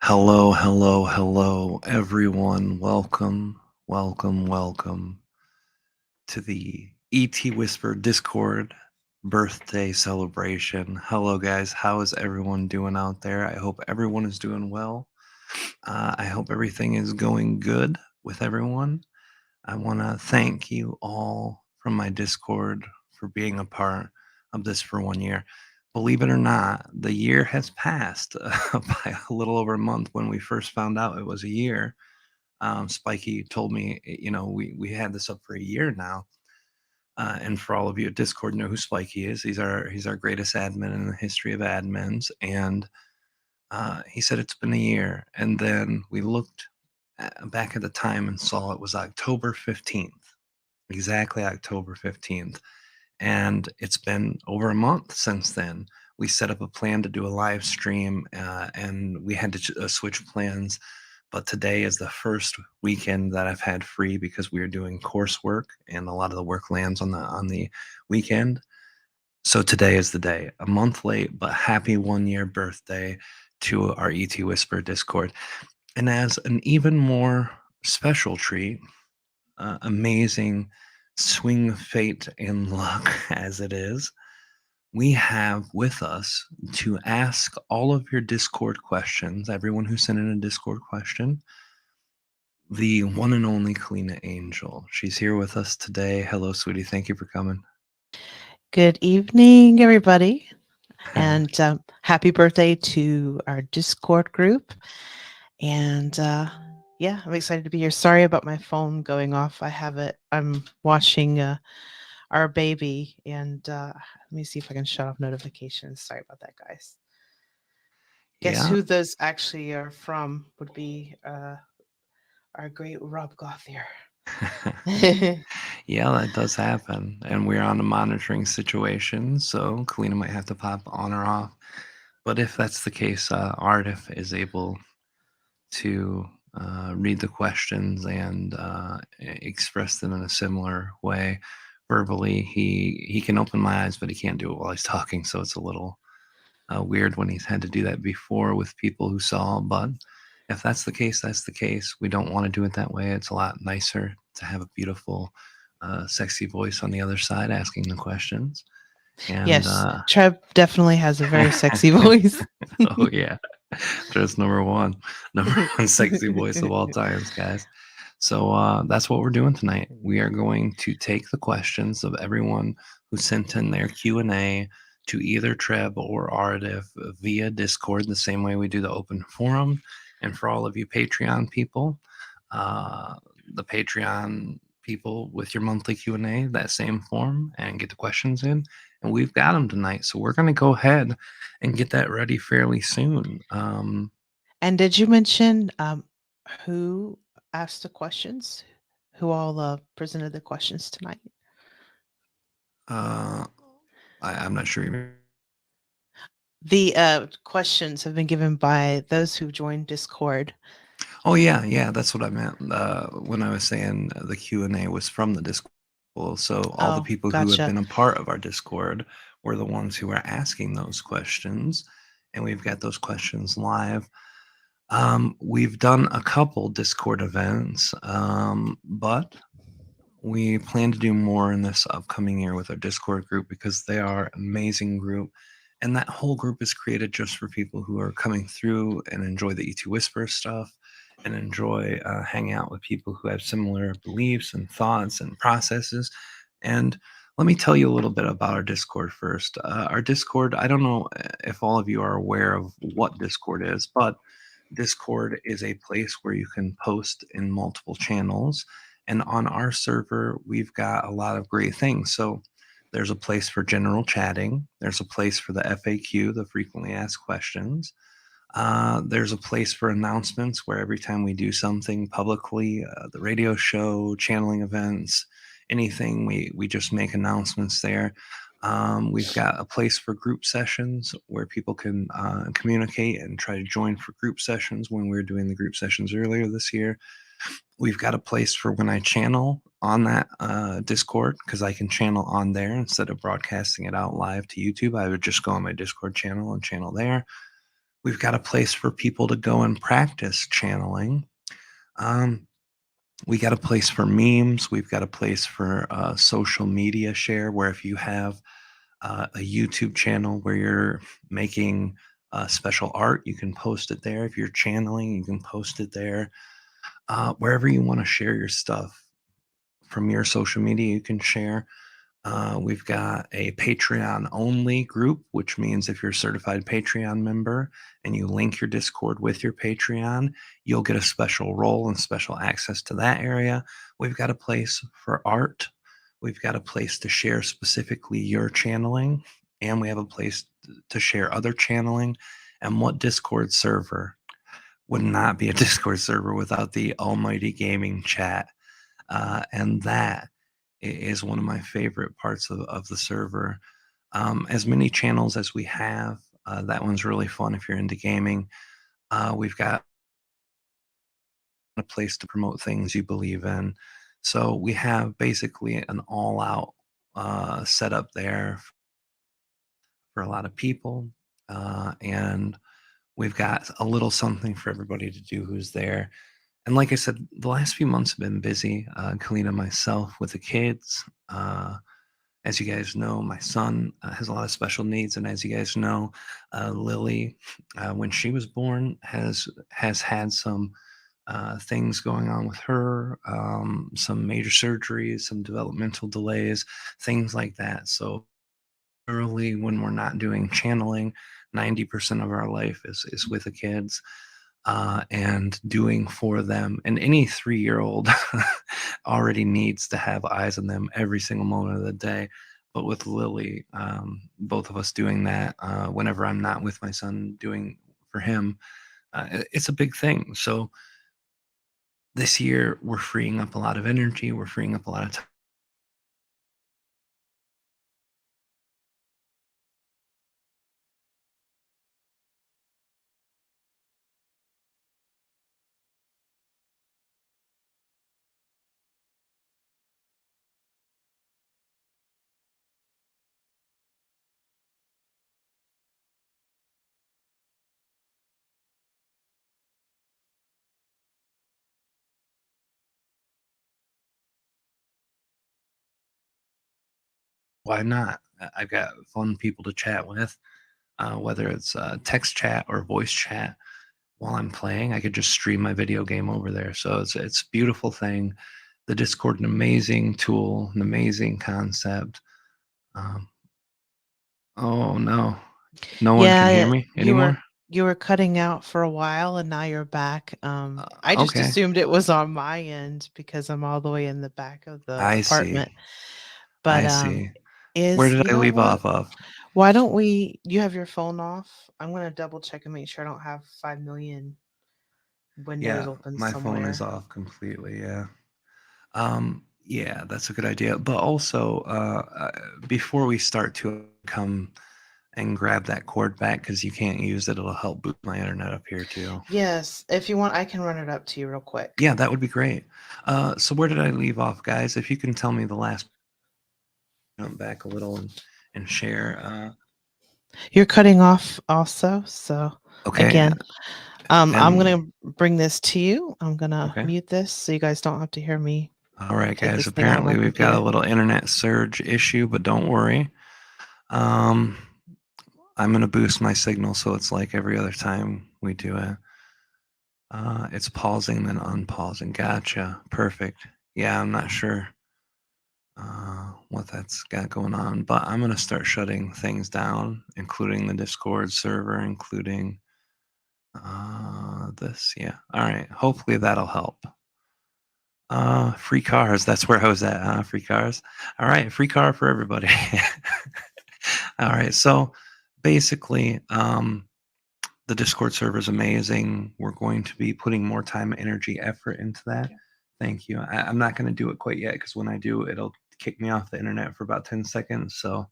Hello, hello, hello, everyone. Welcome to the ET Whisper Discord birthday celebration. Hello, guys. How is everyone doing out there? I hope everyone is doing well. I hope everything is going good with everyone. I want to thank you all from my Discord for being a part of this for 1 year. Believe it or not, the year has passed by a little over a month. When we first found out it was a year, Spiky told me, we had this up for a year now. And for all of you at Discord know who Spiky is. He's our greatest admin in the history of admins. And he said it's been a year. And then we looked back at the time and saw it was October 15th, exactly October 15th. And it's been over a month since then. We set up a plan to do a live stream, and we had to switch plans. But today is the first weekend that I've had free because we are doing coursework, and a lot of the work lands on the weekend. So today is the day. A month late, but happy 1 year birthday to our ET Whisper Discord. And as an even more special treat, amazing swing of fate and luck as it is, we have with us to ask all of your Discord questions, everyone who sent in a Discord question, the one and only Kalina Angell. She's here with us today. Hello, sweetie. Thank you for coming. Good evening, everybody, and happy birthday to our Discord group. And yeah, I'm excited to be here. Sorry about my phone going off. I'm watching our baby, and let me see if I can shut off notifications. Sorry about that, guys. Guess Yeah. who those actually are from? Would be our great Rob Gauthier. Yeah, that does happen. And we're on a monitoring situation, so Kalina might have to pop on or off. But if that's the case, Ardif is able to read the questions and express them in a similar way verbally. He can open my eyes, but he can't do it while he's talking. So it's a little weird when he's had to do that before with people who saw. But if that's the case, that's the case. We don't want to do it that way. It's a lot nicer to have a beautiful, sexy voice on the other side asking the questions. And Yes, Trev definitely has a very sexy voice. oh yeah, just number one sexy voice of all times, guys. So that's what we're doing tonight. We are going to take the questions of everyone who sent in their Q&A to either Treb or Ardif via Discord, the same way we do the open forum. And for all of you Patreon people, uh, the Patreon people with your monthly Q&A, that same form, and get the questions in. And we've got them tonight, so we're going to go ahead and get that ready fairly soon. And did you mention who asked the questions? Who all presented the questions tonight? uh, I'm not sure. The questions have been given by those who joined Discord. Oh yeah, that's what I meant when I was saying the Q&A was from the Discord. So all the Oh, people who have gotcha. been a part of our Discord were the ones who are asking those questions, and we've got those questions live. We've done a couple Discord events, but we plan to do more in this upcoming year with our Discord group because they are an amazing group. And that whole group is created just for people who are coming through and enjoy the E2 Whisper stuff and enjoy hanging out with people who have similar beliefs and thoughts and processes. And let me tell you a little bit about our Discord first. Our Discord, I don't know if all of you are aware of what Discord is, but Discord is a place where you can post in multiple channels. And on our server, we've got a lot of great things. So there's a place for general chatting, there's a place for the FAQ, the frequently asked questions. There's a place for announcements where every time we do something publicly, the radio show, channeling events, anything, we just make announcements there. We've got a place for group sessions where people can communicate and try to join for group sessions when we were doing the group sessions earlier this year. We've got a place for when I channel on that Discord, because I can channel on there instead of broadcasting it out live to YouTube. I would just go on my Discord channel and channel there. We've got a place for people to go and practice channeling. Um, we got a place for memes. We've got a place for social media share, where if you have a YouTube channel where you're making special art, you can post it there. If you're channeling, you can post it there. Wherever you want to share your stuff from your social media, you can share. We've got a Patreon only group, which means if you're a certified Patreon member and you link your Discord with your Patreon, you'll get a special role and special access to that area. We've got a place for art. We've got a place to share specifically your channeling, and we have a place to share other channeling. And what Discord server would not be a Discord server without the almighty gaming chat? And that is one of my favorite parts of the server. As many channels as we have, that one's really fun if you're into gaming. We've got a place to promote things you believe in. So we have basically an all-out setup there for a lot of people. And we've got a little something for everybody to do who's there. And like I said, the last few months have been busy. Kalina, myself, with the kids. As you guys know, my son has a lot of special needs, and as you guys know, Lily, when she was born, has had some things going on with her, some major surgeries, some developmental delays, things like that. So early when we're not doing channeling, 90% of our life is with the kids and doing for them. And any 3-year-old already needs to have eyes on them every single moment of the day. But with Lily, both of us doing that whenever I'm not with my son doing for him, it's a big thing. So this year, we're freeing up a lot of energy. We're freeing up a lot of time. Why not? I've got fun people to chat with, whether it's text chat or voice chat. While I'm playing, I could just stream my video game over there. So it's a beautiful thing. The Discord, an amazing tool, an amazing concept. Um, oh no, no one can hear Yeah, me anymore. you were cutting out for a while and now you're back. I just Okay, assumed it was on my end because I'm all the way in the back of the I see. apartment. But I see. Where is did you I know leave what? off of? Why don't we you have your phone off? I'm gonna double check and make sure I don't have 5 million windows Yeah, open my phone is somewhere. off completely. Yeah. Yeah, that's a good idea. But also, before we start to come and grab that cord back because you can't use it, it'll help boost my internet up here too. Yes, if you want, I can run it up to you real quick. Yeah, that would be great. So where did I leave off, guys? If you can tell me the last, jump back a little and share. You're cutting off also, so Okay, again, I'm and gonna bring this to you. I'm gonna okay. mute this so you guys don't have to hear me All right, take guys. this thing out of my Apparently, we've got a computer. little internet surge issue, but don't worry. Um, I'm gonna boost my signal so it's like every other time we do it. It's pausing then unpausing. Gotcha. Perfect. Yeah, I'm not sure what that's got going on, but I'm gonna start shutting things down, including the Discord server, including this. Yeah. All right. Hopefully that'll help. Free cars. That's where I was at. Free cars. All right. Free car for everybody. All right. So basically, the Discord server is amazing. We're going to be putting more time, energy, effort into that. Thank you. I'm not going to do it quite yet because when I do, it'll kick me off the internet for about 10 seconds. So,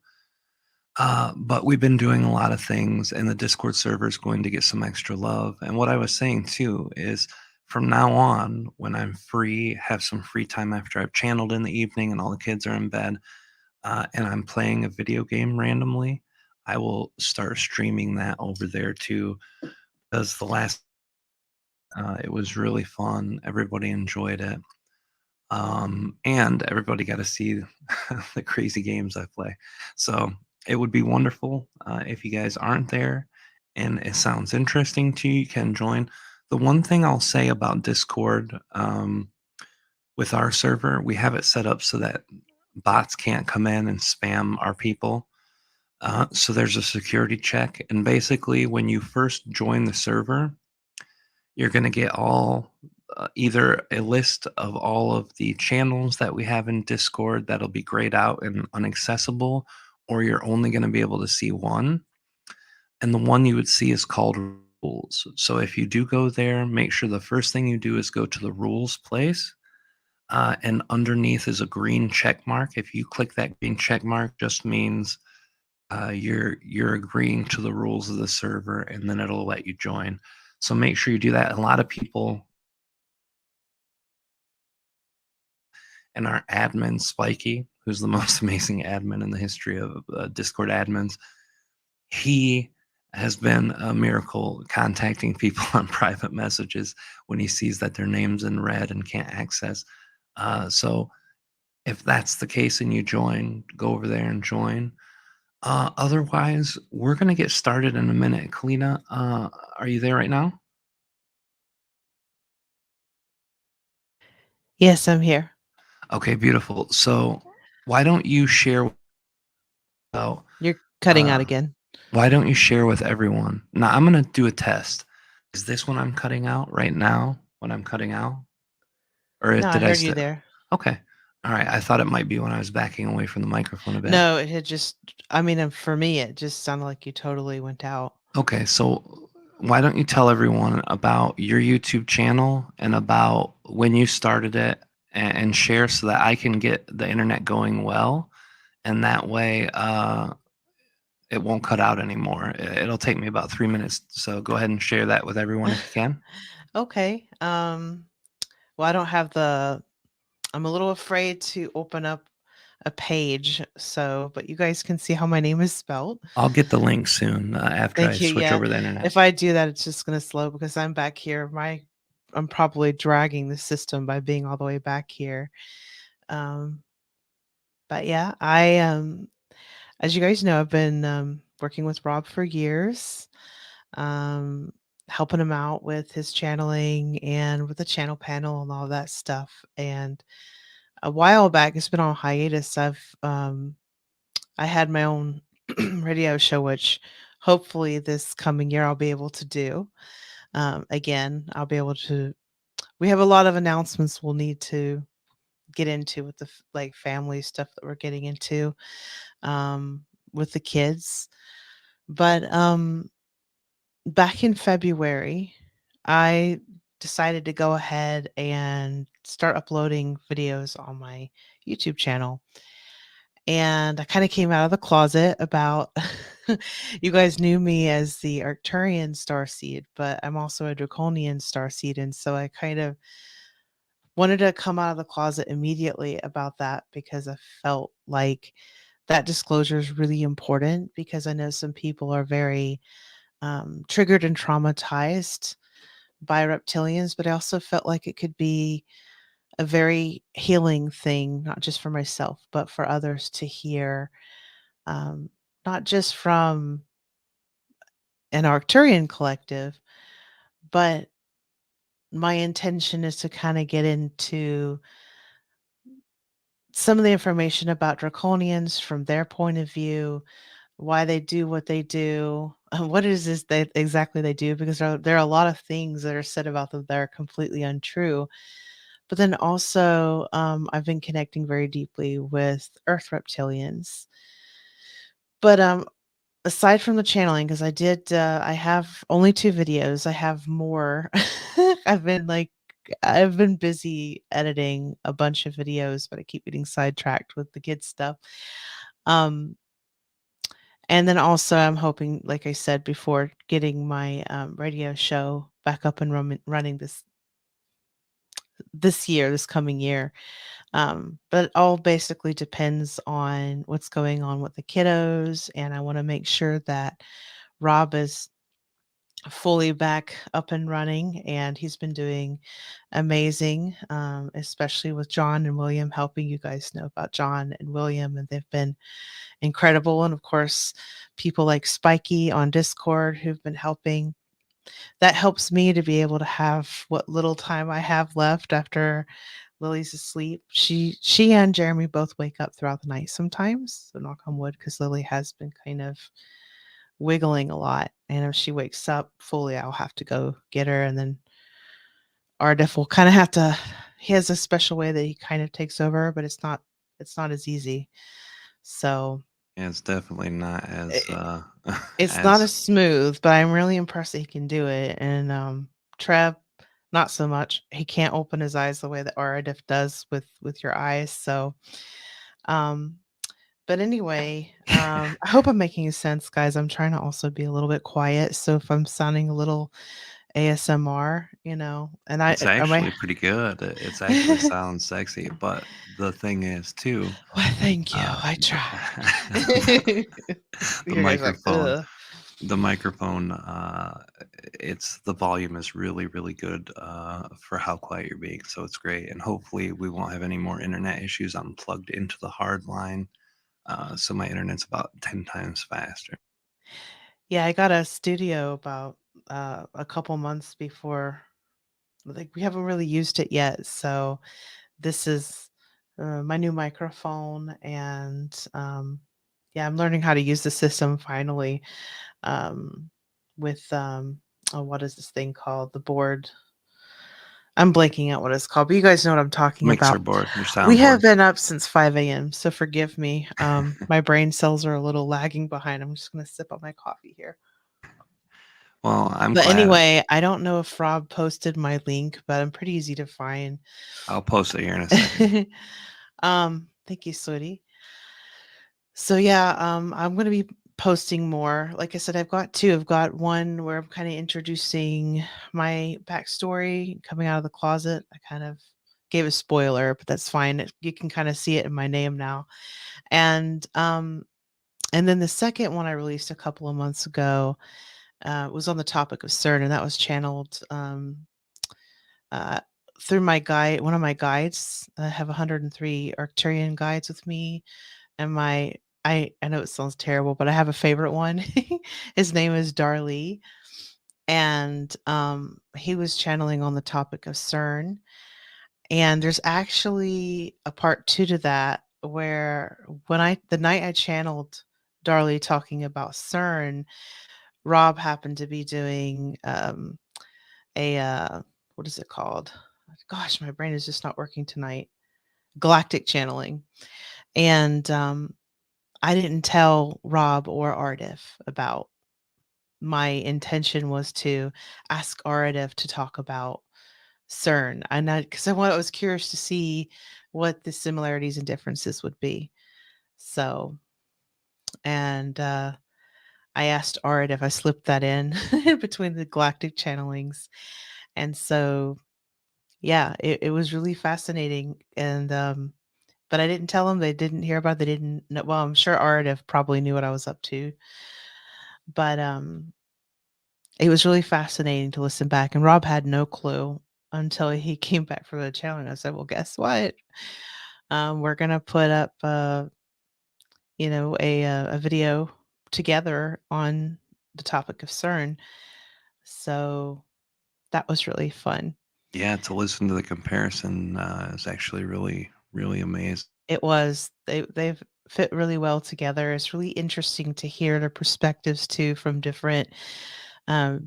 but we've been doing a lot of things, and the Discord server is going to get some extra love. And what I was saying too is from now on, when I'm free, have some free time after I've channeled in the evening and all the kids are in bed, and I'm playing a video game randomly, I will start streaming that over there too, because the last it was really fun. Everybody enjoyed it. And everybody got to see the crazy games I play. So it would be wonderful if you guys aren't there and it sounds interesting to you, you can join. The one thing I'll say about Discord with our server, we have it set up so that bots can't come in and spam our people. So there's a security check. And basically, when you first join the server, you're going to get all either a list of all of the channels that we have in Discord that'll be grayed out and unaccessible, or you're only going to be able to see one. And the one you would see is called rules. So if you do go there, make sure the first thing you do is go to the rules place. And underneath is a green check mark. If you click that green check mark, just means you're agreeing to the rules of the server, and then it'll let you join. So make sure you do that. A lot of people and our admin Spiky, who's the most amazing admin in the history of Discord admins, he has been a miracle contacting people on private messages when he sees that their name's in red and can't access. So if that's the case and you join, go over there and join. Otherwise, we're going to get started in a minute. Kalina, are you there right now? Yes, I'm here. Okay, beautiful. So why don't you share about You're cutting out uh, again. why don't you share with everyone? Now I'm going to do a test. Is this when I'm cutting out right now? When I'm cutting out, or No, I did I heard you stay? there. Okay, all right. I thought it might be when I was backing away from the microphone a bit. No, it had just, I mean, for me, it just sounded like you totally went out. Okay, so why don't you tell everyone about your YouTube channel and about when you started it and share so that I can get the internet going well, and that way it won't cut out anymore. It'll take me about 3 minutes, so go ahead and share that with everyone if you can. Okay. Well, I don't have I'm a little afraid to open up a page, so, but you guys can see how my name is spelled. I'll get the link soon after I Thank you. switch Yeah. over the internet. If I do that, it's just gonna slow because I'm back here. I'm probably dragging the system by being all the way back here. Um, but yeah, as you guys know, I've been working with Rob for years, um, helping him out with his channeling and with the channel panel and all that stuff. And a while back, it's been on hiatus. I had my own radio show, which hopefully this coming year I'll be able to do. Again, I'll be able to. We have a lot of announcements we'll need to get into with the like family stuff that we're getting into with the kids. But back in February, I decided to go ahead and start uploading videos on my YouTube channel. And I kind of came out of the closet about you guys knew me as the Arcturian starseed, but I'm also a Draconian starseed. And so I kind of wanted to come out of the closet immediately about that because I felt like that disclosure is really important because I know some people are very triggered and traumatized by reptilians, but I also felt like it could be a very healing thing, not just for myself, but for others to hear, um, not just from an Arcturian collective, but my intention is to kind of get into some of the information about draconians from their point of view, why they do what they do, what is this they exactly they do, because there are a lot of things that are said about them that are completely untrue. But then also, I've been connecting very deeply with Earth reptilians. But aside from the channeling, because I have only 2 videos. I have more. I've been like I've been busy editing a bunch of videos, but I keep getting sidetracked with the kids stuff. Um, and then also I'm hoping, like I said before, getting my radio show back up and running this coming year. But it all basically depends on what's going on with the kiddos, and I want to make sure that Rob is fully back up and running, and he's been doing amazing, especially with John and William, helping you guys know about John and William, and they've been incredible. And of course, people like Spiky on Discord who've been helping. That helps me to be able to have what little time I have left after Lily's asleep. She and Jeremy both wake up throughout the night sometimes. So knock on wood, because Lily has been kind of wiggling a lot. And if she wakes up fully, I'll have to go get her. And then Ardif will kind of have to, he has a special way that he kind of takes over, but it's not as easy. So Yeah, it's definitely not as it, it's not as as smooth, but I'm really impressed that he can do it. And Trev, not so much. He can't open his eyes the way that Ardif does with your eyes. So um but anyway, I hope I'm making sense, guys. I'm trying to also be a little bit quiet. So if I'm sounding a little ASMR, and it's I might. actually pretty good. It's actually sounds sexy, but the thing is too, Well, thank you. uh, I the, try. the You guys are like, microphone, ugh. the microphone, it's the volume is really, really good for how quiet you're being. So it's great, and hopefully we won't have any more internet issues. I'm plugged into the hard line, so my internet's about 10 times faster. Yeah, I got a studio about a couple months before. Like, we haven't really used it yet, so this is my new microphone, and yeah, I'm learning how to use the system finally. With oh, what is this thing called? The board. I'm blanking out what it's called, but you guys know what I'm talking Mixer about. board, your We soundboard. have been up since 5 a.m., so forgive me. My brain cells are a little lagging behind. I'm just going to sip on my coffee here. Well, I'm But glad. anyway, I don't know if Rob posted my link, but I'm pretty easy to find. I'll post it here in a second. Thank you, sweetie. So yeah, I'm gonna be posting more. Like I said, I've got two. I've got one where I'm kind of introducing my backstory, coming out of the closet. I kind of gave a spoiler, but that's fine. You can kind of see it in my name now. And and then the second one I released a couple of months ago was on the topic of Seren, and that was channeled uh, through my guide. One of my guides. I have 103 Arcturian guides with me, and I know it sounds terrible, but I have a favorite one. His name is Darley, and he was channeling on the topic of CERN. And there's actually a part two to that, where the night I channeled Darley talking about CERN, Rob happened to be doing a what is it called? Gosh, my brain is just not working tonight. Galactic channeling, and I didn't tell Rob or Ardif about. My intention was to ask Ardif to talk about CERN, and because I was curious to see what the similarities and differences would be. So, and I asked Ardif. I slipped that in between the galactic channelings, and so yeah, it was really fascinating. And but I didn't tell them. They didn't hear about it. They didn't know. Well, I'm sure Ardif probably knew what I was up to, but it was really fascinating to listen back, and Rob had no clue until he came back from the channel, and I said, "Well, guess what? We're gonna put up, a video together on the topic of CERN." So that was really fun. Yeah, to listen to the comparison is actually really, really amazing. It was. They've fit really well together. It's really interesting to hear their perspectives too, from different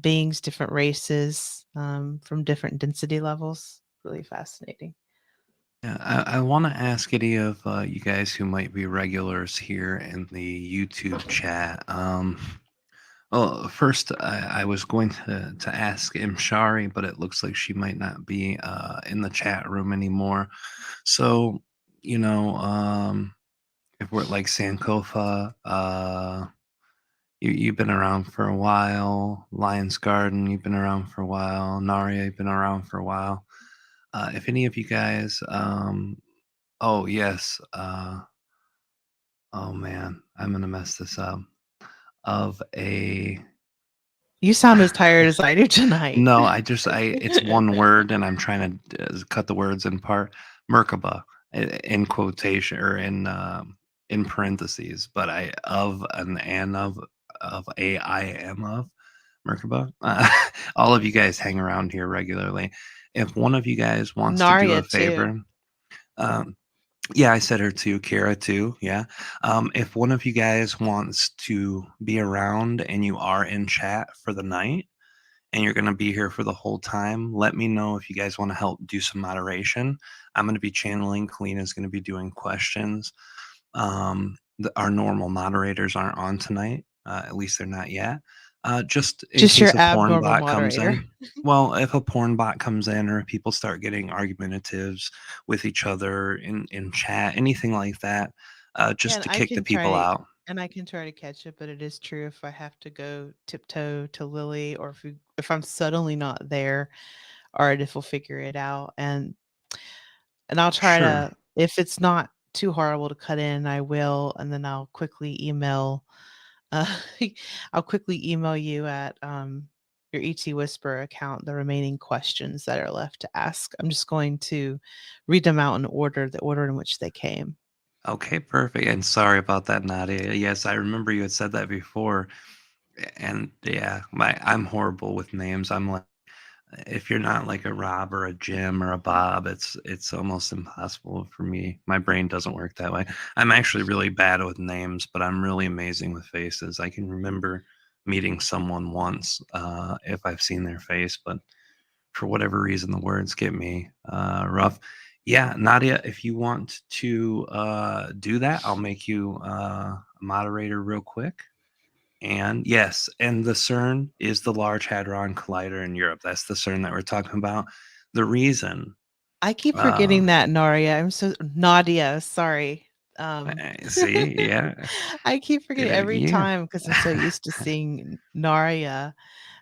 beings, different races, from different density levels. Really fascinating. Yeah, I want to ask any of you guys who might be regulars here in the YouTube chat. Well, first, I was going to ask Imshari, but it looks like she might not be in the chat room anymore. So, you know, if we're like Sankofa, you've been around for a while. Lion's Garden, you've been around for a while. Naria, you've been around for a while. If any of you guys, oh yes, oh man, I'm gonna mess this up. Of a You sound as tired as I do tonight. No, it's one word, and I'm trying to cut the words in part. Merkaba, in quotation or in parentheses, but I of an and of a I am of Merkaba. All of you guys hang around here regularly. If one of you guys wants to do Narya a too. favor, um, yeah, I said her too, Kira too. Yeah. If one of you guys wants to be around and you are in chat for the night and you're going to be here for the whole time, let me know if you guys want to help do some moderation. I'm going to be channeling. Kalina's going to be doing questions. Our normal moderators aren't on tonight. At least they're not yet. Just in Just your case a porn abnormal bot comes moderator. in. Well, if a porn bot comes in or if people start getting argumentatives with each other in chat, anything like that, Yeah, just to kick the people out. and I can try to catch it, but it is true if I have to go tiptoe to Lily, or if I'm suddenly not there, Ardif will figure it out, and I'll try Sure. to, if it's not too horrible to cut in, I will, and then I'll quickly email uh, I'll quickly email you at your ET Whisper account the remaining questions that are left to ask. I'm just going to read them out in order, the order in which they came. Okay, perfect. And sorry about that, Nadia. Yes, I remember you had said that before. And yeah, I'm horrible with names. I'm like, if you're not like a Rob or a Jim or a Bob, it's almost impossible for me. My brain doesn't work that way. I'm actually really bad with names, but I'm really amazing with faces. I can remember meeting someone once if I've seen their face, but for whatever reason, the words get me rough. Yeah, Nadia, if you want to do that, I'll make you a moderator real quick. And yes, and the Seren is the Large Hadron Collider in Europe. That's the Seren that we're talking about. The reason, I keep forgetting um, that, Naria. I'm so Nadia, sorry. Um, see, yeah, I keep did forgetting it every again. time because I'm so used to seeing Naria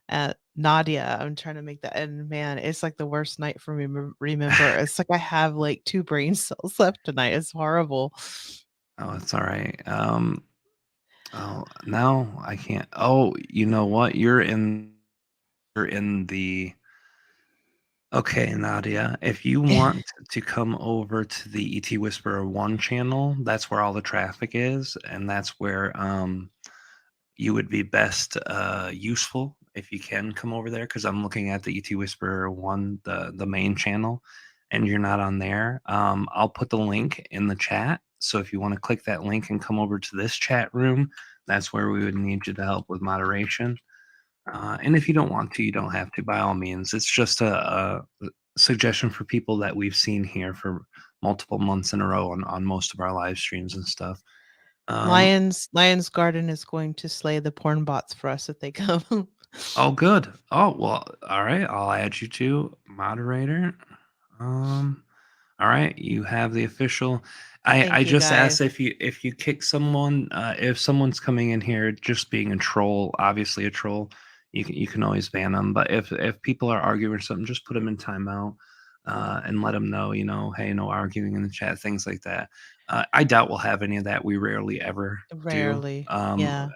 at Nadia. I'm trying to make that, and man, it's like the worst night for me to remember. It's like I have like 2 brain cells left tonight. It's horrible. Oh, it's all right. Oh, now I can't. Oh, you know what? You're in the. Okay, Nadia, if you want to come over to the ET Whisperer 1 channel, that's where all the traffic is, and that's where you would be best useful if you can come over there, because I'm looking at the ET Whisperer 1, the main channel, and you're not on there. I'll put the link in the chat, so if you want to click that link and come over to this chat room, that's where we would need you to help with moderation. And if you don't want to, you don't have to, by all means. It's just a suggestion for people that we've seen here for multiple months in a row on most of our live streams and stuff. Um, Lion's Garden is going to slay the porn bots for us if they come. oh, good. Oh, well, all right. I'll add you to moderator. Um, All right, you have the official. I Thank you, just asked guys. if you kick someone, if someone's coming in here just being a troll, obviously a troll, you can always ban them. But if people are arguing or something, just put them in timeout, and let them know, hey, no arguing in the chat, things like that. I doubt we'll have any of that. We rarely ever do. Rarely. Yeah.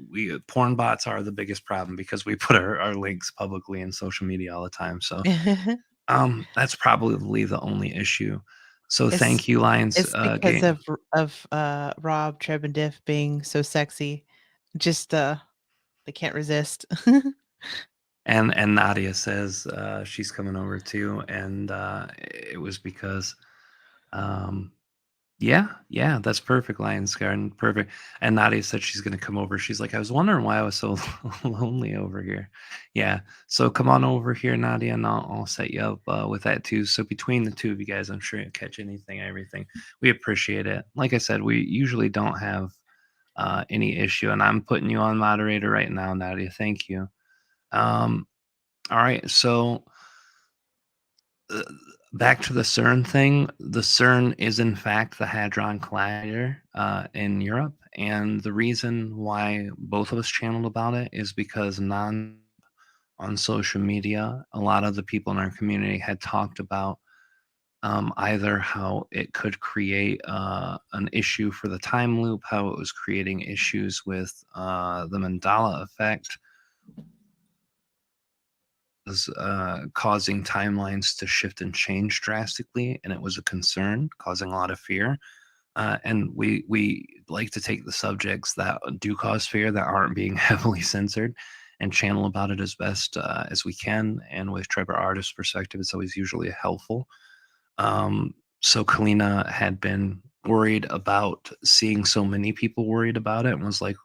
We porn bots are the biggest problem because we put our links publicly in social media all the time. So that's probably the only issue. So It's thank you, Lions it's because Game. of Rob Trebediff being so sexy. Just they can't resist. And Nadia says she's coming over too, and it was because um, yeah, that's perfect, Lions Garden, perfect. And Nadia said she's gonna come over. She's like, I was wondering why I was so lonely over here. Yeah, so come on over here, Nadia, and I'll set you up with that too. So between the two of you guys, I'm sure you'll catch anything, everything. We appreciate it. Like I said, we usually don't have any issue, and I'm putting you on moderator right now, Nadia. Thank you. Um, all right, so uh, back to the CERN thing. The CERN is in fact the Hadron Collider in Europe, and the reason why both of us channeled about it is because on social media, a lot of the people in our community had talked about either how it could create an issue for the time loop, how it was creating issues with the Mandela effect, was causing timelines to shift and change drastically, and it was a concern, causing a lot of fear. And we like to take the subjects that do cause fear that aren't being heavily censored and channel about it as best as we can. And with Trevor Artist's perspective, it's always usually helpful. So Kalina had been worried about seeing so many people worried about it and was like,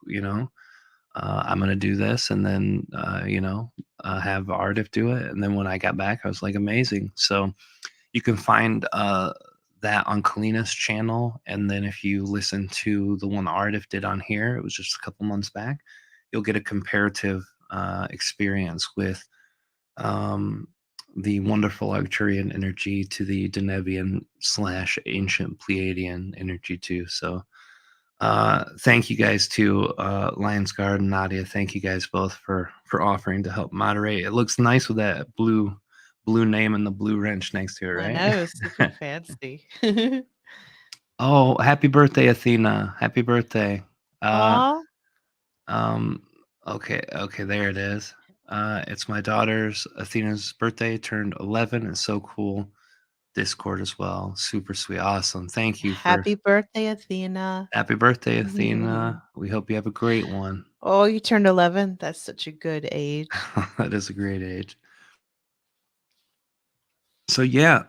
I'm going to do this and then, have Artif do it. And then when I got back, I was like, amazing. So you can find that on Kalina's channel. And then if you listen to the one Artif did on here, it was just a couple months back, you'll get a comparative experience with um, the wonderful Arcturian energy to the Denevian / ancient Pleiadian energy too. So thank you guys to Lions Guard and Nadia. Thank you guys both for offering to help moderate. It looks nice with that blue name and the blue wrench next to it, I right? know, super fancy. Oh, happy birthday, Athena. Happy birthday. Uh Aw, um okay, there it is. It's my daughter's Athena's birthday, turned 11. It's so cool. Discord as well. Super sweet. Awesome. Thank you for happy birthday, Athena. happy birthday, Athena. We hope you have a great one. Oh, you turned 11? That's such a good age. That is a great age. So yeah,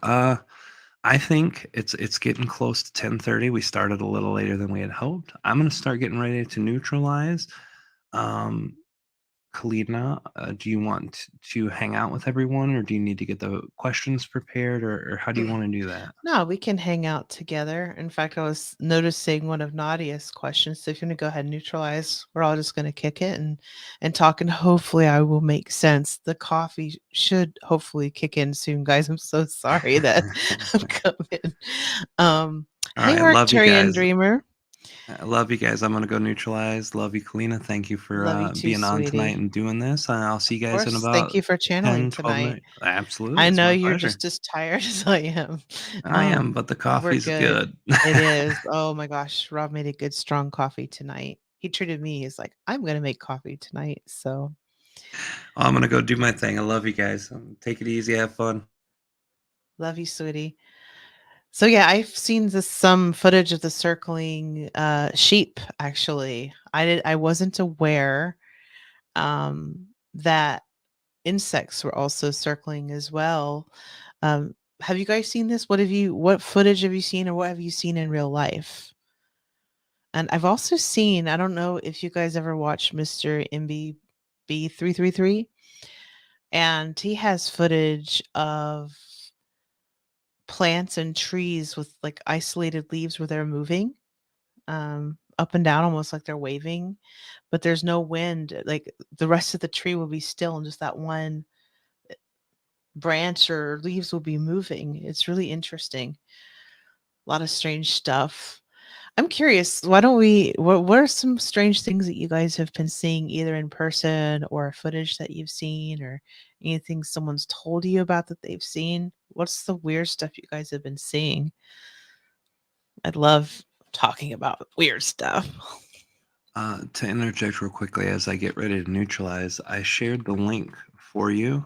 I think it's getting close to 10:30. We started a little later than we had hoped. I'm gonna start getting ready to neutralize. Um, Kalina, do you want to hang out with everyone, or do you need to get the questions prepared, or how do you want to do that? No, we can hang out together. In fact, I was noticing one of Nadia's questions. So if you're gonna go ahead and neutralize, we're all just gonna kick it and talk, and hopefully I will make sense. The coffee should hopefully kick in soon, guys. I'm so sorry that I'm coming. Um, All hey, right, love you Arcturian guys. Dreamer. I love you guys. I'm gonna go neutralize. Love you, Kalina. Thank you for Love you too, being on tonight sweetie. and doing this. I'll see you Of guys in course. Thank about you for channeling 10, 12 tonight. minutes. Absolutely, I it's know my you're pleasure. just as tired as I am. I am, but the We're coffee's good. good. It is. Oh my gosh, Rob made a good strong coffee tonight. He treated me. He's like, I'm gonna make coffee tonight. So I'm gonna go do my thing. I love you guys. Take it easy. Have fun. love you, sweetie. So yeah, I've seen some footage of the circling sheep. Actually, I wasn't aware that insects were also circling as well. Um, have you guys seen this? What footage have you seen, or what have you seen in real life? And I've also seen, I don't know if you guys ever watched Mr. MBB333, and he has footage of plants and trees with like isolated leaves where they're moving up and down, almost like they're waving, but there's no wind. Like the rest of the tree will be still, and just that one branch or leaves will be moving. It's really interesting. A lot of strange stuff. I'm curious, why don't what are some strange things that you guys have been seeing either in person or footage that you've seen or anything someone's told you about that they've seen? What's the weird stuff you guys have been seeing? I'd love talking about weird stuff. To interject real quickly as I get ready to neutralize, I shared the link for you.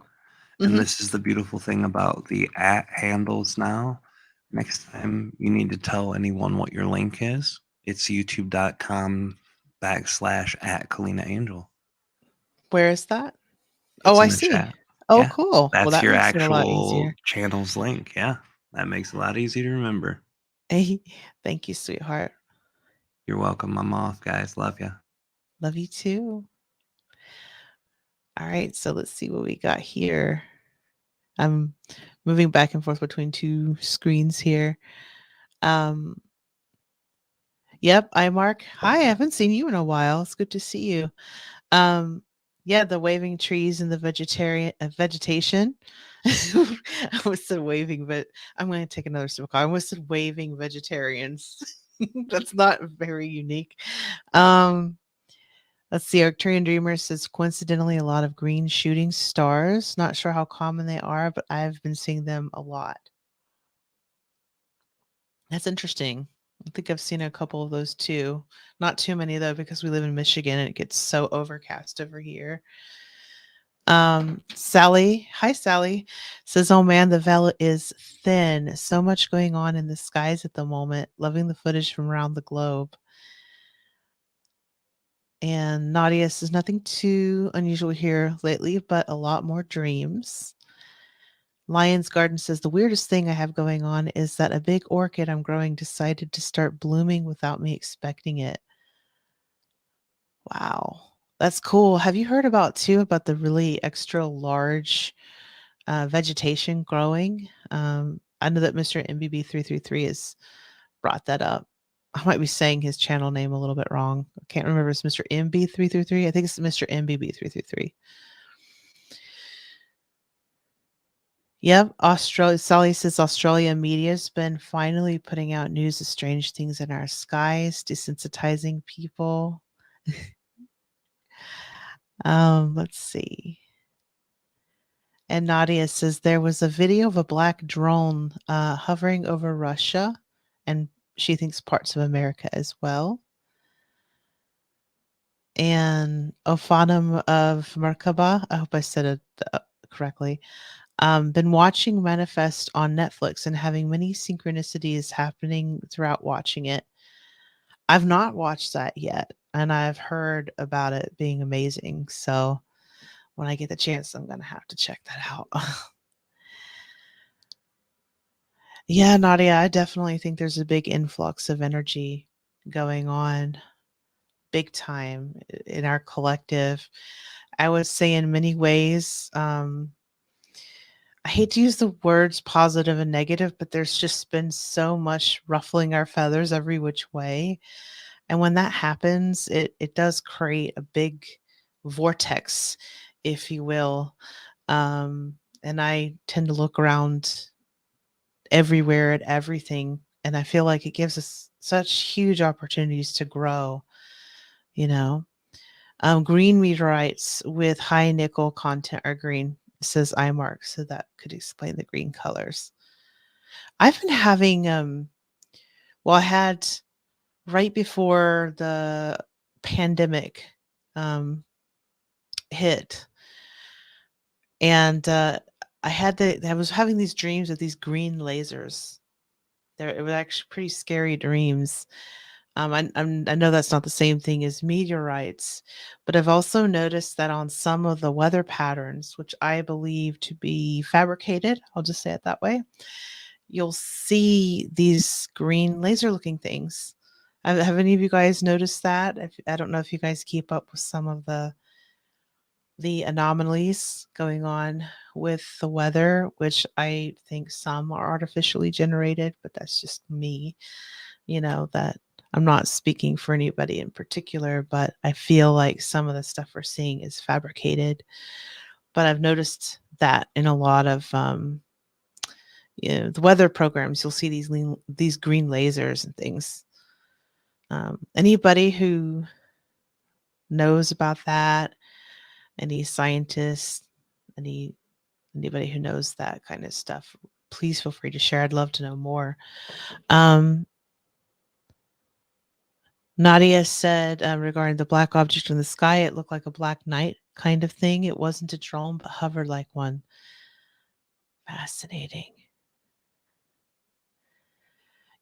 And Mhm. this is the beautiful thing about the at handles now. Next time you need to tell anyone what your link is, it's youtube.com / at Kalina Angel. Where is that? Oh, It's I in the see. chat. Oh, Yeah. cool. Well, That's that your makes it a lot actual easier. channel's link. Yeah. That makes it a lot easier to remember. Hey, thank you, sweetheart. You're welcome. I'm off, guys. Love ya. Love you too. All right, so let's see what we got here. I'm moving back and forth between two screens here. Um, yep, I Mark. Hi, I haven't seen you in a while. It's good to see you. Yeah, the waving trees and the vegetarian vegetation. I almost said waving, but I'm going to take another sip of coffee. I almost said waving vegetarians. That's not very unique. Um, let's see. Arcturian Dreamer says coincidentally a lot of green shooting stars. Not sure how common they are, but I've been seeing them a lot. That's interesting. I think I've seen a couple of those too. Not too many though, because we live in Michigan and it gets so overcast over here. Sally, hi Sally, says, "Oh man, the veil is thin. So much going on in the skies at the moment. Loving the footage from around the globe." And Nadia says, "Nothing too unusual here lately, but a lot more dreams." Lion's Garden says, "The weirdest thing I have going on is that a big orchid I'm growing decided to start blooming without me expecting it." Wow. That's cool. Have you heard about too about the really extra large vegetation growing? I know that Mr. MBB333 has brought that up. I might be saying his channel name a little bit wrong. I can't remember if it's Mr. MB333. I think it's Mr. MBB333. Yep, Australia. Sally says Australia media's been finally putting out news of strange things in our skies, desensitizing people. Let's see. And Nadia says there was a video of a black drone hovering over Russia, and she thinks parts of America as well. And Ophanum of Merkaba, I hope I said it correctly, been watching Manifest on Netflix and having many synchronicities happening throughout watching it. I've not watched that yet, and I've heard about it being amazing. So when I get the chance, I'm going to have to check that out. Yeah, Nadia, I definitely think there's a big influx of energy going on, big time in our collective. I would say in many ways, I hate to use the words positive and negative, but there's just been so much ruffling our feathers every which way. And when that happens, it does create a big vortex, if you will. And I tend to look around everywhere at everything, and I feel like it gives us such huge opportunities to grow, you know. Green meteorites with high nickel content are green, says iMark, so that could explain the green colors. I've been having well, I had right before the pandemic hit, and I was having these dreams of these green lasers. It was actually pretty scary dreams. I know that's not the same thing as meteorites, but I've also noticed that on some of the weather patterns, which I believe to be fabricated, I'll just say it that way, you'll see these green laser looking things. Have any of you guys noticed that? I don't know if you guys keep up with some of the anomalies going on with the weather, which I think some are artificially generated, but that's just me, that I'm not speaking for anybody in particular, but I feel like some of the stuff we're seeing is fabricated. But I've noticed that in a lot of the weather programs, you'll see these green lasers and things. Anybody who knows about that, any scientists, anybody who knows that kind of stuff, please feel free to share. I'd love to know more. Nadia said regarding the black object in the sky, it looked like a black knight kind of thing. It wasn't a drone, but hovered like one. Fascinating.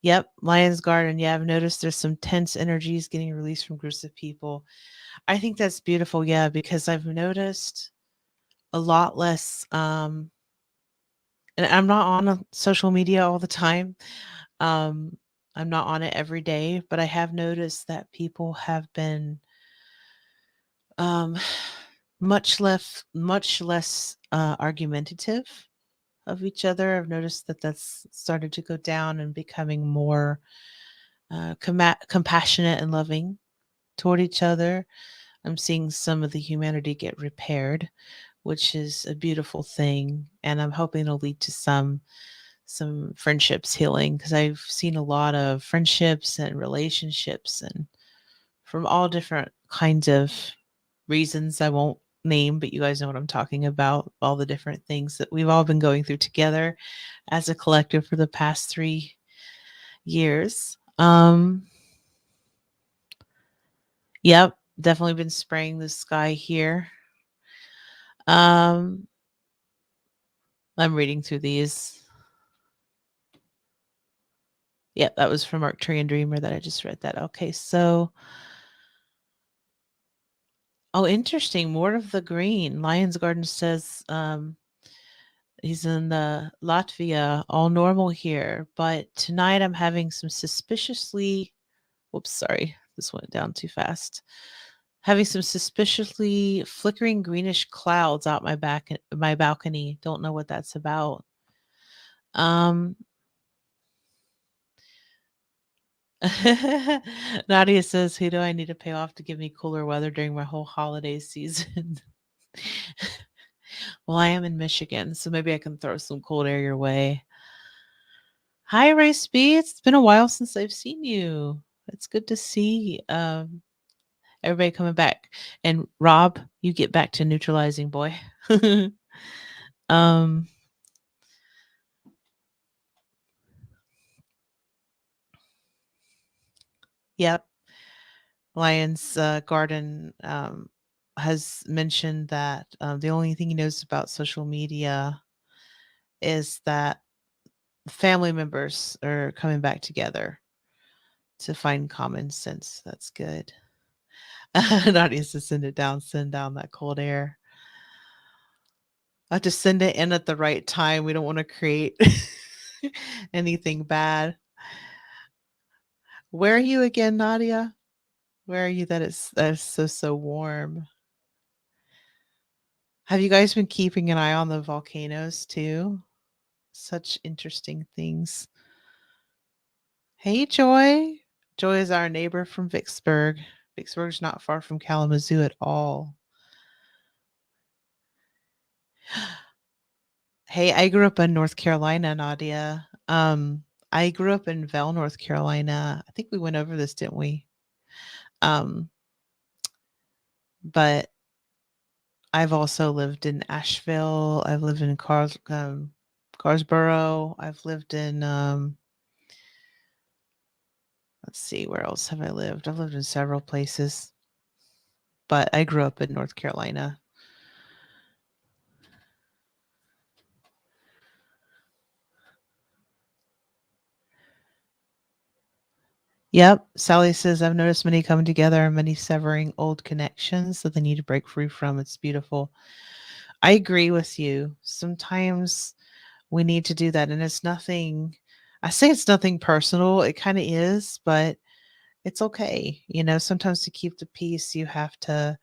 Yep, Lion's Garden. Yeah, I've noticed there's some tense energies getting released from groups of people. I think that's beautiful. Yeah, because I've noticed a lot less. And I'm not on social media all the time. Um, I'm not on it every day, but I have noticed that people have been um, much less argumentative of each other. I've noticed that that's started to go down and becoming more compassionate and loving toward each other. I'm seeing some of the humanity get repaired, which is a beautiful thing, and I'm hoping it'll lead to some friendships healing, because I've seen a lot of friendships and relationships and from all different kinds of reasons I won't name, but you guys know what I'm talking about, all the different things that we've all been going through together as a collective for the past 3 years. Yep, definitely been spraying the sky here. Um, I'm reading through these. Yep, that was from Arcturian Dreamer that I just read that. Okay, so interesting. More of the green. Lion's Garden says he's in Latvia, all normal here, but tonight I'm having some suspiciously whoops, sorry, this went down too fast. Having some suspiciously flickering greenish clouds out my balcony. Don't know what that's about. Um Nadia says, who do I need to pay off to give me cooler weather during my whole holiday season? Well, I am in Michigan, so maybe I can throw some cold air your way. Hi, Ray Speed. It's been a while since I've seen you. It's good to see everybody coming back. And Rob, you get back to neutralizing, boy. um Yep. Lion's Garden has mentioned that the only thing he knows about social media is that family members are coming back together to find common sense. That's good. Not just to send down that cold air. I have to send it in at the right time. We don't want to create anything bad. Where are you again, Nadia? Where are you that is so warm? Have you guys been keeping an eye on the volcanoes too? Such interesting things. Hey, Joy. Joy is our neighbor from Vicksburg. Vicksburg's not far from Kalamazoo at all. Hey, I grew up in North Carolina, Nadia. I grew up in Val, North Carolina. I think we went over this, didn't we? Um, but I've also lived in Asheville. I've lived in Carsboro. I've lived in let's see, where else have I lived? I've lived in several places, but I grew up in North Carolina. Yep. Sally says, I've noticed many coming together, many severing old connections that they need to break free from. It's beautiful. I agree with you. Sometimes we need to do that. And it's nothing, I say it's nothing personal. It kind of is, but it's okay. You know, sometimes to keep the peace, you have to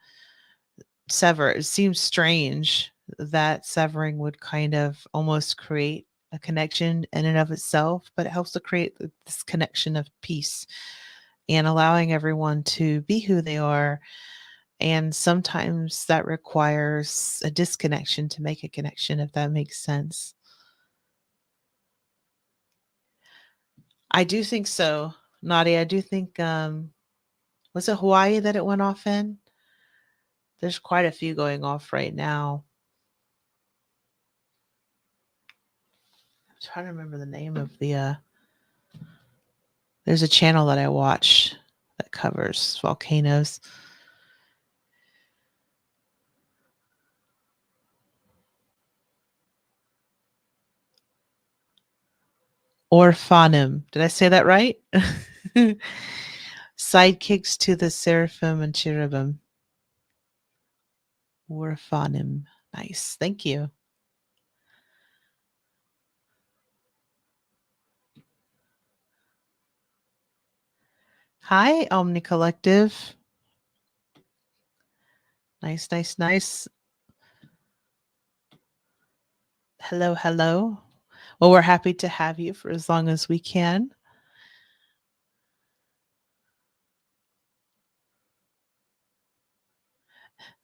sever. It seems strange that severing would kind of almost create a connection in and of itself, but it helps to create this connection of peace and allowing everyone to be who they are. And sometimes that requires a disconnection to make a connection, if that makes sense. I do think so, Nadia. I do think, was it Hawaii that it went off in? There's quite a few going off right now. I'm trying to remember the name of there's a channel that I watch that covers volcanoes. Orphanum. Did I say that right? Sidekicks to the Seraphim and Cherubim. Orphanum. Nice. Thank you. Hi, Omni Collective. Nice, nice, nice. Hello, hello. Well, we're happy to have you for as long as we can.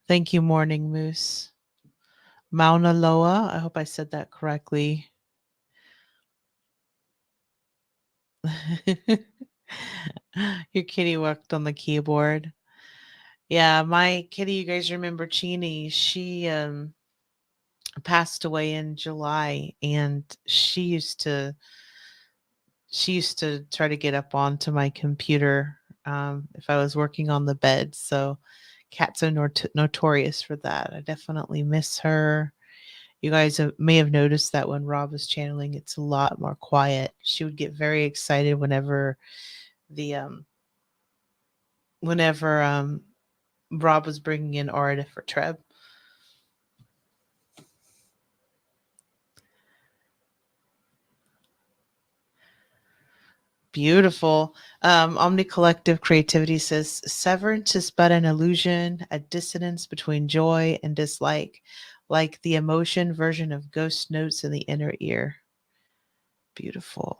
Thank you, Morning Moose. Mauna Loa. I hope I said that correctly. Your kitty worked on the keyboard. Yeah, my kitty, you guys remember Chini? She passed away in July, and she used to try to get up onto my computer if I was working on the bed. So Kat's so notorious for that. I definitely miss her. You guys may have noticed that when Rob was channeling, it's a lot more quiet. She would get very excited the whenever Rob was bringing in Arda for Treb. Beautiful. Omni Collective Creativity says severance is but an illusion, a dissonance between joy and dislike, like the emotion version of ghost notes in the inner ear. Beautiful.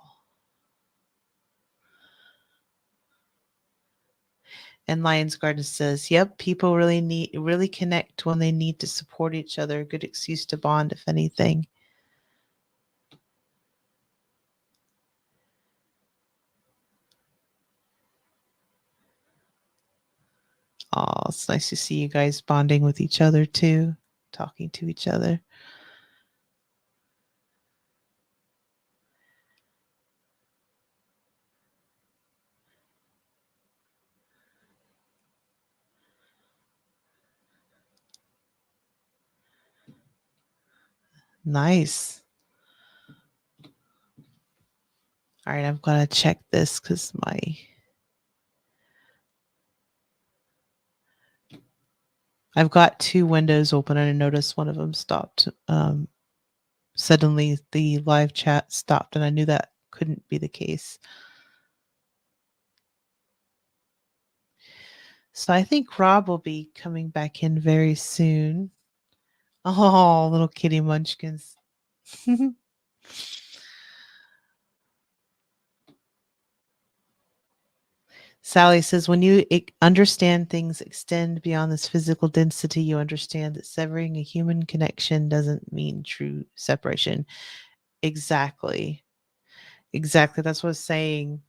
And Lions Garden says, yep, people really connect when they need to support each other. Good excuse to bond, if anything. Oh, it's nice to see you guys bonding with each other too, talking to each other. Nice. All right, I'm going to check this because I've got two windows open and I noticed one of them stopped. Suddenly the live chat stopped and I knew that couldn't be the case. So I think Rob will be coming back in very soon. Oh, little kitty munchkins. Sally says, when you understand things extend beyond this physical density, you understand that severing a human connection doesn't mean true separation. Exactly. Exactly. That's what I was saying.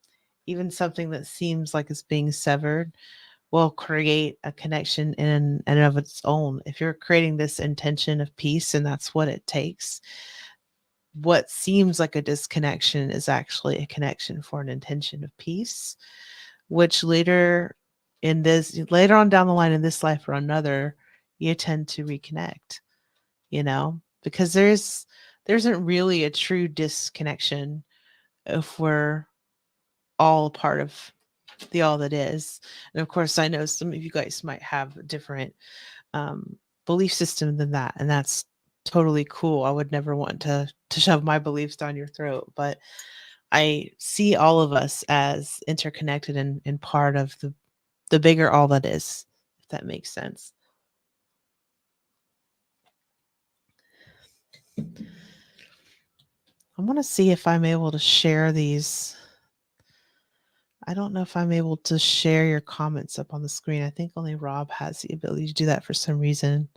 Even something that seems like it's being severed will create a connection in and of its own. If you're creating this intention of peace and that's what it takes, what seems like a disconnection is actually a connection for an intention of peace, which later on down the line in this life or another, you tend to reconnect, because there isn't really a true disconnection if we're all a part of the all that is. And of course, I know some of you guys might have a different belief system than that, and that's totally cool. I would never want to shove my beliefs down your throat, but I see all of us as interconnected and part of the bigger all that is, if that makes sense. I want to see if I'm able to share these. I don't know if I'm able to share your comments up on the screen. I think only Rob has the ability to do that for some reason.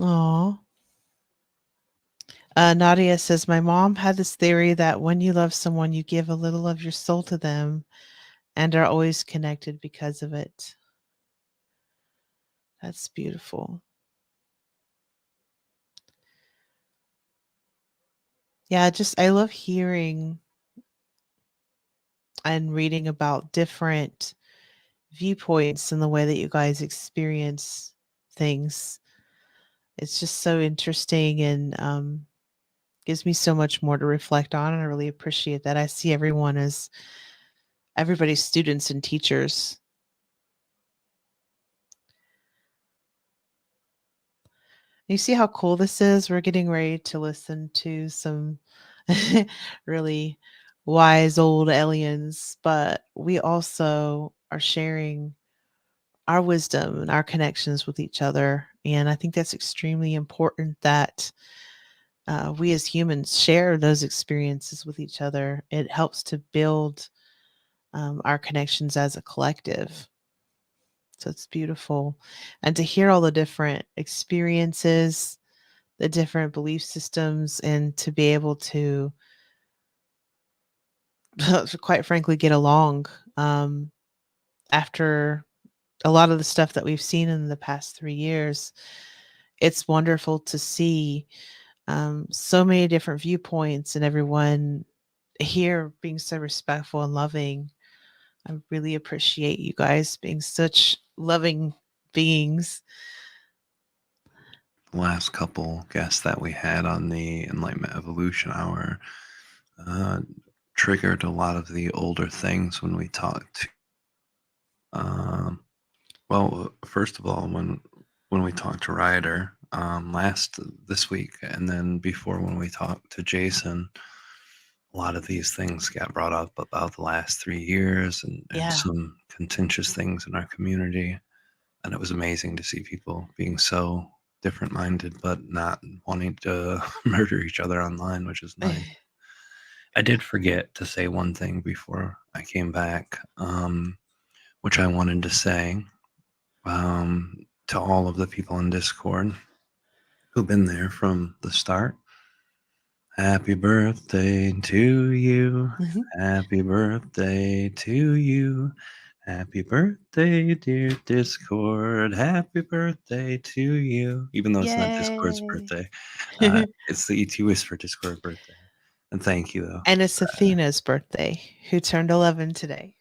Oh. Nadia says, my mom had this theory that when you love someone, you give a little of your soul to them and are always connected because of it. That's beautiful. Yeah, I love hearing and reading about different viewpoints and the way that you guys experience things. It's just so interesting and gives me so much more to reflect on, and I really appreciate that. I see everyone as everybody's students and teachers. You see how cool this is? We're getting ready to listen to some really wise old aliens, but we also are sharing our wisdom and our connections with each other. And I think that's extremely important that we as humans share those experiences with each other. It helps to build our connections as a collective. So it's beautiful. And to hear all the different experiences, the different belief systems, and to be able to, quite frankly, get along after a lot of the stuff that we've seen in the past 3 years. It's wonderful to see so many different viewpoints and everyone here being so respectful and loving. I really appreciate you guys being such loving beings. The last couple guests that we had on the Enlightenment Evolution Hour uh, triggered a lot of the older things when we talked. Well, first of all, when we talked to Ryder last this week, and then before when we talked to Jason, a lot of these things got brought up about the last 3 years and Yeah. some contentious things in our community. And it was amazing to see people being so different minded, but not wanting to murder each other online, which is nice. I did forget to say one thing before I came back, which I wanted to say to all of the people in Discord who've been there from the start. Happy birthday to you. Mhm. Happy birthday to you. Happy birthday, dear Discord. Happy birthday to you. Even though it's not Discord's Yay. birthday, it's the ET Whisper Discord birthday. And thank you, though. And it's Athena's birthday, who turned 11 today.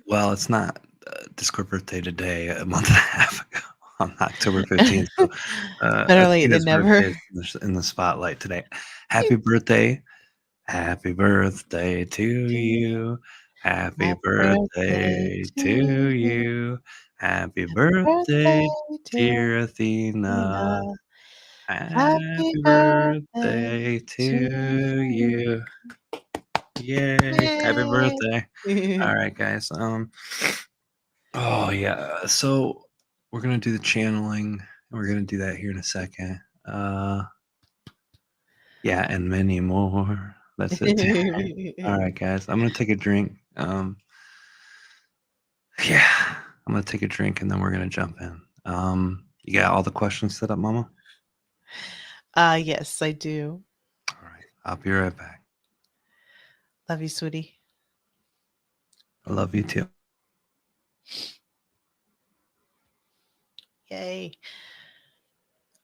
Well, it's not Discord birthday today, a month and a half ago on October 15th. So Better late than Athena's birthday never. is in the spotlight today. Happy birthday. Happy birthday to you. Happy Happy birthday birthday to to you. you. Happy Birthday, birthday, dear dear Athena. Tina. Happy Happy birthday birthday to to you. Yay. Happy birthday. you. All right, guys. Oh yeah. So we're gonna do the channeling. We're gonna do that here in a second. Yeah, and many more. That's it. All right, guys. I'm gonna take a drink. Yeah, I'm gonna take a drink and then we're gonna jump in. You got all the questions set up, Mama? Yes, I do. All right, I'll be right back. Love you, sweetie. I love you too. Yay.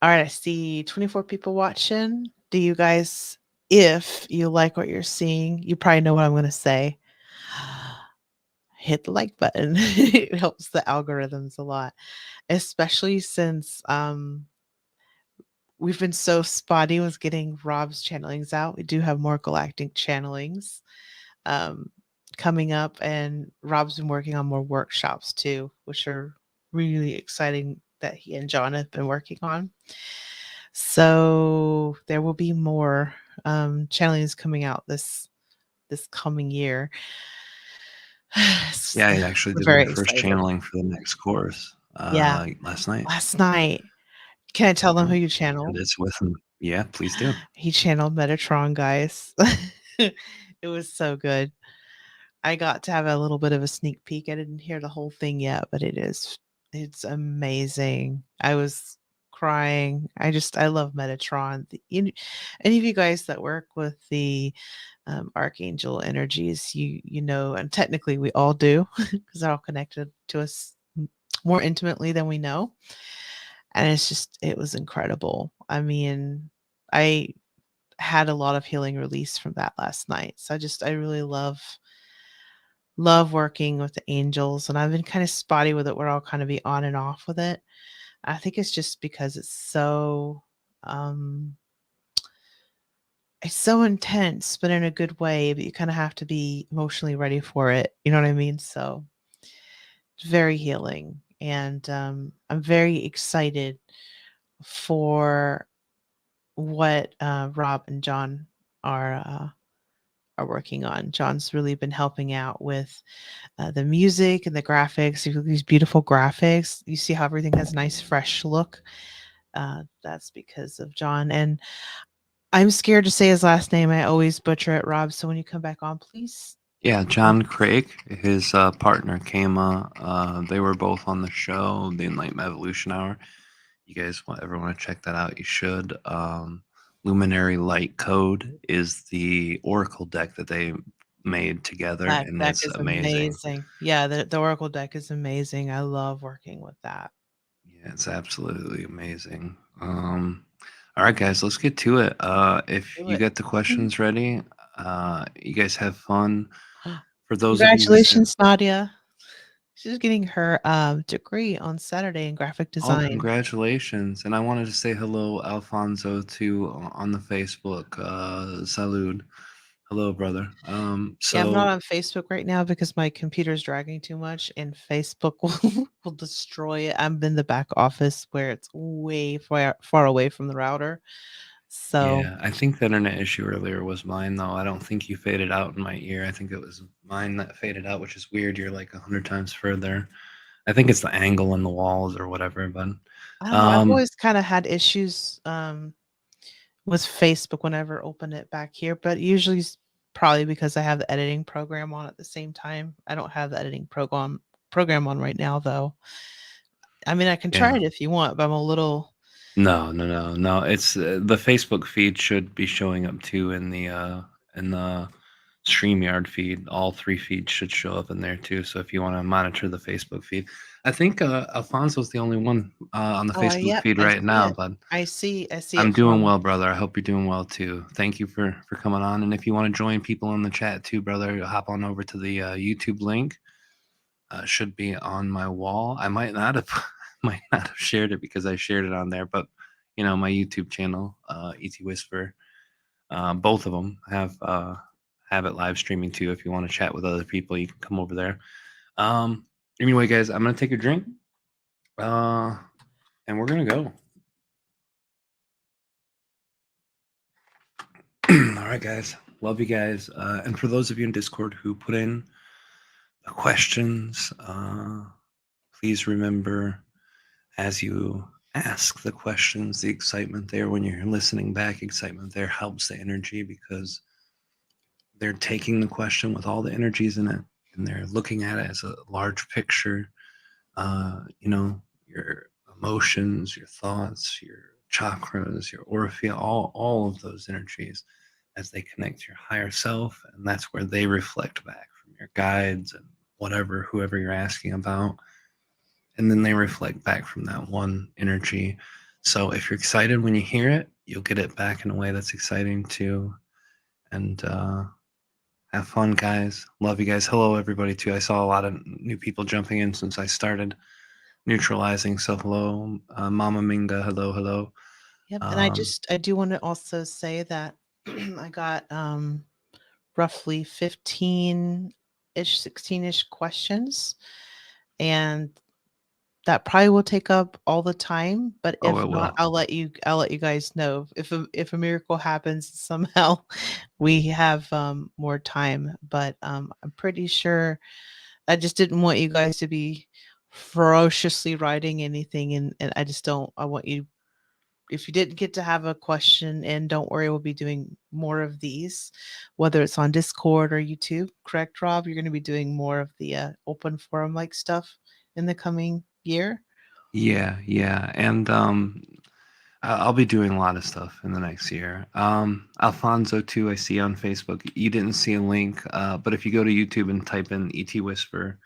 All right, I see 24 people watching. Do you guys, if you like what you're seeing, you probably know what I'm going to say. Hit the like button. It helps the algorithms a lot, especially since we've been so spotty with getting Rob's channelings out. We do have more galactic channelings um, coming up, and Rob's been working on more workshops too, which are really exciting that he and John have been working on. So there will be more channelings coming out this coming year. Yeah, I actually We're did my very first excited. channeling for the next course Yeah, last night. last night. Can I tell them who Mhm. you And channeled? it's with him. Yeah, please do. He channeled Metatron, guys. It was so good. I got to have a little bit of a sneak peek. I didn't hear the whole thing yet, but it's amazing. I was crying. I love Metatron. Any of you guys that work with the archangel energies, you know, and technically we all do because they're all connected to us more intimately than we know. And it was incredible. I mean, I had a lot of healing release from that last night. So I really love working with the angels, and I've been kind of spotty with it. We're all kind of be on and off with it. I think it's just because um it's so intense, but in a good way, but you kind of have to be emotionally ready for it. You know what I mean? So it's very healing. And I'm very excited for what Rob and John are working on. John's really been helping out with the music and the graphics. These beautiful graphics. You see how everything has a nice, fresh look. That's because of John. And I'm scared to say his last name. I always butcher it, Rob. So when you come back on, please. Yeah, John Craig, his partner Kama, they were both on the show, the Enlightenment Evolution Hour. You guys ever want to check that out? You should. Luminary Light Code is the Oracle deck that they made together, That and deck it's is amazing. amazing. Yeah, the Oracle deck is amazing. I love working with that. Yeah, it's absolutely amazing. All right, guys, let's get to it. If Do you it. got the questions ready, You guys have fun. For those of you that Congratulations, Nadia. She's getting her degree on Saturday in graphic oh, design. congratulations. And I wanted to say hello, Alfonso, too, on the Facebook. Salud. Hello, brother. Yeah, I'm not So on Facebook right now because my computer's dragging too much and Facebook will destroy it. I'm in the back office where it's way far away from the router. So, yeah, I think the internet issue earlier was mine, though. I don't think you faded out in my ear. I think it was mine that faded out, which is weird. You're like 100 times further. I think it's the angle in the walls or whatever, but I don't know, I've um, always kinda had issues, with Facebook whenever I open it back here, but usually it's probably because I have the editing program on at the same time. I don't have the editing program on right now, though. I mean, I can try yeah. it if you want, but I'm a little No, no, no, no. It's the Facebook feed should be showing up too in the StreamYard feed. All three feeds should show up in there too. So if you want to monitor the Facebook feed, I think Alfonso's the only one on the oh, Facebook yep, feed I right see now. it. But I see I'm it doing from well, brother. I hope you're doing well too. Thank you for coming on. And if you want to join people in the chat too, brother, hop on over to the YouTube link. Should be on my wall. I might not have might not have shared it because I shared it on there, but my YouTube channel, ET Whisper, both of them have it live streaming too. If you want to chat with other people, you can come over there. Um, anyway, guys, I'm gonna take a drink, uh, and we're gonna go. All right, guys. Love you guys. And for those of you in Discord who put in the questions, please remember as you ask the questions, the excitement there when you're listening back, excitement there helps the energy because they're taking the question with all the energies in it and they're looking at it as a large picture. Your emotions, your thoughts, your chakras, your aura field, all of those energies as they connect to your higher self. And that's where they reflect back from your guides and whoever you're asking about, and then they reflect back from that one energy. So if you're excited when you hear it, you'll get it back in a way that's exciting too. And have fun, guys. Love you guys. Hello, everybody, too. I saw a lot of new people jumping in since I started neutralizing. So hello, Mama Minga. Hello, hello. Yep, and Um, I do wanna also say that I got, roughly 15-ish, 16-ish questions, and that probably will take up all the time, but oh, if it not, will. I'll let you guys know. If a miracle happens somehow, we have, more time, but, I'm pretty sure I just didn't want you guys to be ferociously writing anything, and I just don't I want you if you didn't get to have a question, and don't worry, we'll be doing more of these, whether it's on Discord or YouTube. Correct, Rob? You're gonna be doing more of the, open forum-like stuff in the coming year? Yeah, yeah. And I'll be doing a lot of stuff in the next year. Alfonso, too, I see on Facebook. You didn't see a link, but if you go to YouTube and type in ET Whisper,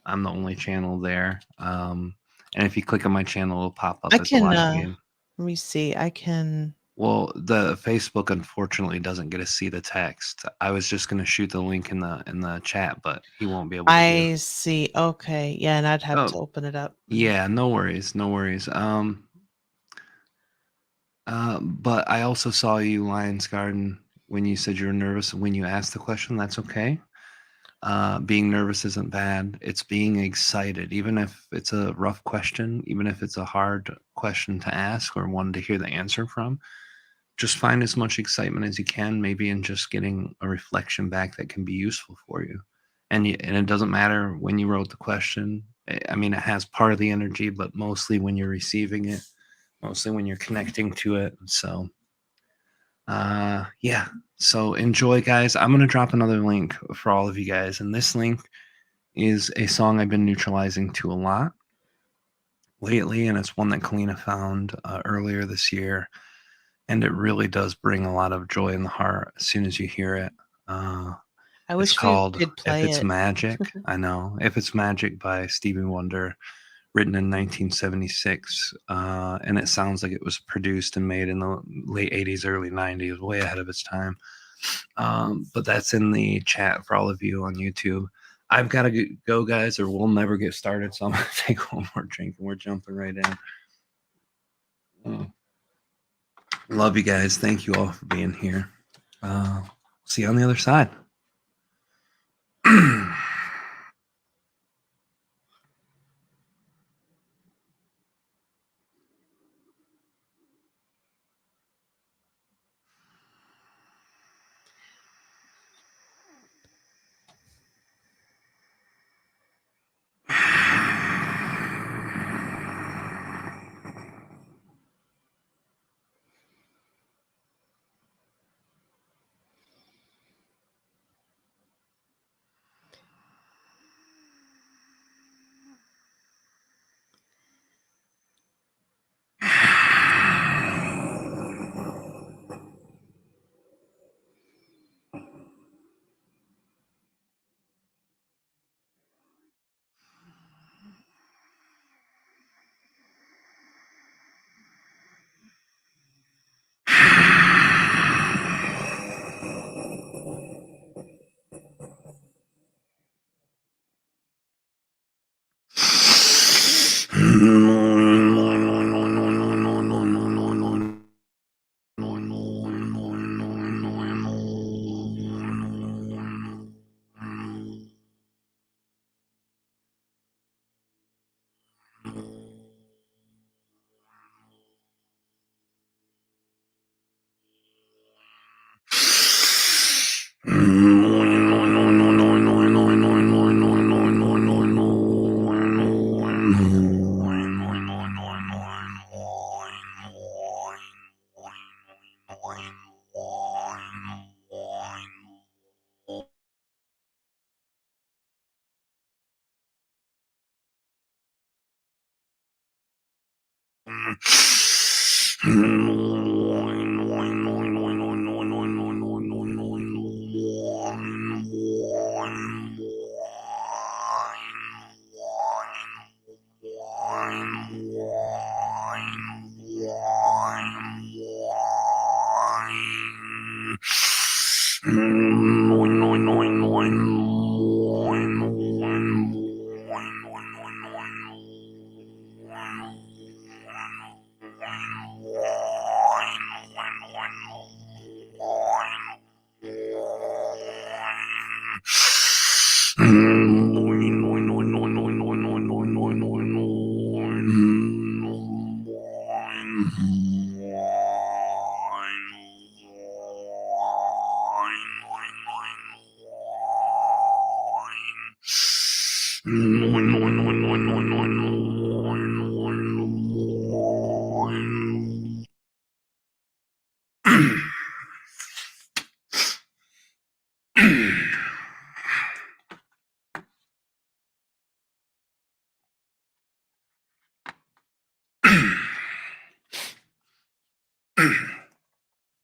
I'm the only channel there. And if you click on my channel, it'll pop I up as a can, live game. let me see, I can Well, the Facebook unfortunately doesn't get to see the text. I was just gonna shoot the link in the chat, but he won't be able to do. I see, okay, yeah, and I'd have Oh, to open it up. Mhm. yeah, no worries, no worries. But I also saw you, Lions Garden, when you said you were nervous when you asked the question. That's okay. Being nervous isn't bad. It's being excited, even if it's a rough question, even if it's a hard question to ask or one to hear the answer from. Just find as much excitement as you can, maybe in just getting a reflection back that can be useful for you. And it doesn't matter when you wrote the question. I mean, it has part of the energy, but mostly when you're receiving it, mostly when you're connecting to it. So, yeah. So enjoy, guys. I'm gonna drop another link for all of you guys, and this link is a song I've been neutralizing to a lot lately, and it's one that Kalina found earlier this year, and it really does bring a lot of joy in the heart as soon as you hear it. Uh, I it's wish we called could "If play It's it. Magic." I know "If It's Magic" by Stevie Wonder, written in 1976, and it sounds like it was produced and made in the late 80s, early 90s, way ahead of its time. But that's in the chat for all of you on YouTube. I've got to go, guys, or we'll never get started. So I'm going to take one more drink and we're jumping right in. Love you guys. Thank you all for being here. See you on the other side.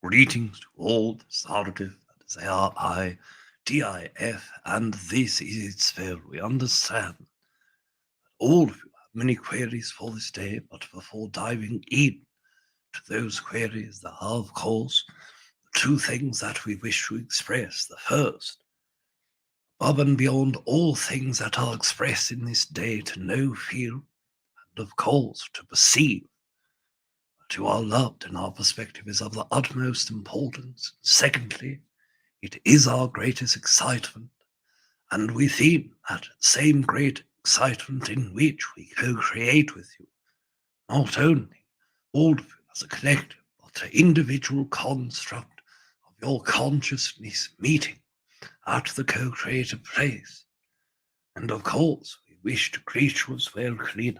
Greetings to all this auditive that is ARIDIF, and this is its spell. We understand that all of you have many queries for this day, but before diving in to those queries, there are, of course, the two things that we wish to express. The first, above and beyond all things that are expressed in this day, to know, feel, and of course, to perceive that you are loved and our perspective is of the utmost importance. Secondly, it is our greatest excitement, and within that same great excitement in which we co-create with you, not only all of you as a collective, but an individual construct of your consciousness meeting at the co-creative place. And of course, we wish to greet you as well, Kalina.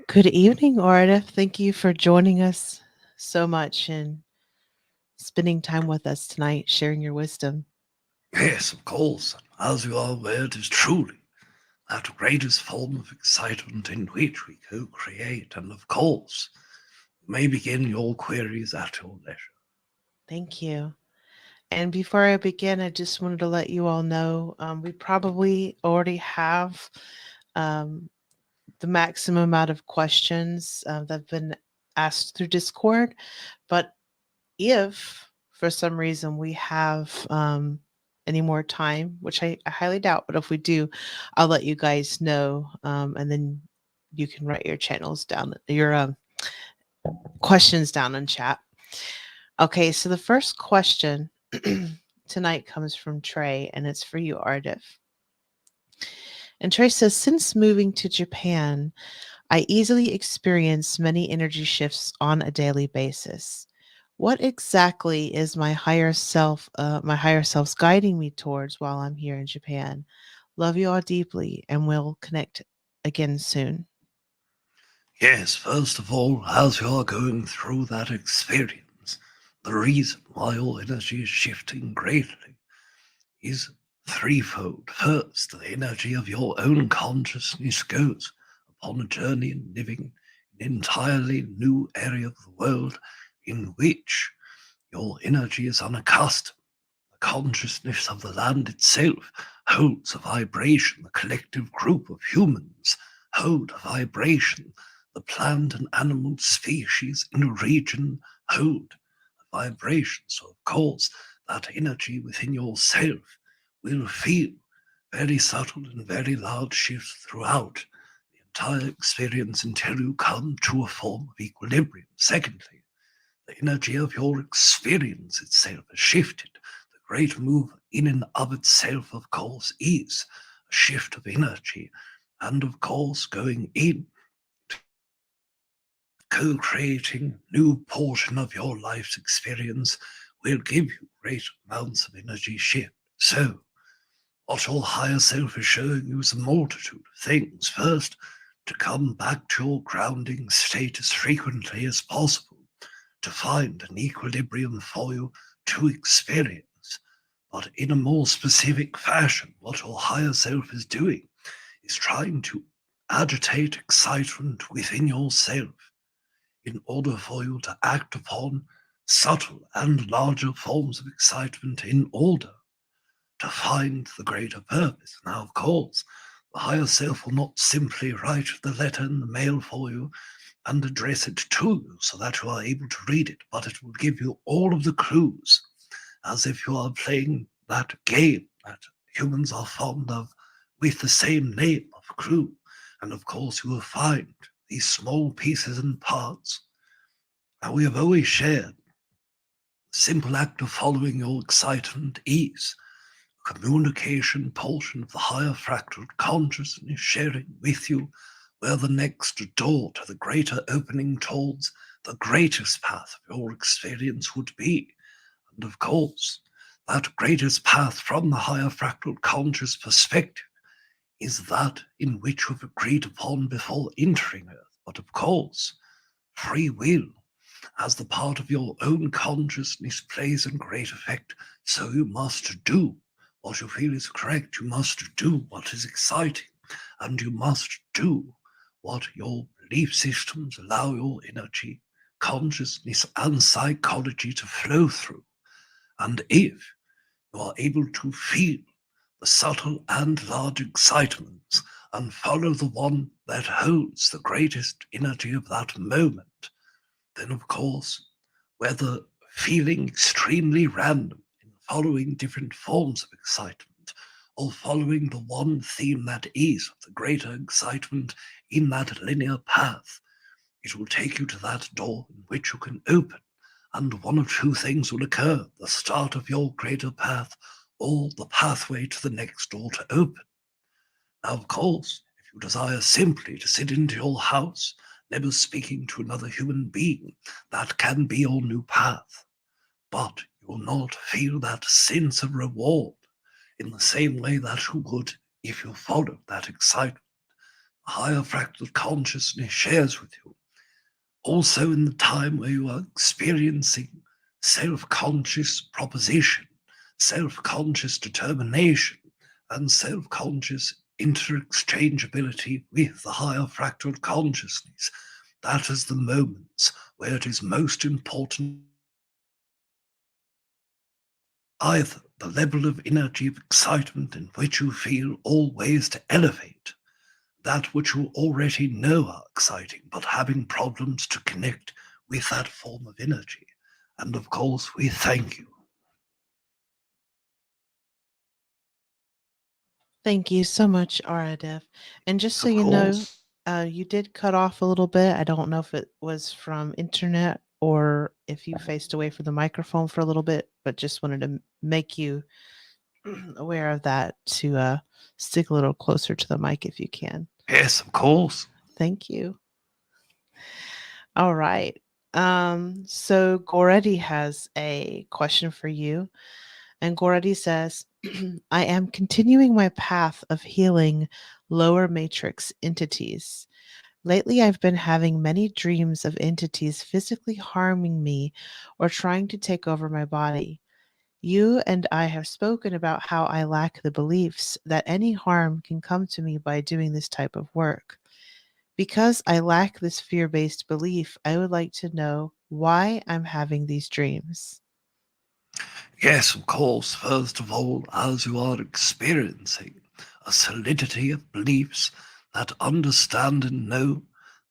Good evening, Arda. Thank you for joining us so much and spending time with us tonight, sharing your wisdom. Yes, of course, as you are aware, it is truly that greatest form of excitement in which we co-create, and of course, you may begin your queries at your leisure. Thank you. And before I begin, I just wanted to let you all know we probably already have um, the maximum amount of questions that have been asked through Discord. But if for some reason we have any more time, which I highly doubt, but if we do, I'll let you guys know, and then you can write your channels down, your questions down in chat. Okay, so the first question tonight comes from Trey, and it's for you, Ardif. And Trey says, since moving to Japan, I easily experience many energy shifts on a daily basis. What exactly is my higher self's guiding me towards while I'm here in Japan? Love you all deeply, and we'll connect again soon. Yes, first of all, as you are going through that experience, the reason why your energy is shifting greatly is threefold. First, the energy of your own consciousness goes upon a journey in living in an entirely new area of the world in which your energy is unaccustomed. The consciousness of the land itself holds a vibration. The collective group of humans hold a vibration. The plant and animal species in a region hold a vibration. So, of course, that energy within yourself will feel very subtle and very large shifts throughout the entire experience until you come to a form of equilibrium. Secondly, the energy of your experience itself has shifted. The great move in and of itself, of course, is a shift of energy. And of course, going in, co-creating new portion of your life's experience will give you great amounts of energy shift. So, what your higher self is showing you is a multitude of things. First, to come back to your grounding state as frequently as possible, to find an equilibrium for you to experience. But in a more specific fashion, what your higher self is doing is trying to agitate excitement within yourself in order for you to act upon subtle and larger forms of excitement in order to find the greater purpose. Now, of course, the higher self will not simply write the letter in the mail for you and address it to you so that you are able to read it, but it will give you all of the clues as if you are playing that game that humans are fond of with the same name of clue. And of course, you will find these small pieces and parts. Now, we have always shared the simple act of following your excitement is communication portion of the higher fractal consciousness sharing with you where the next door to the greater opening towards the greatest path of your experience would be. And of course, that greatest path from the higher fractal conscious perspective is that in which you've agreed upon before entering Earth. But of course, free will as the part of your own consciousness plays in great effect, so you must do what you feel is correct. You must do what is exciting, and you must do what your belief systems allow your energy, consciousness, and psychology to flow through. And if you are able to feel the subtle and large excitements and follow the one that holds the greatest energy of that moment, then of course, whether feeling extremely random in following different forms of excitement or following the one theme that is the greater excitement in that linear path, it will take you to that door in which you can open, and one of two things will occur: the start of your greater path or the pathway to the next door to open. Now, of course, if you desire simply to sit into your house, never speaking to another human being, that can be your new path. But you will not feel that sense of reward in the same way that you would if you followed that excitement the higher fractal consciousness shares with you. Also, in the time where you are experiencing self-conscious proposition, self-conscious determination, and self-conscious interchangeability with the higher fractal consciousness, that is the moments where it is most important either the level of energy of excitement in which you feel always to elevate that which you already know are exciting, but having problems to connect with that form of energy. And of course, we thank you Thank you so much, Aradef. And just Yes, so of you know, course. you did cut off a little bit. I don't know if it was from internet or if you faced away from the microphone for a little bit, but just wanted to make you aware of that to stick a little closer to the mic if you can. Yes, of course. Thank you. All right. So Goredi has a question for you. And Goredi says, I am continuing my path of healing lower matrix entities. Lately, I've been having many dreams of entities physically harming me or trying to take over my body. You and I have spoken about how I lack the beliefs that any harm can come to me by doing this type of work. Because I lack this fear based belief, I would like to know why I'm having these dreams. Yes, of course. First of all, as you are experiencing a solidity of beliefs that understand and know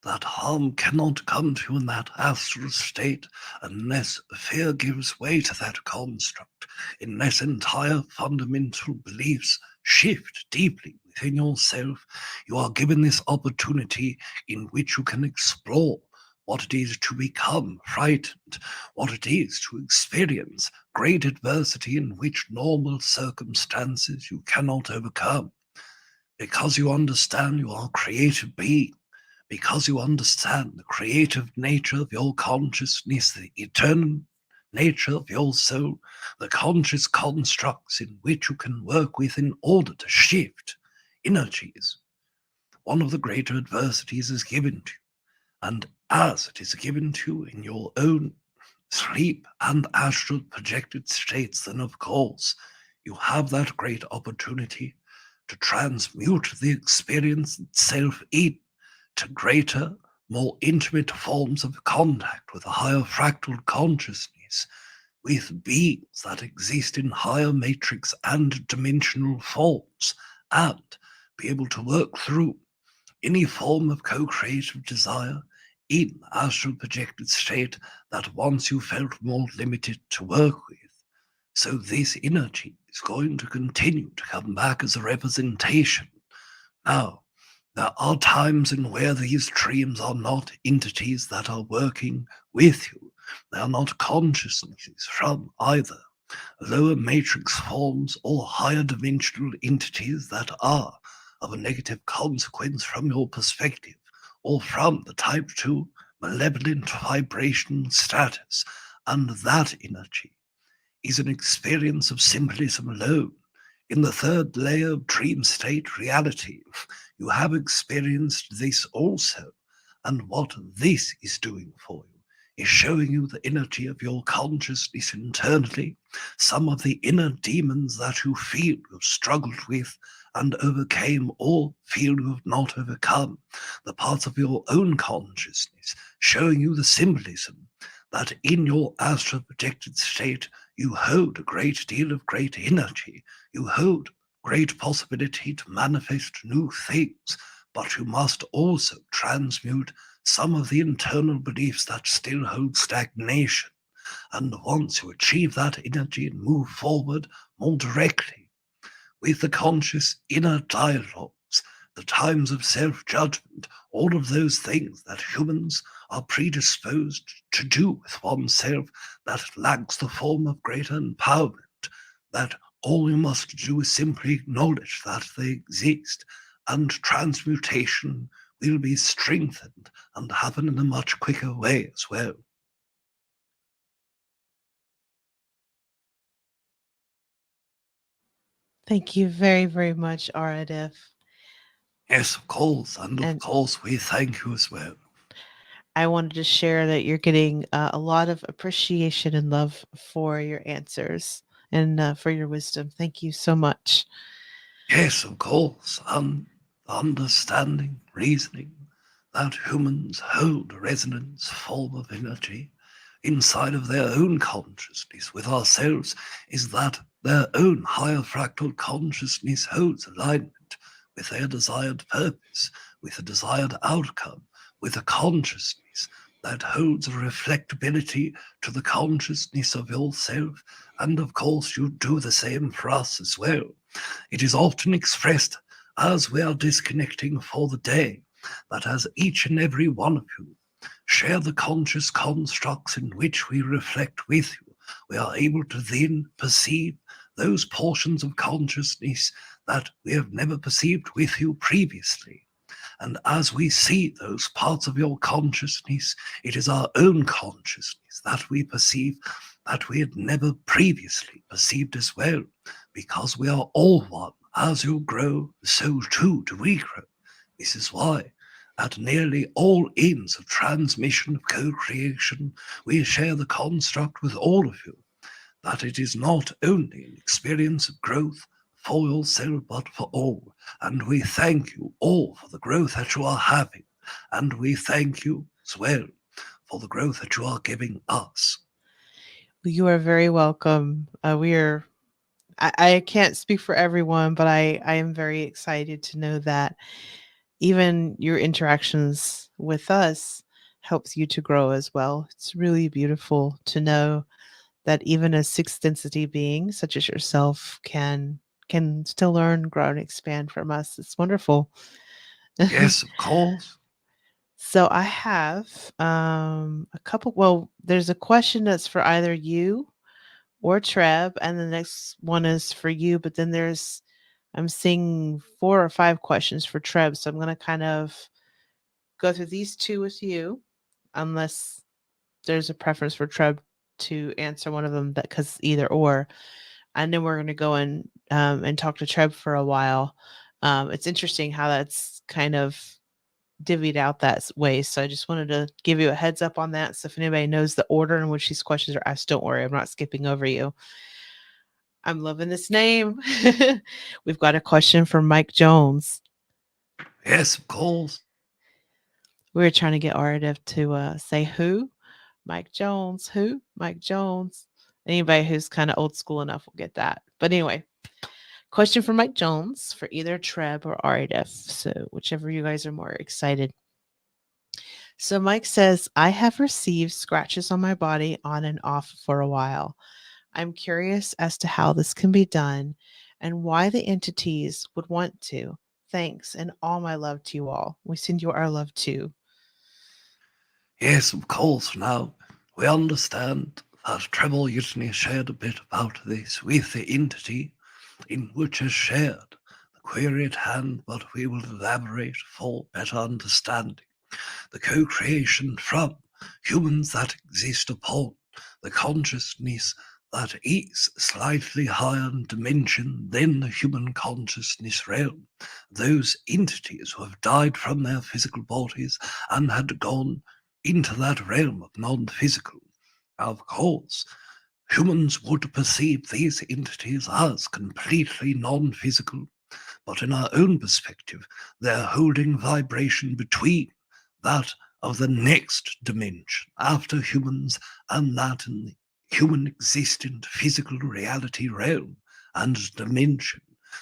that harm cannot come to you in that astral state unless fear gives way to that construct, unless entire fundamental beliefs shift deeply within yourself, you are given this opportunity in which you can explore what it is to become frightened, what it is to experience great adversity in which normal circumstances you cannot overcome. Because you understand you are a creative being, because you understand the creative nature of your consciousness, the eternal nature of your soul, the conscious constructs in which you can work with in order to shift energies. One of the greater adversities is given to you, and as it is given to you in your own sleep and astral projected states, then of course you have that great opportunity to transmute the experience itself into greater, more intimate forms of contact with a higher fractal consciousness, with beings that exist in higher matrix and dimensional forms, and be able to work through any form of co-creative desire in astral projected state that once you felt more limited to work with. So this energy is going to continue to come back as a representation. Now, there are times in where these dreams are not entities that are working with you. They are not consciousnesses from either lower matrix forms or higher dimensional entities that are of a negative consequence from your perspective, or from the type 2 malevolent vibrational status. And that energy is an experience of symbolism alone. In the third layer of dream state reality, you have experienced this also. And what this is doing for you is showing you the energy of your consciousness internally, some of the inner demons that you feel you've struggled with and overcame, or feel you have not overcome, the parts of your own consciousness, showing you the symbolism that in your astral projected state you hold a great deal of great energy, you hold great possibility to manifest new things, but you must also transmute some of the internal beliefs that still hold stagnation. And once you achieve that energy and move forward more directly with the conscious inner dialogues, the times of self judgment, all of those things that humans are predisposed to do with oneself, that lacks the form of greater empowerment, that all you must do is simply acknowledge that they exist, and transmutation will be strengthened and happen in a much quicker way as well. Thank you very, very much, Aradef. Yes, of course, and of And course we thank you as well. I wanted to share that you're getting a lot of appreciation and love for your answers and for your wisdom. Thank you so much. Yes, of course, and understanding, reasoning that humans hold a resonance form of energy inside of their own consciousness with ourselves is that their own higher fractal consciousness holds alignment with their desired purpose, with a desired outcome, with a consciousness that holds a reflectability to the consciousness of yourself, and of course you do the same for us as well. It is often expressed as we are disconnecting for the day, that as each and every one of you share the conscious constructs in which we reflect with you, we are able to then perceive those portions of consciousness that we have never perceived with you previously. And as we see those parts of your consciousness, it is our own consciousness that we perceive that we had never previously perceived as well, because we are all one. As you grow, so too do we grow. This is why, at nearly all ends of transmission of co creation, we share the construct with all of you, that it is not only an experience of growth for yourself, but for all. And we thank you all for the growth that you are having. And we thank you as well for the growth that you are giving us. You are very welcome. I can't speak for everyone, but I am very excited to know that even your interactions with us helps you to grow as well. It's really beautiful to know that even a sixth density being such as yourself can still learn, grow, and expand from us. It's wonderful. Yes, of course. So I have a couple. Well, there's a question that's for either you or Treb, and the next one is for you. But then I'm seeing 4 or 5 questions for Treb, so I'm going to kind of go through these two with you, unless there's a preference for Treb to answer one of them, that because either or. And then we're going to go and talk to Treb for a while. It's interesting how that's kind of divvied out that way. So I just wanted to give you a heads up on that. So if anybody knows the order in which these questions are asked, don't worry, I'm not skipping over you. I'm loving this name. We've got a question from Mike Jones. Yes, of course. We were trying to get Aradif to say who. Mike Jones. Who? Mike Jones. Anybody who's kind of old school enough will get that. But anyway, question from Mike Jones for either Treb or Aradif. So whichever you guys are more excited. So Mike says, I have received scratches on my body on and off for a while. I'm curious as to how this can be done and why the entities would want to. Thanks, and all my love to you all. We send you our love too. Yes, of course. Now, we understand that Treble Mutiny shared a bit about this with the entity in which has shared the query at hand, but we will elaborate for better understanding. The co-creation from humans that exist upon the consciousness that is slightly higher in dimension than the human consciousness realm. Those entities who have died from their physical bodies and had gone into that realm of non-physical. Of course, humans would perceive these entities as completely non-physical, but in our own perspective, they're holding vibration between that of the next dimension after humans and that in the human existent physical reality realm and dimension.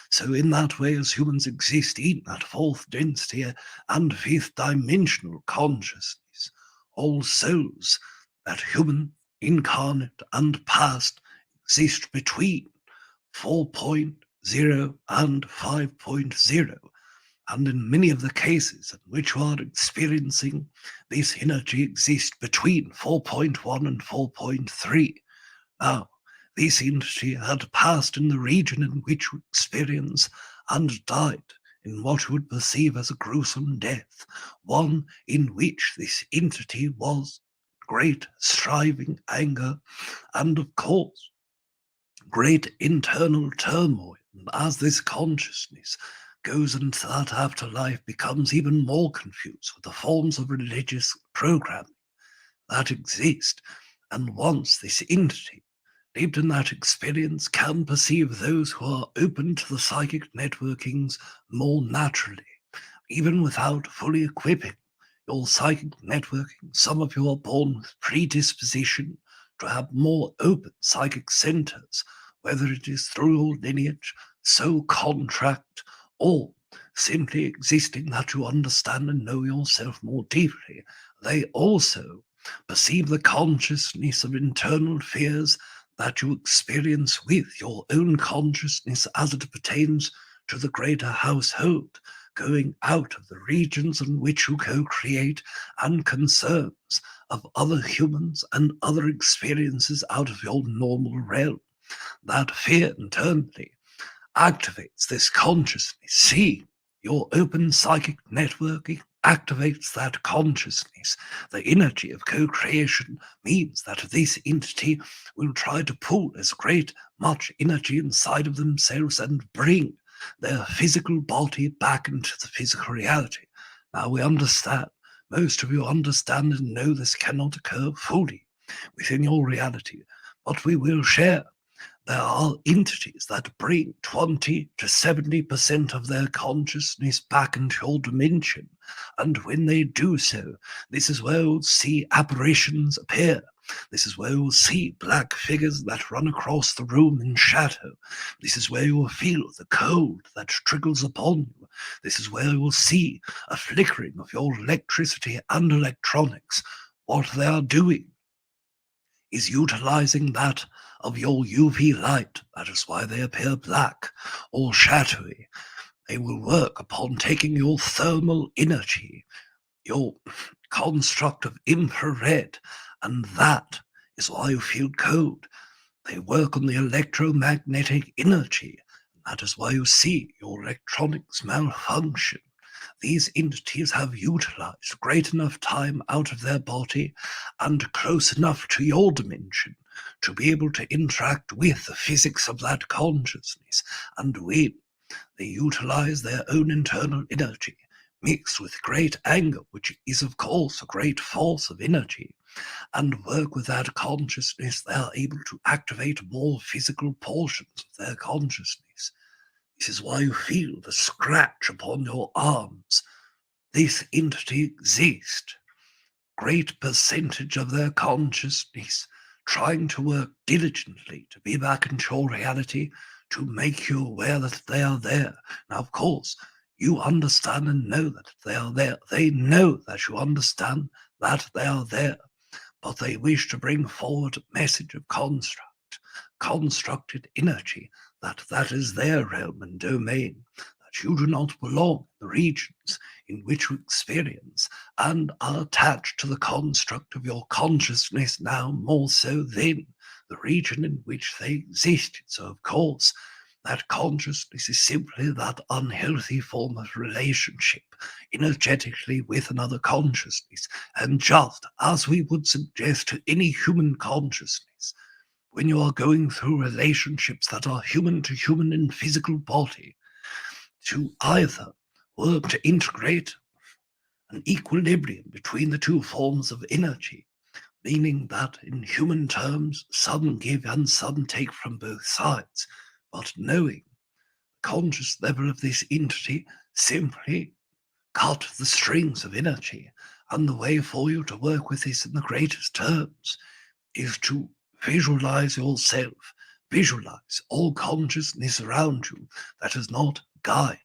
So, in that way, as humans exist in that fourth density and fifth dimensional consciousness, all souls that human, incarnate, and past exist between 4.0 and 5.0. And in many of the cases in which we are experiencing this energy exists between 4.1 and 4.3. Now, this energy had passed in the region in which we experience and died in what you would perceive as a gruesome death, one in which this entity was great striving, anger, and of course, great internal turmoil. And as this consciousness goes into that afterlife, becomes even more confused with the forms of religious programming that exist. And once this entity lived in that experience can perceive those who are open to the psychic networkings more naturally, even without fully equipping your psychic networking. Some of you are born with predisposition to have more open psychic centers, whether it is through your lineage, soul contract, or simply existing that you understand and know yourself more deeply. They also perceive the consciousness of internal fears that you experience with your own consciousness as it pertains to the greater household, going out of the regions in which you co-create and concerns of other humans and other experiences out of your normal realm. That fear internally activates this consciousness. See, your open psychic networking activates that consciousness. The energy of co creation means that this entity will try to pull as great much energy inside of themselves and bring their physical body back into the physical reality. Now we understand, most of you understand and know this cannot occur fully within your reality, but we will share there are entities that bring 20 to 70% of their consciousness back into your dimension. And when they do so, this is where you'll see apparitions appear. This is where you'll see black figures that run across the room in shadow. This is where you will feel the cold that trickles upon you. This is where you will see a flickering of your electricity and electronics. What they are doing is utilizing that of your UV light. That is why they appear black or shadowy. They will work upon taking your thermal energy, your construct of infrared, and that is why you feel cold. They work on the electromagnetic energy. That is why you see your electronics malfunction. These entities have utilized great enough time out of their body and close enough to your dimension to be able to interact with the physics of that consciousness. And when they utilize their own internal energy, mixed with great anger, which is, of course, a great force of energy, and work with that consciousness, they are able to activate more physical portions of their consciousness. This is why you feel the scratch upon your arms. This entity exists. Great percentage of their consciousness trying to work diligently to be back into your reality, to make you aware that they are there. Now, of course, you understand and know that they are there. They know that you understand that they are there, but they wish to bring forward a message of constructed energy, that is their realm and domain, that you do not belong in the regions in which you experience and are attached to the construct of your consciousness now more so than the region in which they existed. So, of course, that consciousness is simply that unhealthy form of relationship energetically with another consciousness. And just as we would suggest to any human consciousness, when you are going through relationships that are human to human in physical body, to either work to integrate an equilibrium between the two forms of energy, meaning that in human terms, some give and some take from both sides, but knowing the conscious level of this entity simply cut the strings of energy, and the way for you to work with this in the greatest terms is to visualize yourself, visualize all consciousness around you that is not guide,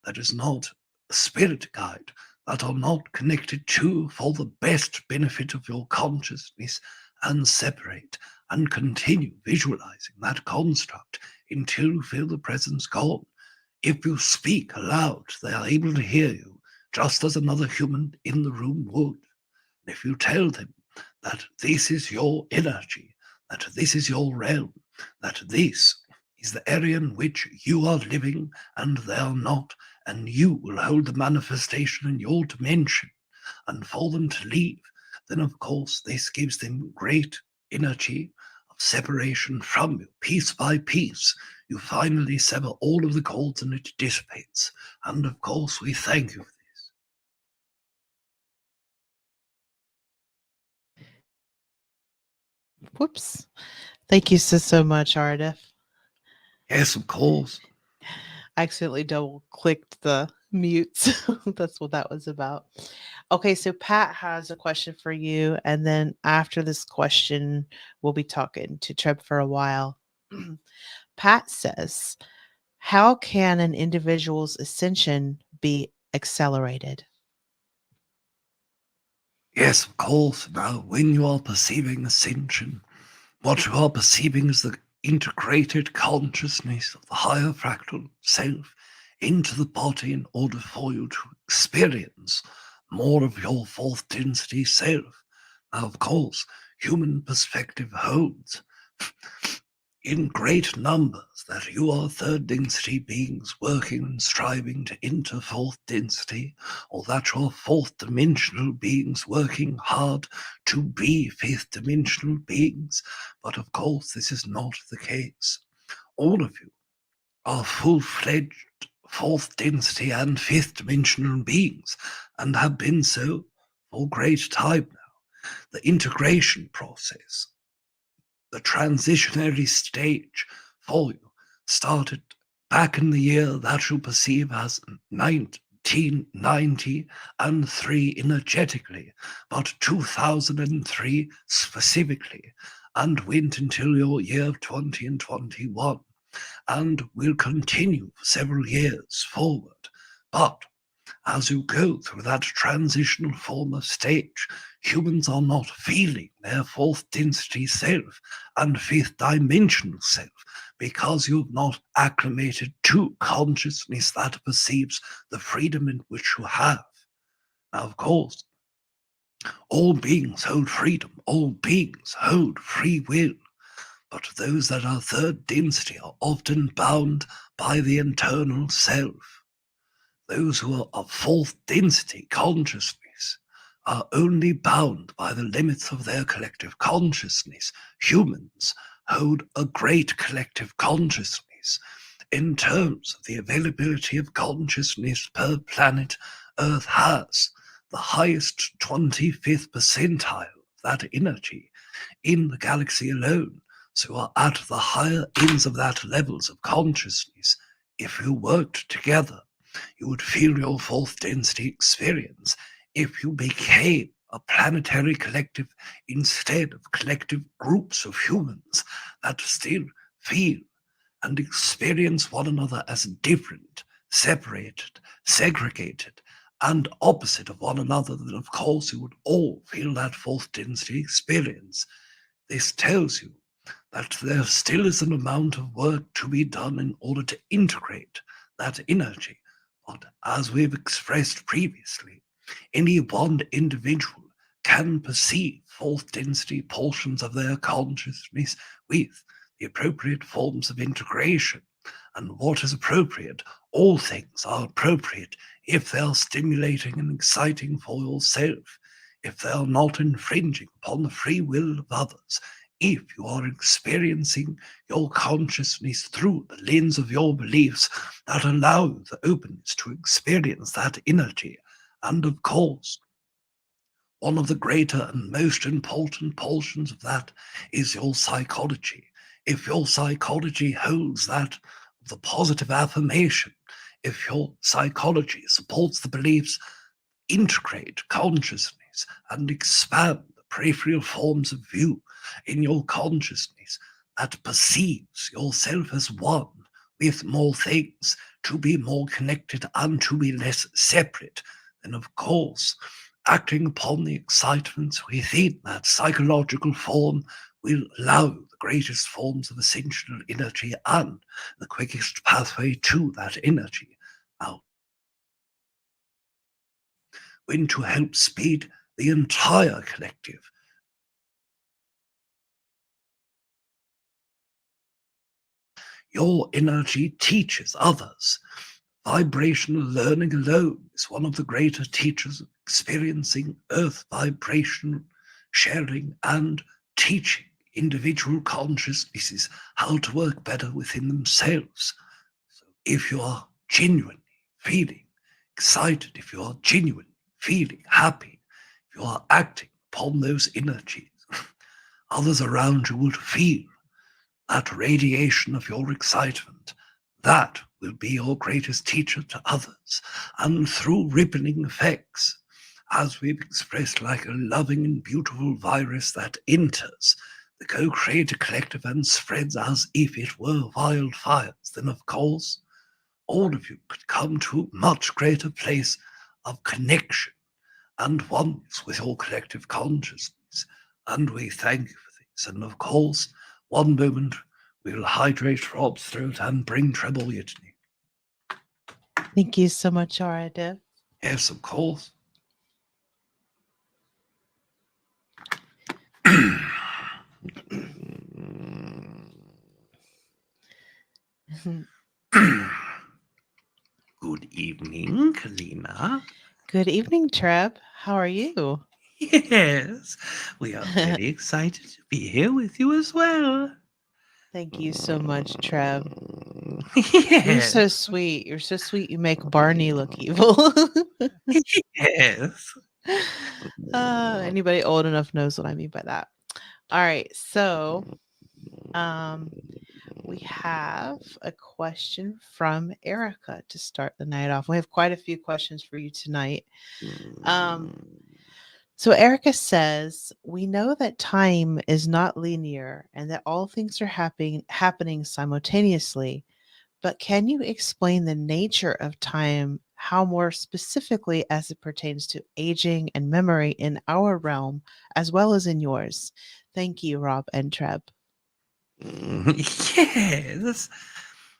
that is not a spirit guide, that are not connected to for the best benefit of your consciousness, and separate and continue visualizing that construct until you feel the presence gone. If you speak aloud, they are able to hear you just as another human in the room would. And if you tell them that this is your energy, that this is your realm, that this is the area in which you are living and they are not, and you will hold the manifestation in your dimension, and for them to leave, then of course this gives them great energy of separation from you. Piece by piece, you finally sever all of the cords and it dissipates. And of course, we thank you for this. Whoops. Thank you so much, Ardef. Yes, of course. I accidentally double clicked the mutes. That's what that was about. Okay, so Pat has a question for you. And then after this question, we'll be talking to Treb for a while. Pat says, how can an individual's ascension be accelerated? Yes, of course. Now, when you are perceiving ascension, what you are perceiving is the integrated consciousness of the higher fractal self into the body in order for you to experience more of your fourth density self. Now, of course, human perspective holds in great numbers that you are third density beings working and striving to enter fourth density, or that you are fourth dimensional beings working hard to be fifth dimensional beings. But of course, this is not the case. All of you are full fledged fourth density and fifth dimensional beings, and have been so for a great time now. The integration process, the transitionary stage for you started back in the year that you perceive as 1990 and 3 energetically, but 2003 specifically, and went until your year 20 and 21, and will continue for several years forward. But as you go through that transitional form of stage, humans are not feeling their fourth density self and fifth dimensional self because you've not acclimated to consciousness that perceives the freedom in which you have. Now, of course, all beings hold freedom, all beings hold free will, but those that are third density are often bound by the internal self. Those who are of fourth density consciousness are only bound by the limits of their collective consciousness. Humans hold a great collective consciousness. In terms of the availability of consciousness per planet, Earth has the highest 25th percentile of that energy in the galaxy alone. So are at the higher ends of that levels of consciousness. If you worked together, you would feel your fourth density experience if you became a planetary collective instead of collective groups of humans that still feel and experience one another as different, separated, segregated, and opposite of one another. Then, of course, you would all feel that fourth density experience. This tells you that there still is an amount of work to be done in order to integrate that energy. But as we've expressed previously, any one individual can perceive fourth density portions of their consciousness with the appropriate forms of integration. And what is appropriate? All things are appropriate if they are stimulating and exciting for yourself, if they are not infringing upon the free will of others, if you are experiencing your consciousness through the lens of your beliefs that allow you the openness to experience that energy. And of course, one of the greater and most important portions of that is your psychology. If your psychology holds that of the positive affirmation, if your psychology supports the beliefs, integrate consciousness and expand the peripheral forms of view in your consciousness that perceives yourself as one with more things, to be more connected and to be less separate, then of course, acting upon the excitements within that psychological form will allow the greatest forms of ascensional energy and the quickest pathway to that energy. Now, when to help speed the entire collective, your energy teaches others. Vibrational learning alone is one of the greater teachers of experiencing earth vibrational sharing and teaching individual consciousnesses how to work better within themselves. So if you are genuinely feeling excited, if you are genuinely feeling happy, if you are acting upon those energies, others around you will feel that radiation of your excitement. That will be your greatest teacher to others. And through rippling effects, as we've expressed, like a loving and beautiful virus that enters the co-creator collective and spreads as if it were wildfires, then of course, all of you could come to a much greater place of connection and once with your collective consciousness. And we thank you for this. And of course, one moment we will hydrate Rob's throat and bring treble litany. Thank you so much, Eduardo. Yes, of course. Good evening, Kalina. Good evening, Treb. How are you? Yes, we are very excited to be here with you as well. Thank you so much, Treb. You're Yes, so sweet. You're so sweet. You make Barney look evil. yes. Anybody old enough knows what I mean by that. All right. So, um, we have a question from Erica to start the night off. We have quite a few questions for you tonight. So Erica says, we know that time is not linear and that all things are happening simultaneously, but can you explain the nature of time, how more specifically as it pertains to aging and memory in our realm as well as in yours? Thank you, Rob and Treb. Yes.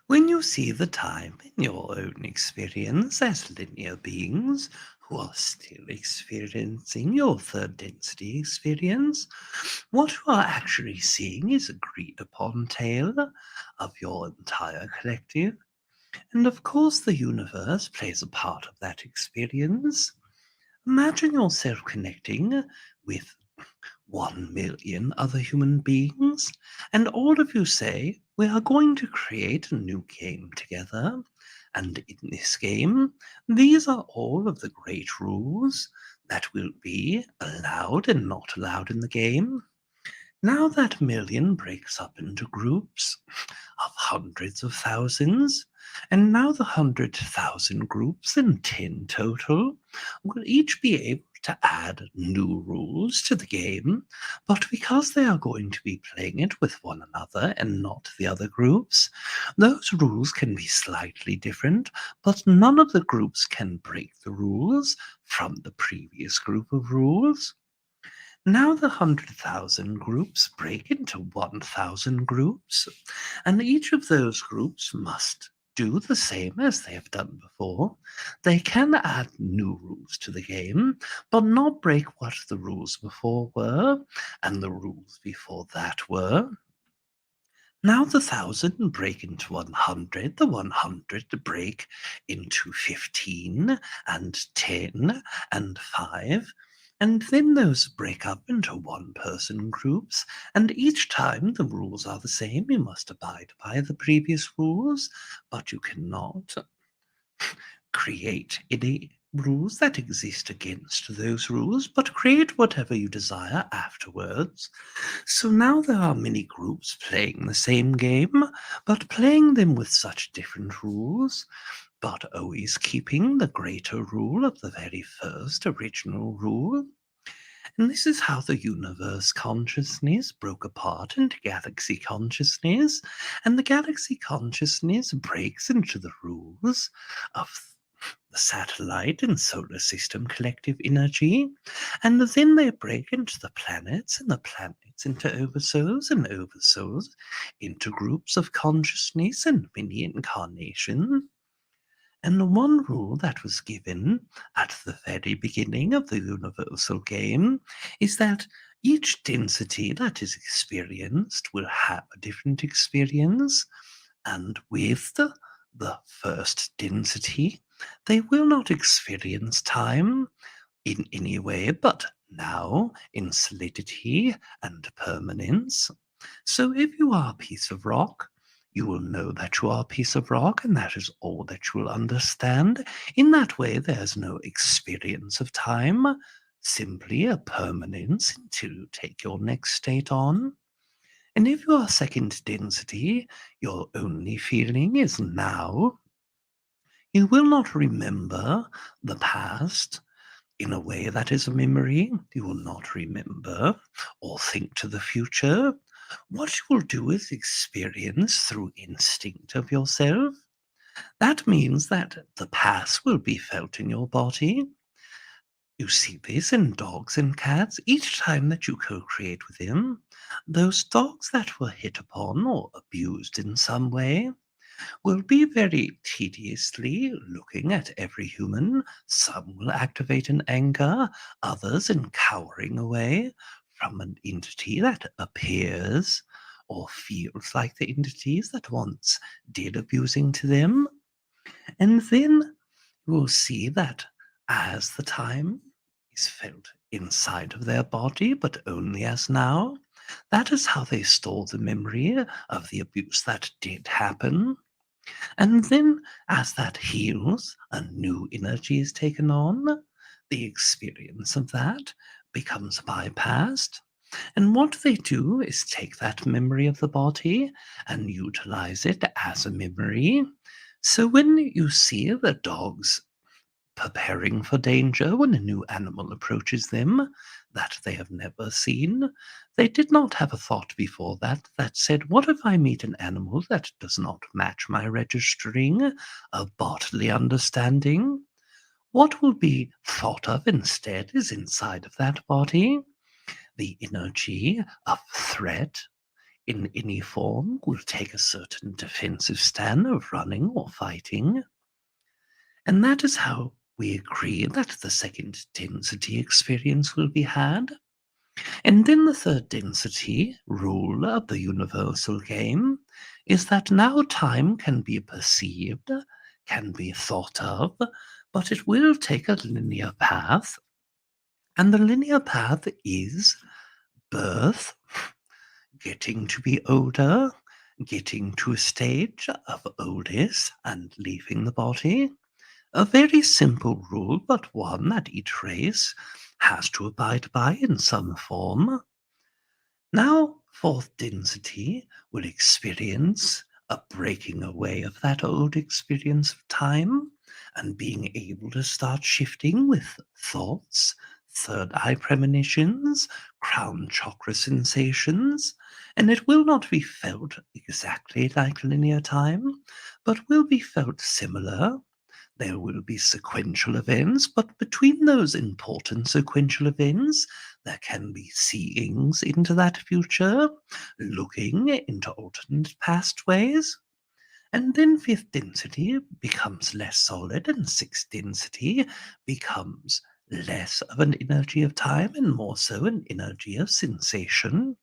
When you see the time in your own experience as linear beings who are still experiencing your third density experience, what you are actually seeing is agreed upon tale of your entire collective. And of course, the universe plays a part of that experience. Imagine yourself connecting with 1 million other human beings, and all of you say, we are going to create a new game together. And in this game, these are all of the great rules that will be allowed and not allowed in the game. Now that million breaks up into groups of hundreds of thousands, and now the 100,000 groups in 10 total will each be able to add new rules to the game, but because they are going to be playing it with one another and not the other groups, those rules can be slightly different, but none of the groups can break the rules from the previous group of rules. Now the 100,000 groups break into 1,000 groups, and each of those groups must do the same as they have done before. They can add new rules to the game, but not break what the rules before were, and the rules before that were. Now the 1,000 break into 100, the 100 break into 15 and 10 and 5, and then those break up into one-person groups, and each time the rules are the same. You must abide by the previous rules, but you cannot create any rules that exist against those rules, but create whatever you desire afterwards. So now there are many groups playing the same game, but playing them with such different rules, but always keeping the greater rule of the very first original rule. And this is how the universe consciousness broke apart into galaxy consciousness, and the galaxy consciousness breaks into the rules of the satellite and solar system collective energy, and then they break into the planets, and the planets into oversouls, and oversouls into groups of consciousness and many incarnations. And the one rule that was given at the very beginning of the universal game is that each density that is experienced will have a different experience, and with the first density, they will not experience time in any way but now in solidity and permanence. So if you are a piece of rock, you will know that you are a piece of rock, and that is all that you will understand. In that way, there's no experience of time, simply a permanence until you take your next state on. And if you are second density, your only feeling is now. You will not remember the past in a way that is a memory. You will not remember or think to the future. What you will do is experience through instinct of yourself. That means that the past will be felt in your body. You see this in dogs and cats each time that you co-create with them. Those dogs that were hit upon or abused in some way will be very tediously looking at every human. Some will activate in anger, others in cowering away from an entity that appears or feels like the entities that once did abusing to them. And then you will see that as the time is felt inside of their body, but only as now, that is how they store the memory of the abuse that did happen. And then, as that heals, a new energy is taken on. The experience of that becomes bypassed. And what they do is take that memory of the body and utilize it as a memory. So when you see the dogs preparing for danger when a new animal approaches them that they have never seen, they did not have a thought before that said, what if I meet an animal that does not match my registering of bodily understanding? What will be thought of instead is inside of that body. The energy of threat in any form will take a certain defensive stand of running or fighting. And that is how we agree that the second density experience will be had. And then the third density rule of the universal game is that now time can be perceived, can be thought of, but it will take a linear path. And the linear path is birth, getting to be older, getting to a stage of oldest, and leaving the body. A very simple rule, but one that each race has to abide by in some form. Now, fourth density will experience a breaking away of that old experience of time and being able to start shifting with thoughts, third eye premonitions, crown chakra sensations, and it will not be felt exactly like linear time, but will be felt similar. There will be sequential events, but between those important sequential events, there can be seeings into that future, looking into alternate past ways. And then fifth density becomes less solid, and sixth density becomes less of an energy of time and more so an energy of sensation.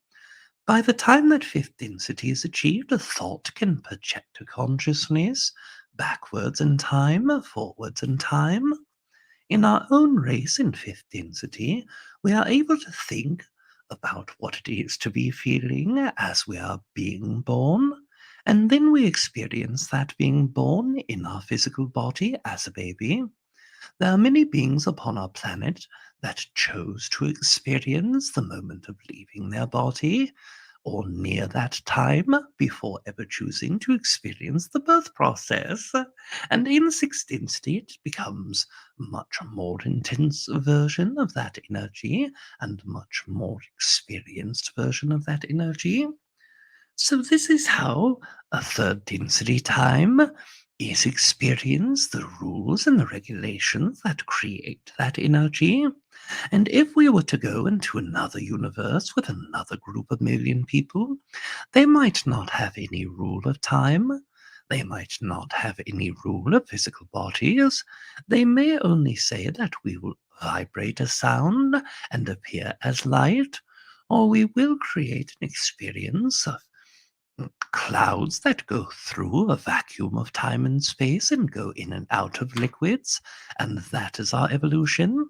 By the time that fifth density is achieved, a thought can project a consciousness backwards in time, forwards in time. In our own race in fifth density, we are able to think about what it is to be feeling as we are being born, and then we experience that being born in our physical body as a baby. There are many beings upon our planet that chose to experience the moment of leaving their body, or near that time before ever choosing to experience the birth process. And in sixth density, it becomes much more intense version of that energy and much more experienced version of that energy. So this is how a third density time is experienced, the rules and the regulations that create that energy. And if we were to go into another universe with another group of million people, they might not have any rule of time. They might not have any rule of physical bodies. They may only say that we will vibrate as sound and appear as light, or we will create an experience of clouds that go through a vacuum of time and space and go in and out of liquids, and that is our evolution.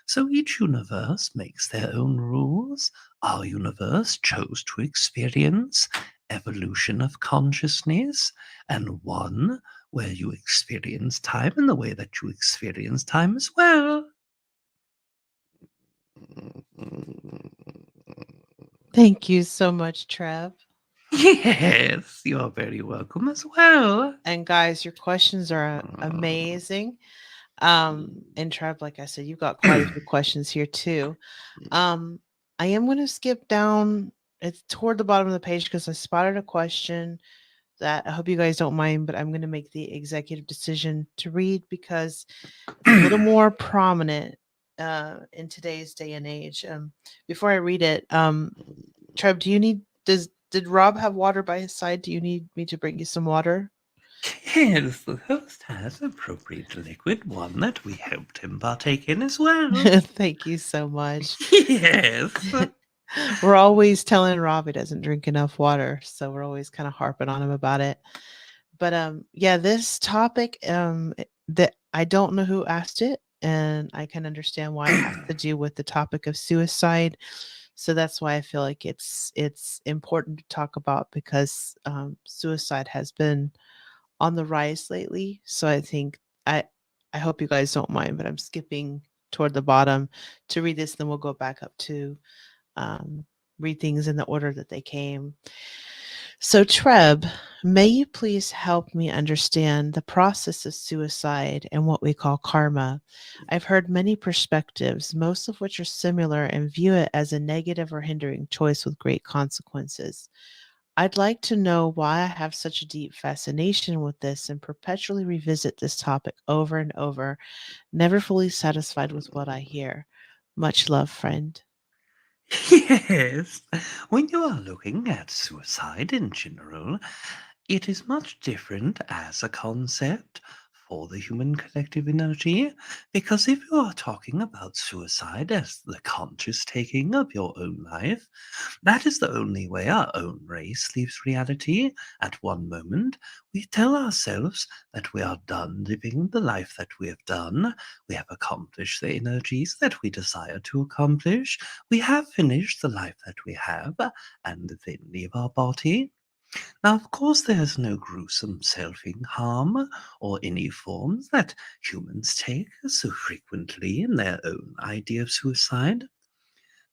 So each universe makes their own rules. Our universe chose to experience evolution of consciousness, and one where you experience time in the way that you experience time as well. Thank you so much, Trev. Yes, you're very welcome as well. And guys, your questions are amazing. And Trev, like I said, you've got quite a few questions here too. I am going to skip down. It's toward the bottom of the page because I spotted a question that I hope you guys don't mind, but I'm going to make the executive decision to read because it's a little more prominent in today's day and age. Before I read it, Trev, do you need does did Rob have water by his side? Do you need me to bring you some water? Yes, the host has appropriate liquid, one that we helped him partake in as well. Thank you so much. Yes. We're always telling Rob he doesn't drink enough water, so we're always kind of harping on him about it. But yeah, this topic that I don't know who asked it, and I can understand why it has to do with the topic of suicide. So that's why I feel like it's important to talk about, because suicide has been on the rise lately. So I think I hope you guys don't mind, but I'm skipping toward the bottom to read this, then we'll go back up to um, read things in the order that they came. So, Treb, may you please help me understand the process of suicide and what we call karma? I've heard many perspectives, most of which are similar, and view it as a negative or hindering choice with great consequences. I'd like to know why I have such a deep fascination with this and perpetually revisit this topic over and over, never fully satisfied with what I hear. Much love, friend. Yes. When you are looking at suicide in general, it is much different as a concept for the human collective energy, because if you are talking about suicide as the conscious taking of your own life, that is the only way our own race leaves reality. At one moment, we tell ourselves that we are done living the life that we have done, we have accomplished the energies that we desire to accomplish, we have finished the life that we have, and then leave our body. Now, of course, there is no gruesome self-harm or any forms that humans take so frequently in their own idea of suicide.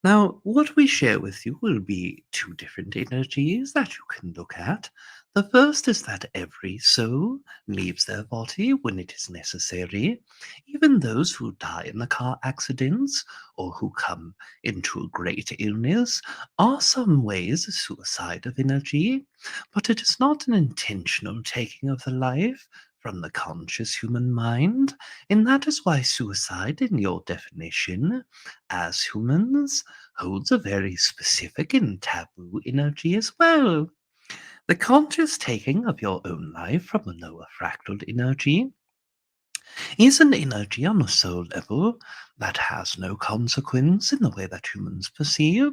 Now, what we share with you will be two different energies that you can look at. The first is that every soul leaves their body when it is necessary. Even those who die in the car accidents or who come into a great illness are some ways a suicide of energy, but it is not an intentional taking of the life from the conscious human mind, and that is why suicide, in your definition, as humans, holds a very specific and taboo energy as well. The conscious taking of your own life from a lower fractal energy is an energy on a soul level that has no consequence in the way that humans perceive.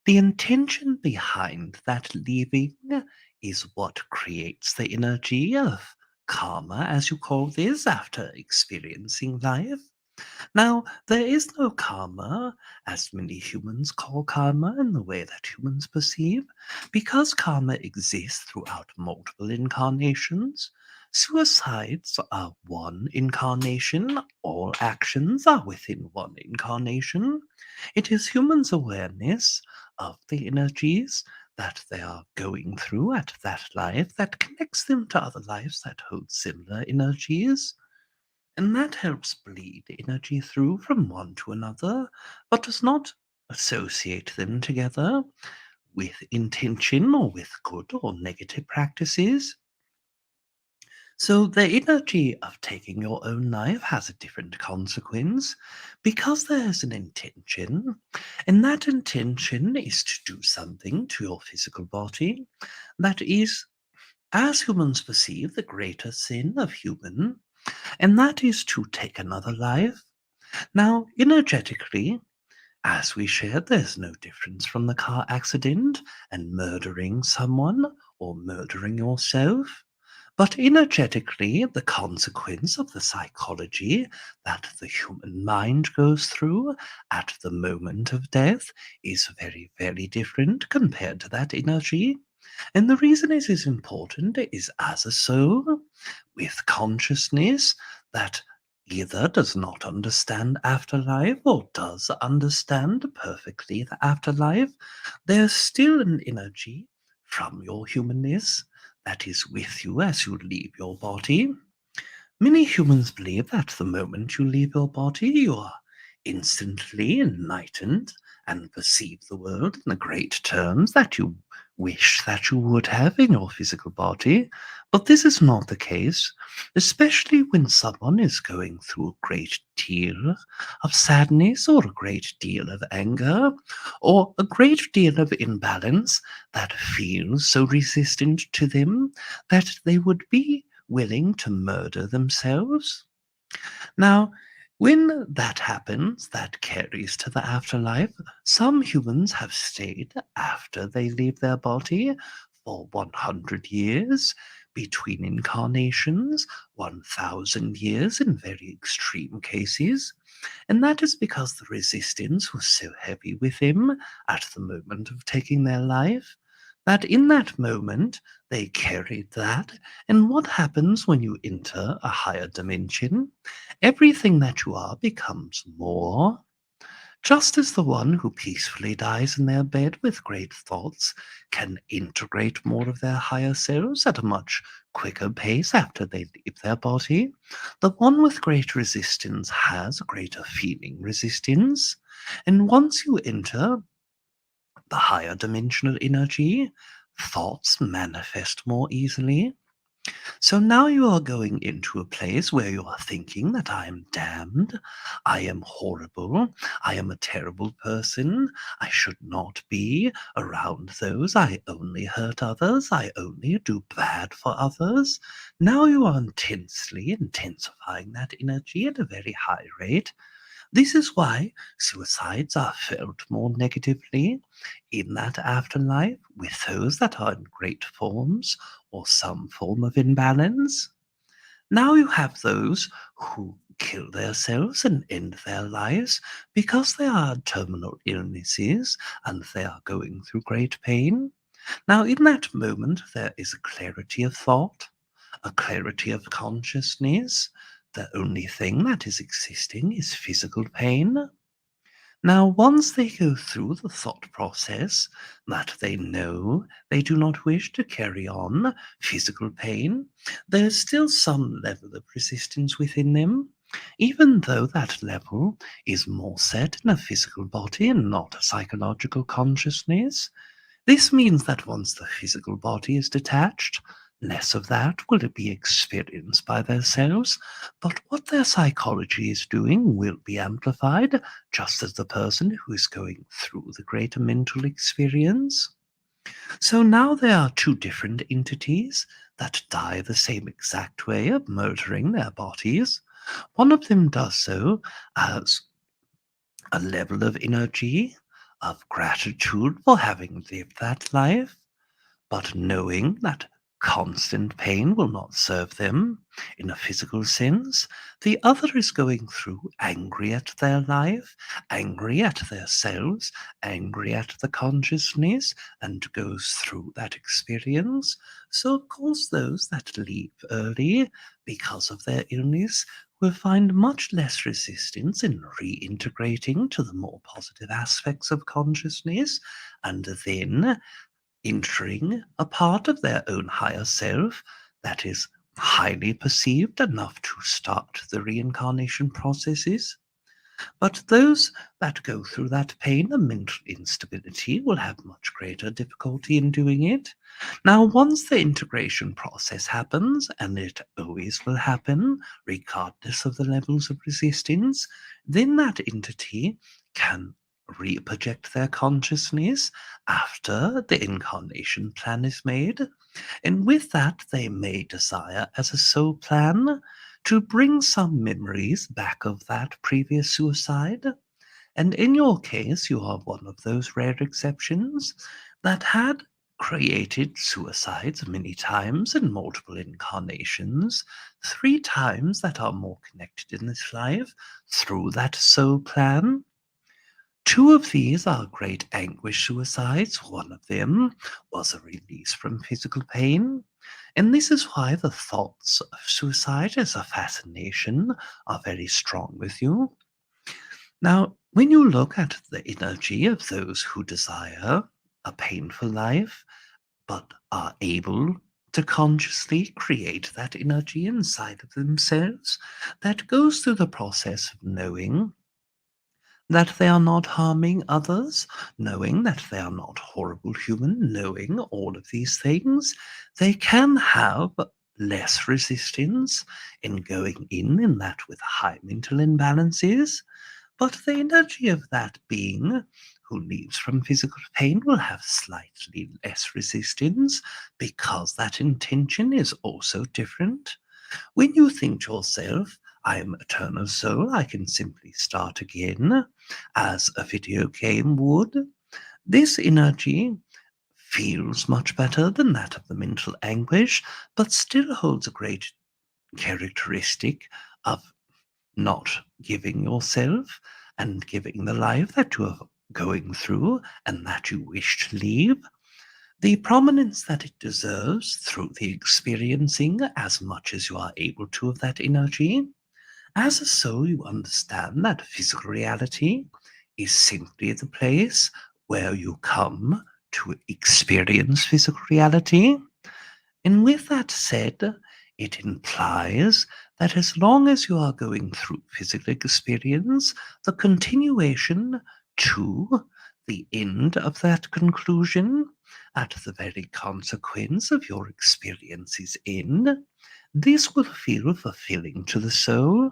The intention behind that leaving is what creates the energy of karma, as you call this, after experiencing life. Now, there is no karma, as many humans call karma in the way that humans perceive, because karma exists throughout multiple incarnations. Suicides are one incarnation, all actions are within one incarnation. It is humans' awareness of the energies that they are going through at that life that connects them to other lives that hold similar energies. And that helps bleed energy through from one to another, but does not associate them together with intention or with good or negative practices. So the energy of taking your own life has a different consequence because there is an intention, and that intention is to do something to your physical body that is, as humans perceive, the greater sin of human, and that is to take another life. Now, energetically, as we shared, there's no difference from the car accident and murdering someone or murdering yourself. But energetically, the consequence of the psychology that the human mind goes through at the moment of death is very, very different compared to that energy. And the reason it is important is as a soul with consciousness that either does not understand afterlife or does understand perfectly the afterlife, there's still an energy from your humanness that is with you as you leave your body. Many humans believe that the moment you leave your body, you are instantly enlightened and perceive the world in the great terms that you wish that you would have in your physical body, but this is not the case, especially when someone is going through a great deal of sadness or a great deal of anger or a great deal of imbalance that feels so resistant to them that they would be willing to murder themselves. Now, when that happens, that carries to the afterlife. Some humans have stayed after they leave their body for 100 years, between incarnations, 1,000 years in very extreme cases, and that is because the resistance was so heavy with them at the moment of taking their life that in that moment they carried that. And what happens when you enter a higher dimension? Everything that you are becomes more. Just as the one who peacefully dies in their bed with great thoughts can integrate more of their higher selves at a much quicker pace after they leave their body, the one with great resistance has greater feeling resistance. And once you enter the higher dimensional energy, thoughts manifest more easily. So now you are going into a place where you are thinking that I am damned, I am horrible, I am a terrible person, I should not be around those, I only hurt others, I only do bad for others. Now you are intensely intensifying that energy at a very high rate. This is why suicides are felt more negatively in that afterlife with those that are in great forms or some form of imbalance. Now you have those who kill themselves and end their lives because they are terminal illnesses and they are going through great pain. Now, in that moment, there is a clarity of thought, a clarity of consciousness. The only thing that is existing is physical pain. Now, once they go through the thought process that they know they do not wish to carry on physical pain, there's still some level of resistance within them, even though that level is more set in a physical body and not a psychological consciousness. This means that once the physical body is detached, less of that will be experienced by themselves, but what their psychology is doing will be amplified, just as the person who is going through the greater mental experience. So now there are two different entities that die the same exact way of murdering their bodies. One of them does so as a level of energy, of gratitude for having lived that life, but knowing that constant pain will not serve them in a physical sense. The other is going through angry at their life, angry at themselves, angry at the consciousness, and goes through that experience. So, of course, those that leave early because of their illness will find much less resistance in reintegrating to the more positive aspects of consciousness, and then entering a part of their own higher self that is highly perceived enough to start the reincarnation processes. But those that go through that pain and mental instability will have much greater difficulty in doing it. Now, once the integration process happens, and it always will happen, regardless of the levels of resistance, then that entity can reproject their consciousness after the incarnation plan is made. And with that, they may desire, as a soul plan, to bring some memories back of that previous suicide. And in your case, you are one of those rare exceptions that had created suicides many times in multiple incarnations, 3 times that are more connected in this life through that soul plan. 2 of these are great anguish suicides. One of them was a release from physical pain. And this is why the thoughts of suicide as a fascination are very strong with you. Now, when you look at the energy of those who desire a painful life, but are able to consciously create that energy inside of themselves, that goes through the process of knowing that they are not harming others, knowing that they are not horrible human, knowing all of these things, they can have less resistance in going in that with high mental imbalances. But the energy of that being who leaves from physical pain will have slightly less resistance because that intention is also different. When you think to yourself, I am eternal soul, I can simply start again, as a video game would, this energy feels much better than that of the mental anguish, but still holds a great characteristic of not giving yourself and giving the life that you are going through and that you wish to leave the prominence that it deserves through the experiencing as much as you are able to of that energy. As a soul, you understand that physical reality is simply the place where you come to experience physical reality. And with that said, it implies that as long as you are going through physical experience, the continuation to the end of that conclusion, at the very consequence of your experience's end, this will feel fulfilling to the soul.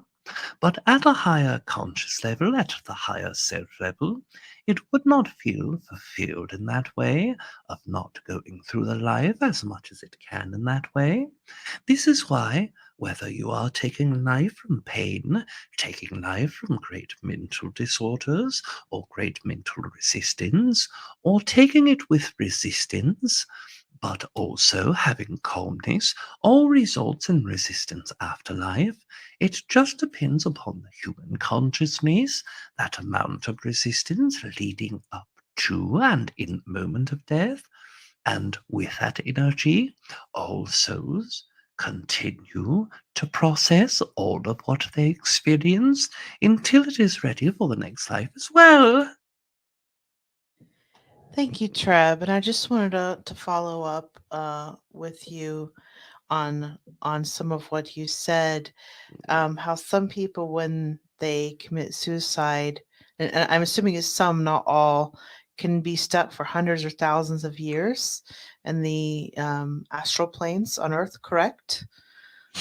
But at a higher conscious level, at the higher self level, it would not feel fulfilled in that way of not going through the life as much as it can in that way. This is why, whether you are taking life from pain, taking life from great mental disorders or great mental resistance, or taking it with resistance, but also having calmness, all results in resistance afterlife. It just depends upon the human consciousness, that amount of resistance leading up to and in the moment of death. And with that energy, all souls continue to process all of what they experience until it is ready for the next life as well. Thank you, Treb. And I just wanted to follow up with you on some of what you said. How some people, when they commit suicide, and I'm assuming it's some, not all, can be stuck for hundreds or thousands of years in the astral planes on Earth. Correct?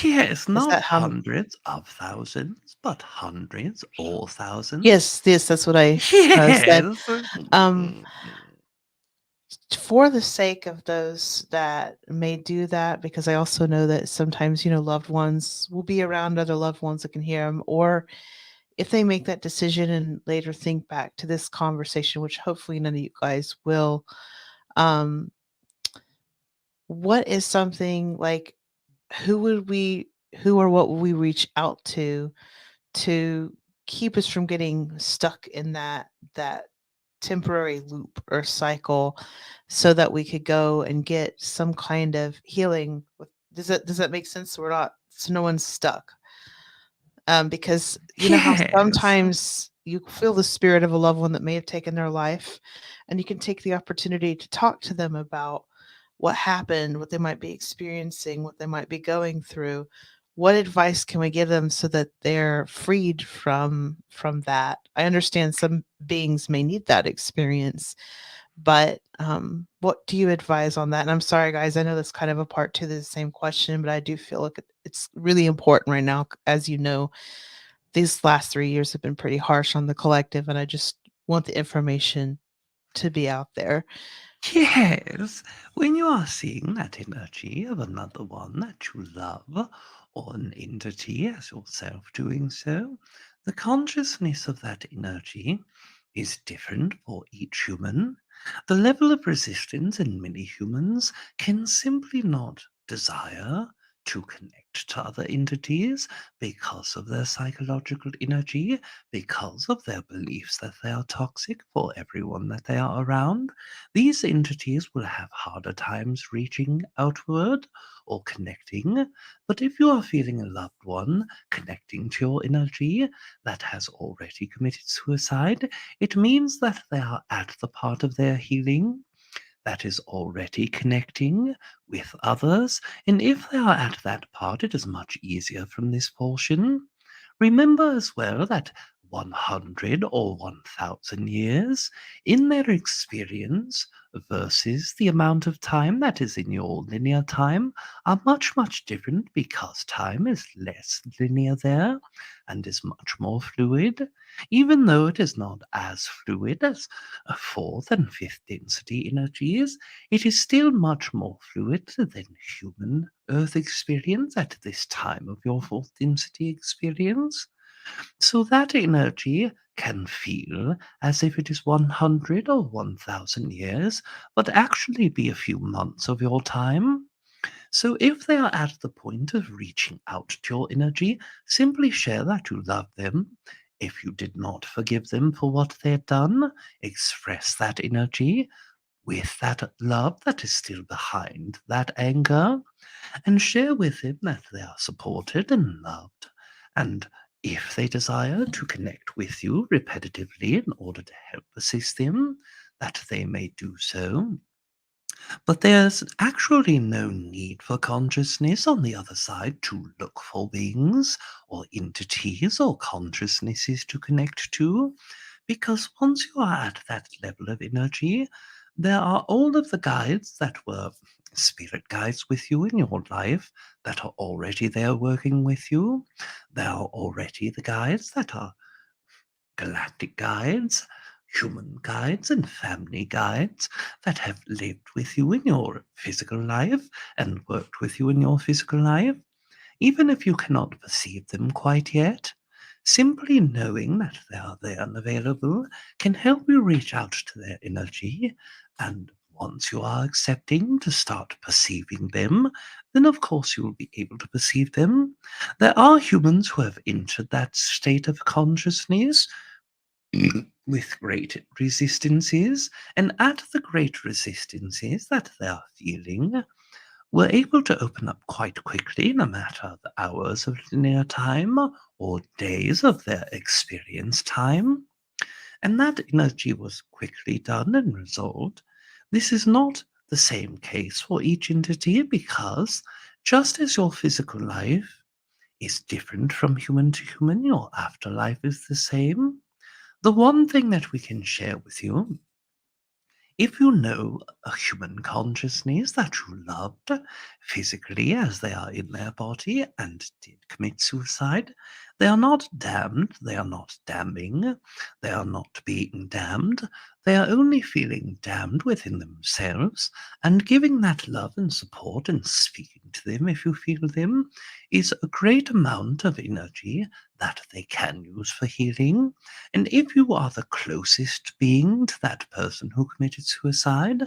Yes, Is not that how? hundreds of thousands, but hundreds or thousands. Yes, that's what I said. Yes. Um, for the sake of those that may do that, because I also know that sometimes, loved ones will be around other loved ones that can hear them, or if they make that decision and later think back to this conversation, which hopefully none of you guys will, um, what is something like, who would we, who or what would we reach out to keep us from getting stuck in that temporary loop or cycle, so that we could go and get some kind of healing does that make sense? So we're not, so no one's stuck. Because you know how Yes. sometimes you feel the spirit of a loved one that may have taken their life, and you can take the opportunity to talk to them about what happened, what they might be experiencing, what they might be going through. What advice can we give them so that they're freed from that? I understand some beings may need that experience, but what do you advise on that? And I'm sorry, guys, I know that's kind of a part to the same question, but I do feel like it's really important right now. As you know, these last 3 years have been pretty harsh on the collective, and I just want the information to be out there. Yes, when you are seeing that energy of another one that you love, or an entity as yourself doing so, the consciousness of that energy is different for each human. The level of resistance in many humans can simply not desire to connect to other entities because of their psychological energy, because of their beliefs that they are toxic for everyone that they are around. These entities will have harder times reaching outward or connecting, but if you are feeling a loved one connecting to your energy that has already committed suicide, it means that they are at the part of their healing that is already connecting with others, and if they are at that part, it is much easier from this portion. Remember as well that 100 or 1000 years in their experience versus the amount of time that is in your linear time are much, much different because time is less linear there and is much more fluid, even though it is not as fluid as fourth and fifth density energies. It is still much more fluid than human Earth experience at this time of your fourth density experience. So that energy can feel as if it is 100 or 1000 years, but actually be a few months of your time. So if they are at the point of reaching out to your energy, simply share that you love them. If you did not forgive them for what they had done, express that energy with that love that is still behind that anger, and share with them that they are supported and loved. And if they desire to connect with you repetitively in order to help assist them, that they may do so. But there's actually no need for consciousness on the other side to look for beings or entities or consciousnesses to connect to, because once you are at that level of energy, there are all of the guides that were spirit guides with you in your life that are already there working with you. There are already the guides that are galactic guides, human guides, and family guides that have lived with you in your physical life and worked with you in your physical life. Even if you cannot perceive them quite yet, simply knowing that they are there and available can help you reach out to their energy. And once you are accepting to start perceiving them, then of course you will be able to perceive them. There are humans who have entered that state of consciousness with great resistances, and at the great resistances that they are feeling, were able to open up quite quickly in a matter of hours of linear time or days of their experience time, and that energy was quickly done and resolved. This is not the same case for each entity because just as your physical life is different from human to human, your afterlife is the same. The one thing that we can share with you, if you know a human consciousness that you loved physically as they are in their body and did commit suicide, they are not damned, they are not damning, they are not being damned, they are only feeling damned within themselves, and giving that love and support and speaking to them if you feel them is a great amount of energy that they can use for healing. And if you are the closest being to that person who committed suicide,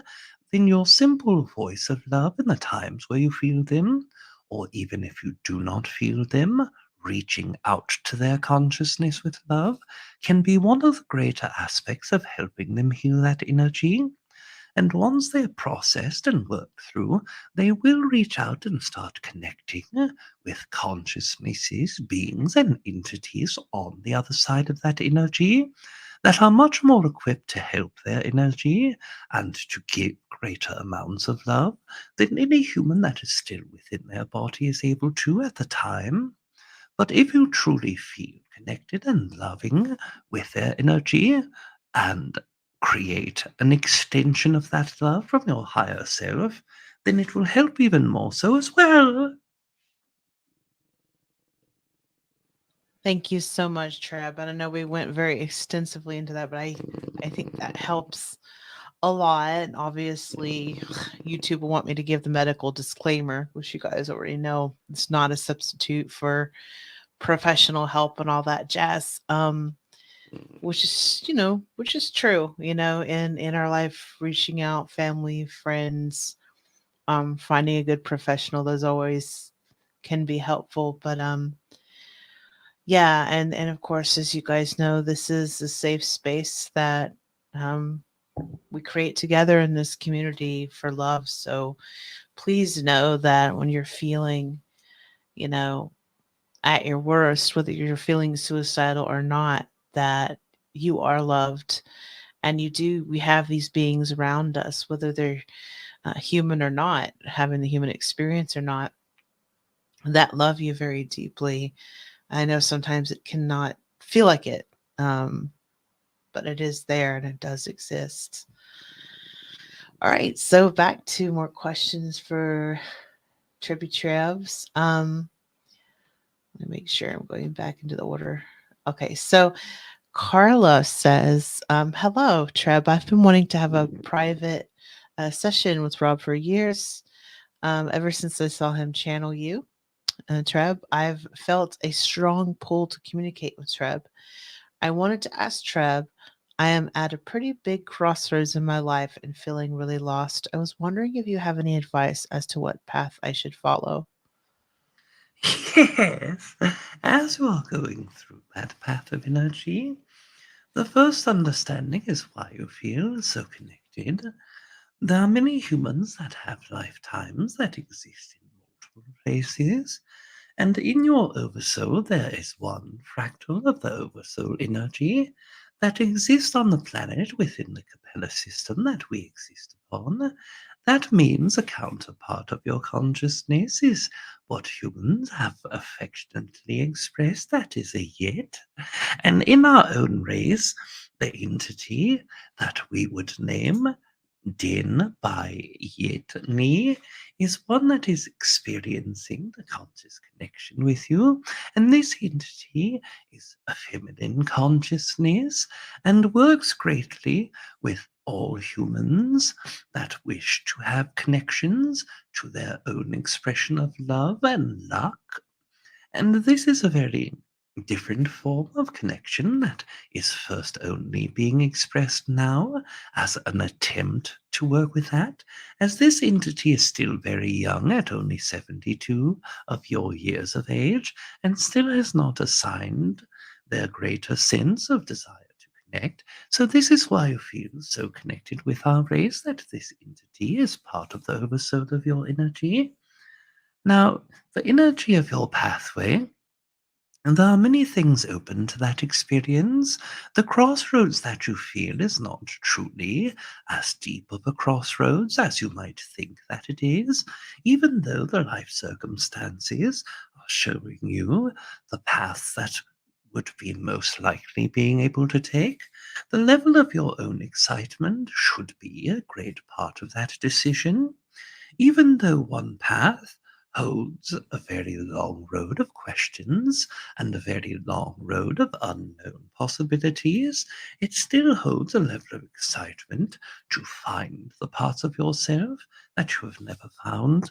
then your simple voice of love in the times where you feel them, or even if you do not feel them, reaching out to their consciousness with love, can be one of the greater aspects of helping them heal that energy. And once they're processed and worked through, they will reach out and start connecting with consciousnesses, beings, and entities on the other side of that energy that are much more equipped to help their energy and to give greater amounts of love than any human that is still within their body is able to at the time. But if you truly feel connected and loving with their energy and create an extension of that love from your higher self, then it will help even more so as well. Thank you so much, Treb. And I know we went very extensively into that, but I think that helps a lot. And obviously, YouTube will want me to give the medical disclaimer, which you guys already know. It's not a substitute for professional help and all that jazz. Which is, which is true, in our life, reaching out, family, friends, finding a good professional, those always can be helpful. But yeah, and of course, as you guys know, this is a safe space that um, we create together in this community for love. So please know that when you're feeling, you know, at your worst, whether you're feeling suicidal or not, that you are loved. And we have these beings around us, whether they're human or not, having the human experience or not, that love you very deeply. I know sometimes it cannot feel like it, but it is there and it does exist. All right, so back to more questions for Trippy Trebs. Let me make sure I'm going back into the order. Okay, so Carla says, hello, Treb. I've been wanting to have a private session with Rob for years, ever since I saw him channel you. Treb, I've felt a strong pull to communicate with Treb. I wanted to ask Treb, I am at a pretty big crossroads in my life and feeling really lost. I was wondering if you have any advice as to what path I should follow. Yes, as you are going through that path of energy, the first understanding is why you feel so connected. There are many humans that have lifetimes that exist in multiple places, and in your oversoul there is one fractal of the oversoul energy that exists on the planet within the Capella system that we exist upon. That means a counterpart of your consciousness is what humans have affectionately expressed, that is a yet. And in our own race, the entity that we would name Din by Yet Ni is one that is experiencing the conscious connection with you, and this entity is a feminine consciousness and works greatly with all humans that wish to have connections to their own expression of love and luck. And this is a very different form of connection that is first only being expressed now as an attempt to work with that, as this entity is still very young at only 72 of your years of age and still has not assigned their greater sense of desire to connect. So this is why you feel so connected with our race, that this entity is part of the oversoul of your energy. Now, the energy of your pathway, and there are many things open to that experience. The crossroads that you feel is not truly as deep of a crossroads as you might think that it is, even though the life circumstances are showing you the path that would be most likely being able to take. The level of your own excitement should be a great part of that decision. Even though one path holds a very long road of questions and a very long road of unknown possibilities, it still holds a level of excitement to find the parts of yourself that you have never found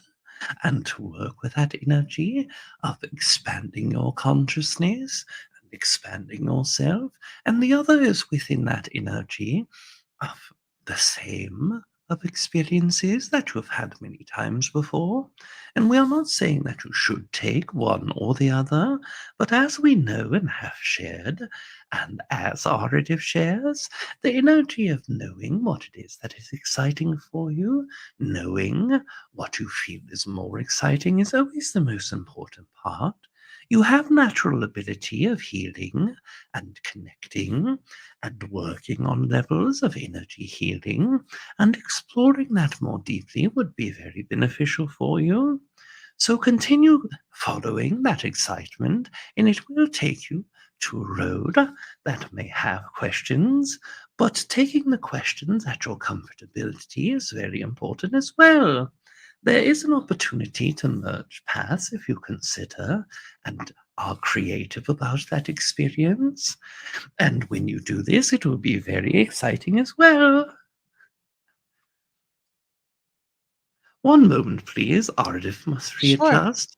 and to work with that energy of expanding your consciousness and expanding yourself. And the other is within that energy of the same of experiences that you have had many times before. And we are not saying that you should take one or the other, but as we know and have shared, and as Auditive shares, the energy of knowing what it is that is exciting for you, knowing what you feel is more exciting, is always the most important part. You have natural ability of healing and connecting and working on levels of energy healing, and exploring that more deeply would be very beneficial for you. So continue following that excitement, and it will take you to a road that may have questions, but taking the questions at your comfortability is very important as well. There is an opportunity to merge paths if you consider and are creative about that experience. And when you do this, it will be very exciting as well. One moment, please. Ardif must Sure. readjust.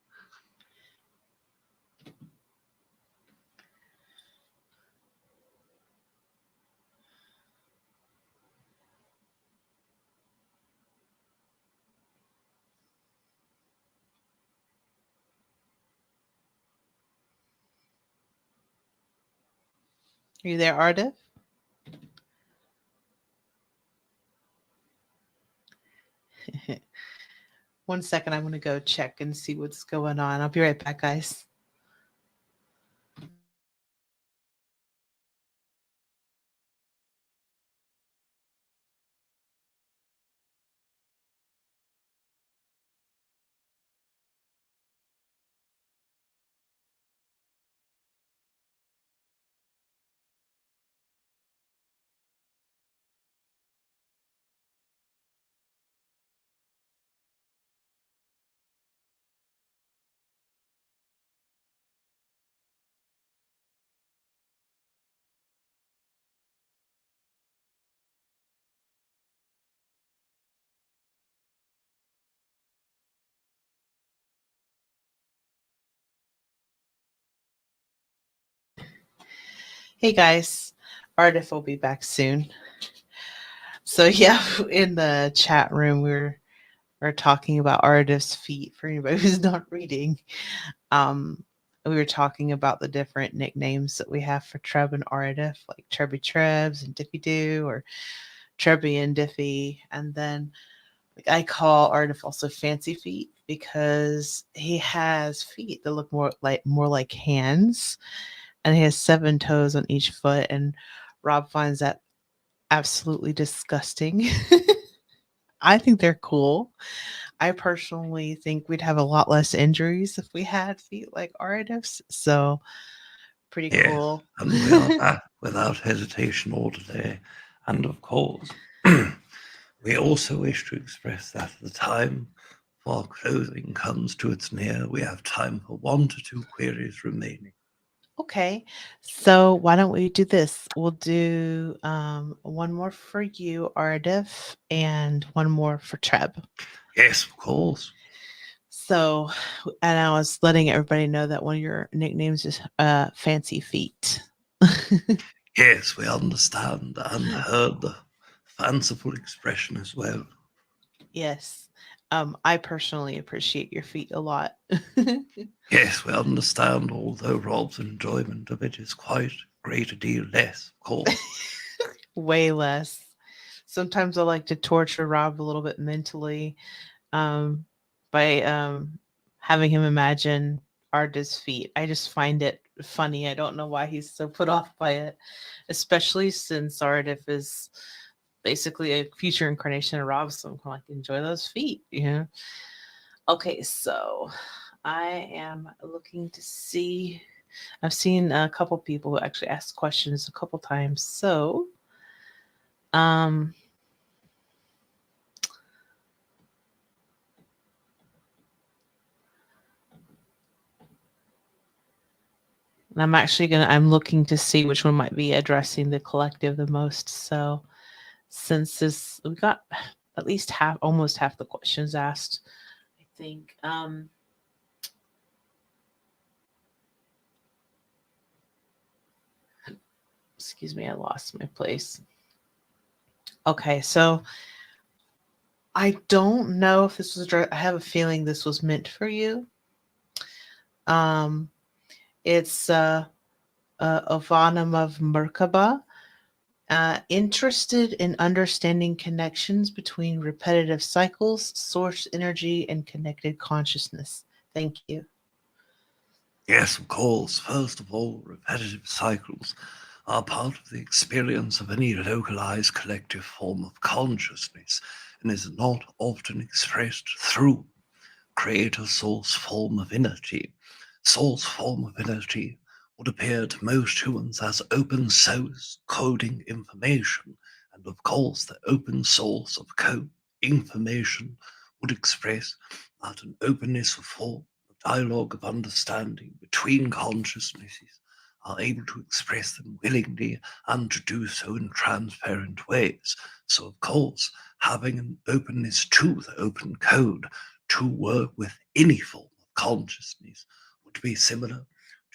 Are you there, Ardif? One second, I'm going to go check and see what's going on. I'll be right back, guys. Hey guys, Ardif will be back soon. So yeah, in the chat room we're talking about Ardif's feet for anybody who's not reading. Um, we were talking about the different nicknames that we have for Treb and Ardif, like Trebby Trebs and Diffy Doo, or Trebby and Diffy, and then like, I call Ardif also Fancy Feet because he has feet that look more like hands, and he has 7 toes on each foot, and Rob finds that absolutely disgusting. I think they're cool. I personally think we'd have a lot less injuries if we had feet like Ardif's. So pretty Yes, cool. and we are back without hesitation all today. And of course, we also wish to express that at the time for closing comes to its near, we have time for 1 to 2 queries remaining. Okay, so why don't we do this? We'll do one more for you, Ardif, and one more for Treb. Yes, of course. So, and I was letting everybody know that one of your nicknames is Fancy Feet. Yes, we understand and heard the fanciful expression as well. Yes. I personally appreciate your feet a lot. Yes, we understand, although Rob's enjoyment of it is quite a great deal less, of course. Way less. Sometimes I like to torture Rob a little bit mentally um, by having him imagine Arda's feet. I just find it funny. I don't know why he's so put off by it, especially since Ardif is basically a future incarnation of Rob. So I'm kind of like, enjoy those feet, you know? Okay, so I am looking to see. I've seen a couple people who actually asked questions a couple times. So, um, I'm looking to see which one might be addressing the collective the most. So, since we got at least almost half the questions asked, I think. Excuse me, I lost my place. Okay, so I don't know if this was. I have a feeling this was meant for you. Um, it's Ovanam of Merkaba. Interested in understanding connections between repetitive cycles, source energy, and connected consciousness. Thank you. Yes, of course. First of all, repetitive cycles are part of the experience of any localized collective form of consciousness and is not often expressed through creator source form of energy. Source form of energy would appear to most humans as open source coding information, and of course, the open source of code information would express that an openness of form, a dialogue of understanding between consciousnesses are able to express them willingly and to do so in transparent ways. So, of course, having an openness to the open code to work with any form of consciousness would be similar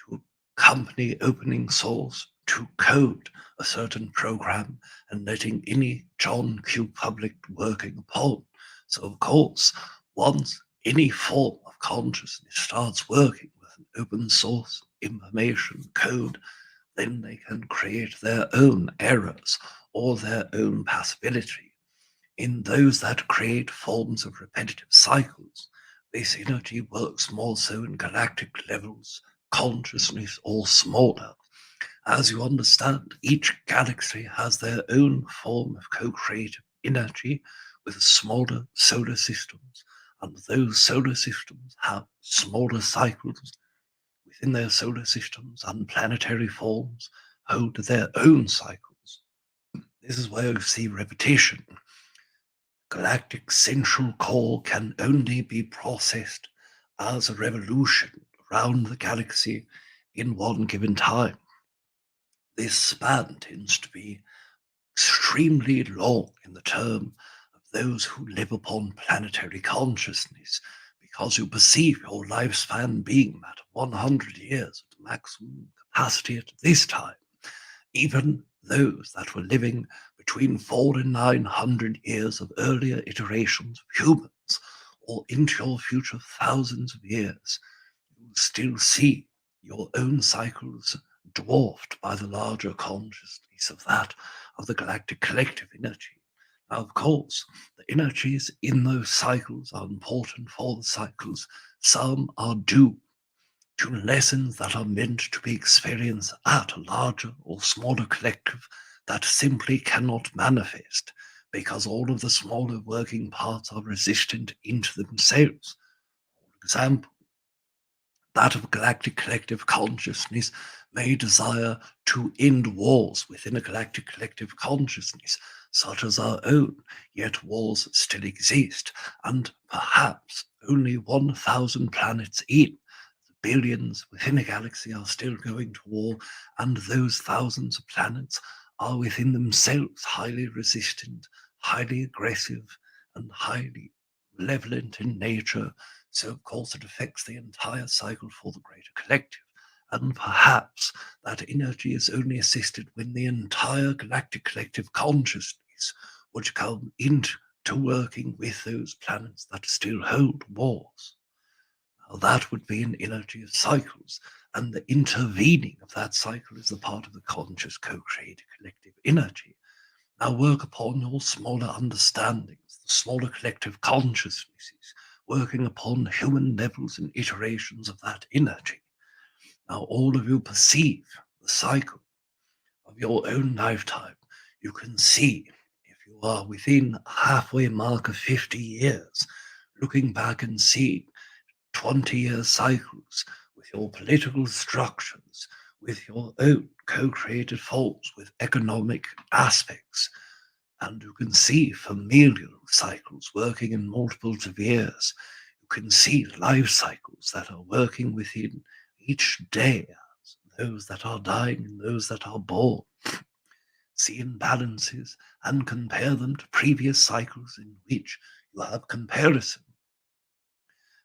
to a company opening source to code a certain program and letting any John Q public working upon. So, of course, once any form of consciousness starts working with an open source information code, then they can create their own errors or their own possibility. In those that create forms of repetitive cycles, this energy works more so in galactic levels, consciousness, or smaller. As you understand, each galaxy has their own form of co creative energy with smaller solar systems, and those solar systems have smaller cycles within their solar systems, and planetary forms hold their own cycles. This is where you see repetition. Galactic central core can only be processed as a revolution around the galaxy in one given time. This span tends to be extremely long in the term of those who live upon planetary consciousness, because you perceive your lifespan being at 100 years at maximum capacity at this time. even those that were living between 4 and 900 years of earlier iterations of humans, or into your future thousands of years, you will still see your own cycles dwarfed by the larger consciousness of that of the galactic collective energy. Now, of course, the energies in those cycles are important for the cycles. Some are due to lessons that are meant to be experienced at a larger or smaller collective that simply cannot manifest because all of the smaller working parts are resistant into themselves. For example, that of galactic collective consciousness may desire to end wars within a galactic collective consciousness, such as our own, yet wars still exist, and perhaps only 1,000 planets in. The billions within a galaxy are still going to war, and those thousands of planets are within themselves highly resistant, highly aggressive, and highly malevolent in nature, so, of course, it affects the entire cycle for the greater collective. And perhaps that energy is only assisted when the entire galactic collective consciousness would come into working with those planets that still hold wars. Now, that would be an energy of cycles, and the intervening of that cycle is a part of the conscious co-created collective energy. Now work upon your smaller understandings, the smaller collective consciousnesses, working upon human levels and iterations of that energy. Now all of you perceive the cycle of your own lifetime. You can see if you are within a halfway mark of 50 years, looking back and seeing 20-year cycles with your political structures, with your own co-created faults, with economic aspects, and you can see familial cycles working in multiples of years. You can see life cycles that are working within each day, those that are dying and those that are born. See imbalances and compare them to previous cycles in which you have comparison.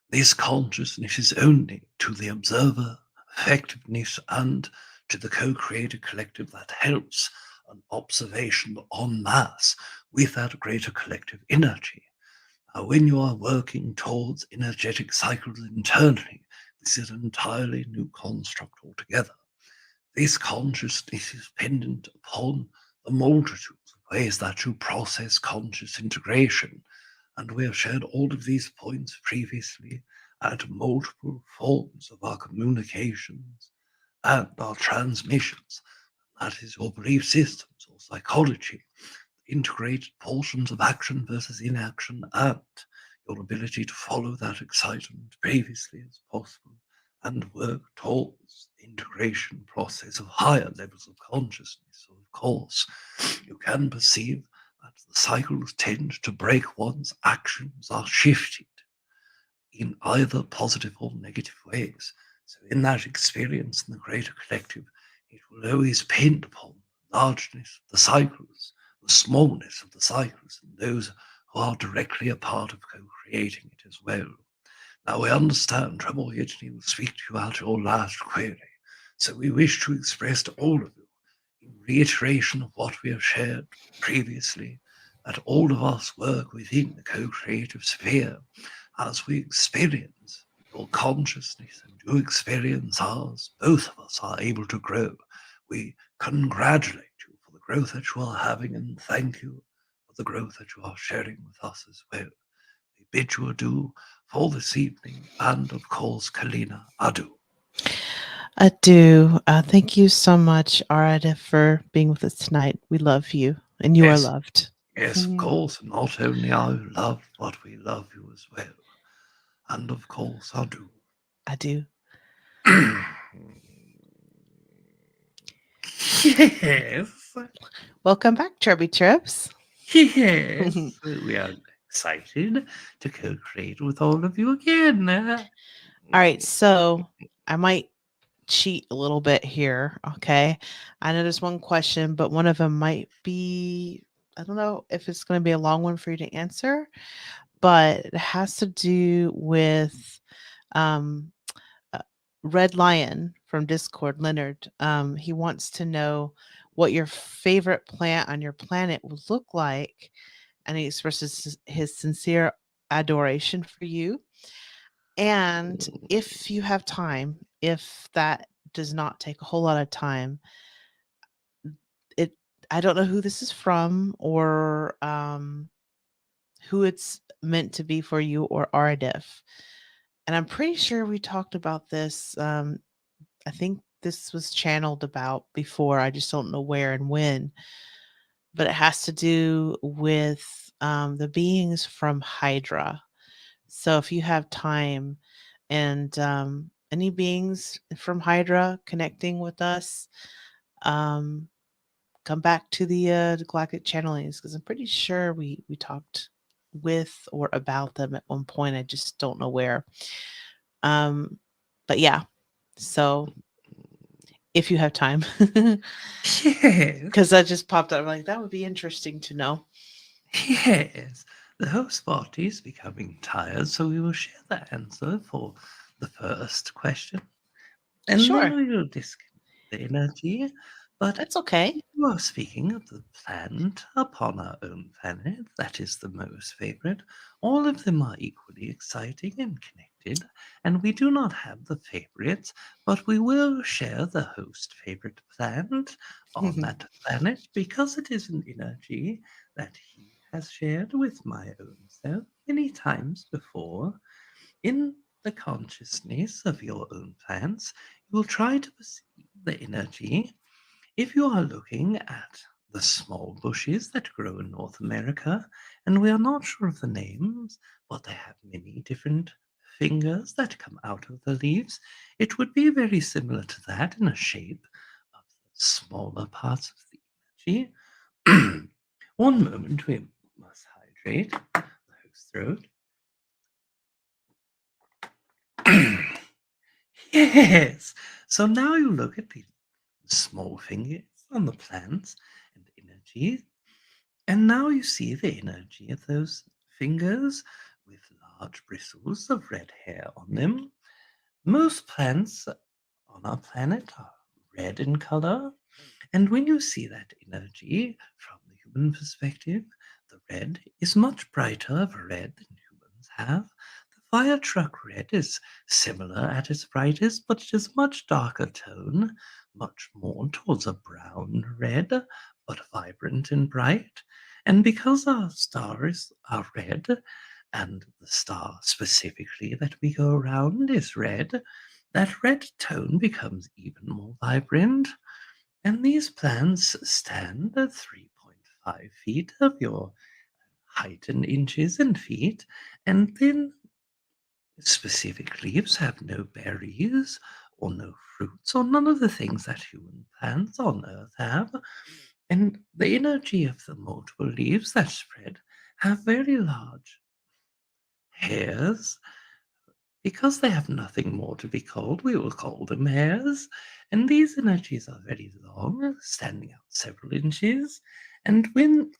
This consciousness is only to the observer effectiveness and to the co-created collective that helps an observation en masse with that greater collective energy. When you are working towards energetic cycles internally, this is an entirely new construct altogether. This consciousness is dependent upon the multitudes of ways that you process conscious integration, and we have shared all of these points previously at multiple forms of our communications and our transmissions. That is your belief systems or psychology, integrated portions of action versus inaction, and your ability to follow that excitement previously as possible and work towards the integration process of higher levels of consciousness. So, of course, you can perceive that the cycles tend to break once actions are shifted in either positive or negative ways. So, in that experience in the greater collective, it will always depend upon the largeness of the cycles, the smallness of the cycles, and those who are directly a part of co-creating it as well. Now, we understand Trevor Hitchney will speak to you about your last query, so we wish to express to all of you, in reiteration of what we have shared previously, that all of us work within the co-creative sphere as we experience your consciousness and you experience ours. Both of us are able to grow. We congratulate you for the growth that you are having and thank you for the growth that you are sharing with us as well. We bid you adieu for this evening, and of course, Kalina, adieu. Adieu. Thank you so much, Arada, for being with us tonight. We love you, and you are Yes. loved. Yes, of course. Not only are you loved, but we love you as well. And of course, adieu. Adieu. Yes. Welcome back, Chirby Trips. Yes. We are excited to co-create with all of you again. All right, so I might cheat a little bit here. Okay. I know there's one question, but one of them might be, I don't know if it's going to be a long one for you to answer, but it has to do with um, Red Lion from Discord, Leonard. He wants to know what your favorite plant on your planet would look like, and he expresses his sincere adoration for you. And if you have time, if that does not take a whole lot of time, it I don't know who this is from or who it's meant to be for you or RDIF. And I'm pretty sure we talked about this. I think this was channeled about before. I just don't know where and when. But it has to do with the beings from Hydra. So if you have time and any beings from Hydra connecting with us, um, come back to the Galactic channelings because I'm pretty sure we talked with or about them at one point. I just don't know where. But yeah, so if you have time, Yes, because that just popped up, I'm like, that would be interesting to know. yes. The host party is becoming tired, so we will share the answer for the first question, and then Sure, we will disconnect the energy. But that's okay. you are speaking of the plant upon our own planet, that is the most favorite. All of them are equally exciting and connected, and we do not have the favorites, but we will share the host favorite plant on that planet because it is an energy that he has shared with my own self many times before. In the consciousness of your own plants, you will try to perceive the energy. If you are looking at the small bushes that grow in North America, and we are not sure of the names, but they have many different fingers that come out of the leaves, it would be very similar to that in a shape of the smaller parts of the energy. One moment, we must hydrate the host throat. Yes. So now you look at the small fingers on the plants and energy. And now you see the energy of those fingers with large bristles of red hair on them. Most plants on our planet are red in color, and when you see that energy from the human perspective, the red is much brighter of a red than humans have. The fire truck red is similar at its brightest, but it is much darker tone, much more towards a brown red, but vibrant and bright. And because our stars are red, and the star specifically that we go around is red, that red tone becomes even more vibrant. And these plants stand at 3.5 feet of your height in inches and feet, and then specific leaves have no berries or no fruits or none of the things that human plants on Earth have. And the energy of the multiple leaves that spread have very large hairs. Because they have nothing more to be called, we will call them hairs. And these energies are very long, standing out several inches. And when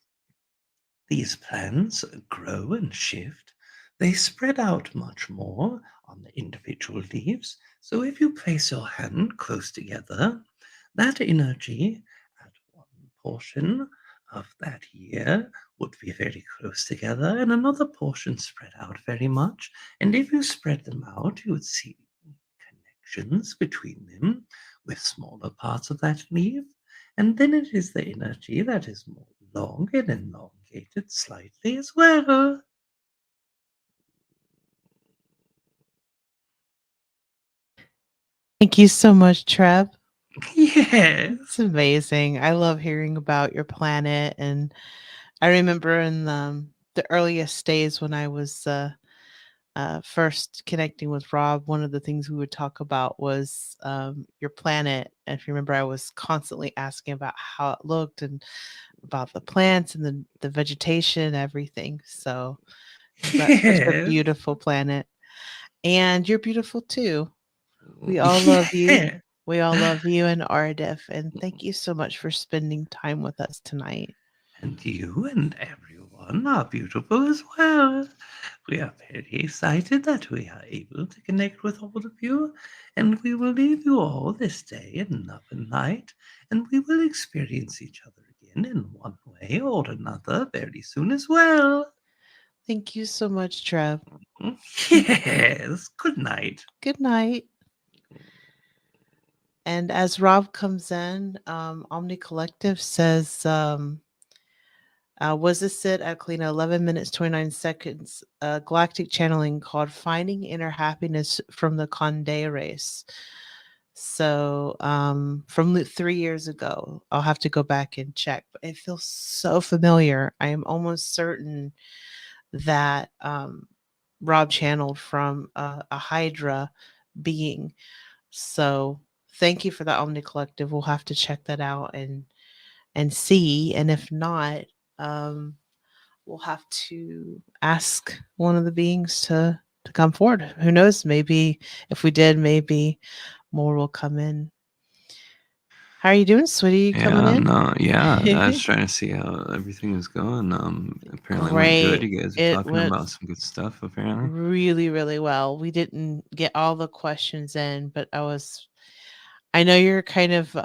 these plants grow and shift, they spread out much more on the individual leaves. So if you place your hand close together, that energy at one portion of that year would be very close together, and another portion spread out very much. And if you spread them out, you would see connections between them with smaller parts of that leaf. And then it is the energy that is more long and elongated slightly as well. Thank you so much, Trev. Yes. It's amazing. I love hearing about your planet, and I remember in the earliest days when I was first connecting with Rob, one of the things we would talk about was your planet. And if you remember, I was constantly asking about how it looked and about the plants and the vegetation, everything. So you've got such a Yes. beautiful planet, and you're beautiful too. We all love you. Yeah. We all love you and Ardif, and thank you so much for spending time with us tonight. And you and everyone fun, are beautiful as well. We are very excited that we are able to connect with all of you, and we will leave you all this day and love and light, and we will experience each other again in one way or another very soon as well. Thank you so much, Trev. Yes, good night. Good night. And as Rob comes in, Omni Collective says, was this it at Kalina 11 minutes 29 seconds? Galactic channeling called Finding Inner Happiness from the Condé race. So from 3 years ago, I'll have to go back and check, but it feels so familiar. I am almost certain that Rob channeled from a Hydra being. So thank you for the Omni Collective. We'll have to check that out and see. And if not, um, we'll have to ask one of the beings to come forward. Who knows? Maybe if we did, maybe more will come in. How are you doing, sweetie? You coming Yeah, in? no, yeah. I was trying to see how everything is going. Apparently went good. Great. You guys are It talking went about some good stuff, apparently. really, really well. We didn't get all the questions in, but I know you're kind of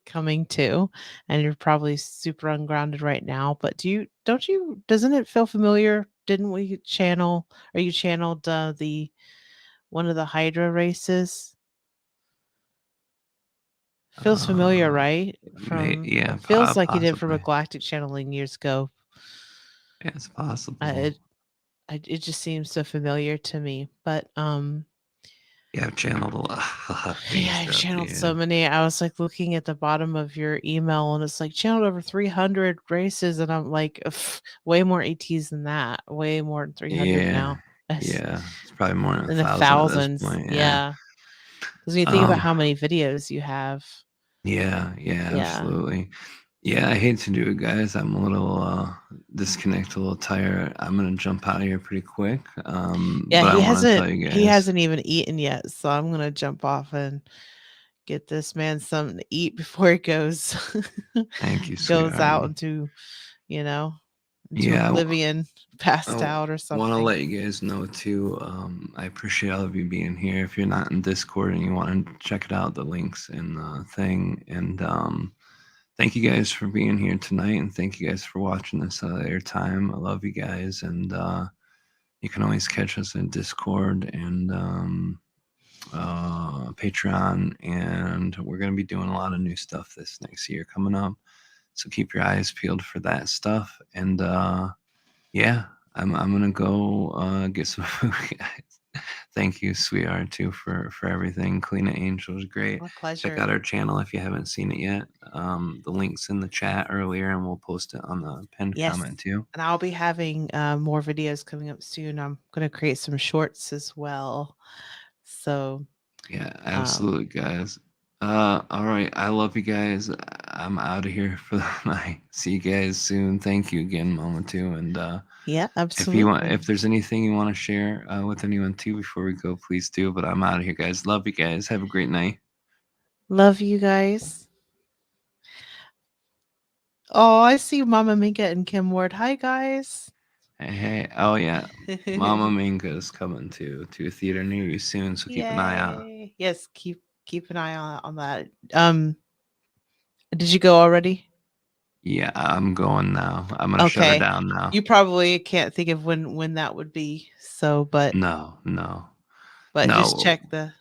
coming to, and you're probably super ungrounded right now, but doesn't it feel familiar? Didn't we channel or you channeled the one of the Hydra races? Feels familiar, Uh, right? From yeah, it feels like you did from a possibly. galactic channeling years ago. Yeah, it's Uh, possible. it it just seems so familiar to me. But Yeah, I've channeled a lot of yeah, things I've throughout the channeled so years. many. I was like looking at the bottom of your email and it's like channeled over 300 races. And I'm like, way more ATs than that. Way more than 300 Yeah, now. That's yeah. It's probably more than a in the thousand at this thousands. point. Yeah. Yeah. Because when you think about Um. how many videos you have, Yeah. Yeah. yeah. Absolutely. Yeah. I hate to do it, guys. I'm a little disconnected, a little tired. I'm gonna jump out of here pretty quick. Yeah, But I want to tell you he guys. hasn't even eaten yet. So I'm gonna jump off and get this man something to eat before he goes Thank you, goes sweetheart. out into, you know, into Yeah. oblivion, passed I out or want to something. let you guys know too. I appreciate all of you being here. If you're not in Discord and you want to check it out, the links in the thing. And thank you guys for being here tonight, and thank you guys for watching this other time. I love you guys, and you can always catch us in Discord and Patreon. And we're gonna be doing a lot of new stuff this next year coming up. So keep your eyes peeled for that stuff. And yeah, I'm gonna go get some food, guys. Thank you, sweetheart, too, for everything. Kalina Angel is great. My Check pleasure. out our channel if you haven't seen it yet. The link's in the chat earlier, and we'll post it on the pinned Yes. comment too. And I'll be having more videos coming up soon. I'm going to create some shorts as well. So, Yeah, absolutely, guys. All right. I love you guys. I'm out of here for the night. See you guys soon. Thank you again, Mama, too. And yeah, if you want, absolutely. if there's anything you want to share with anyone too before we go, please do. But I'm out of here, guys. Love you guys. Have a great night. Love you guys. Oh, I see Mama Minka and Kim Ward. Hi, guys. Hey, hey. Oh yeah, Mama Minka is coming to a theater near you soon, so keep an eye out. Yay. Yes, keep an eye on that. Did you go already? Yeah, I'm going now. I'm gonna shut her Okay. down now. You probably can't think of when that would be. So, No, no, but just no. check the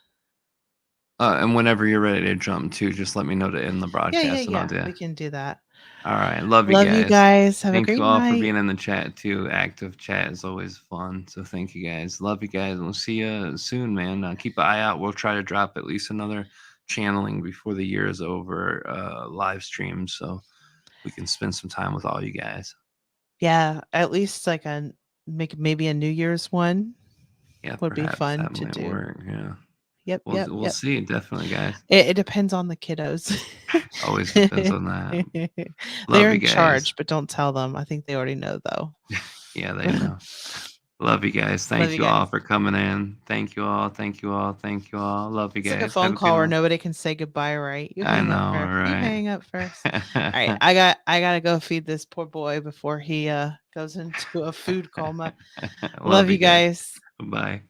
And whenever you're ready to jump too, just let me know to end the broadcast, and I'll yeah. do it. We can do that. All right, love you Love you guys. guys. Have a Thank you great all for night. being in the chat too. Active chat is always fun. So thank you guys. Love you guys. We'll see you soon, man. Keep an eye out. We'll try to drop at least another channeling before the year is over, live stream, so we can spend some time with all you guys. Yeah, at least like maybe a New Year's one Yeah, would be perhaps fun that to might do. work. Yeah, Yep, yep, we'll yep. see. Definitely, guys. It depends on the kiddos. Always depends on that. Love They're you in guys. charge, but don't tell them. I think they already know though. Yeah, they know. Love you guys. Love Thank you you all guys. for coming in. Thank you all. Thank you all. Thank you all. Love you It's like a guys. Have phone a good call where one. nobody can say goodbye, right? You I hang up know, first. You right? hang up first. All right, I gotta go feed this poor boy before he goes into a food coma. Love Love you you guys. guys. Bye.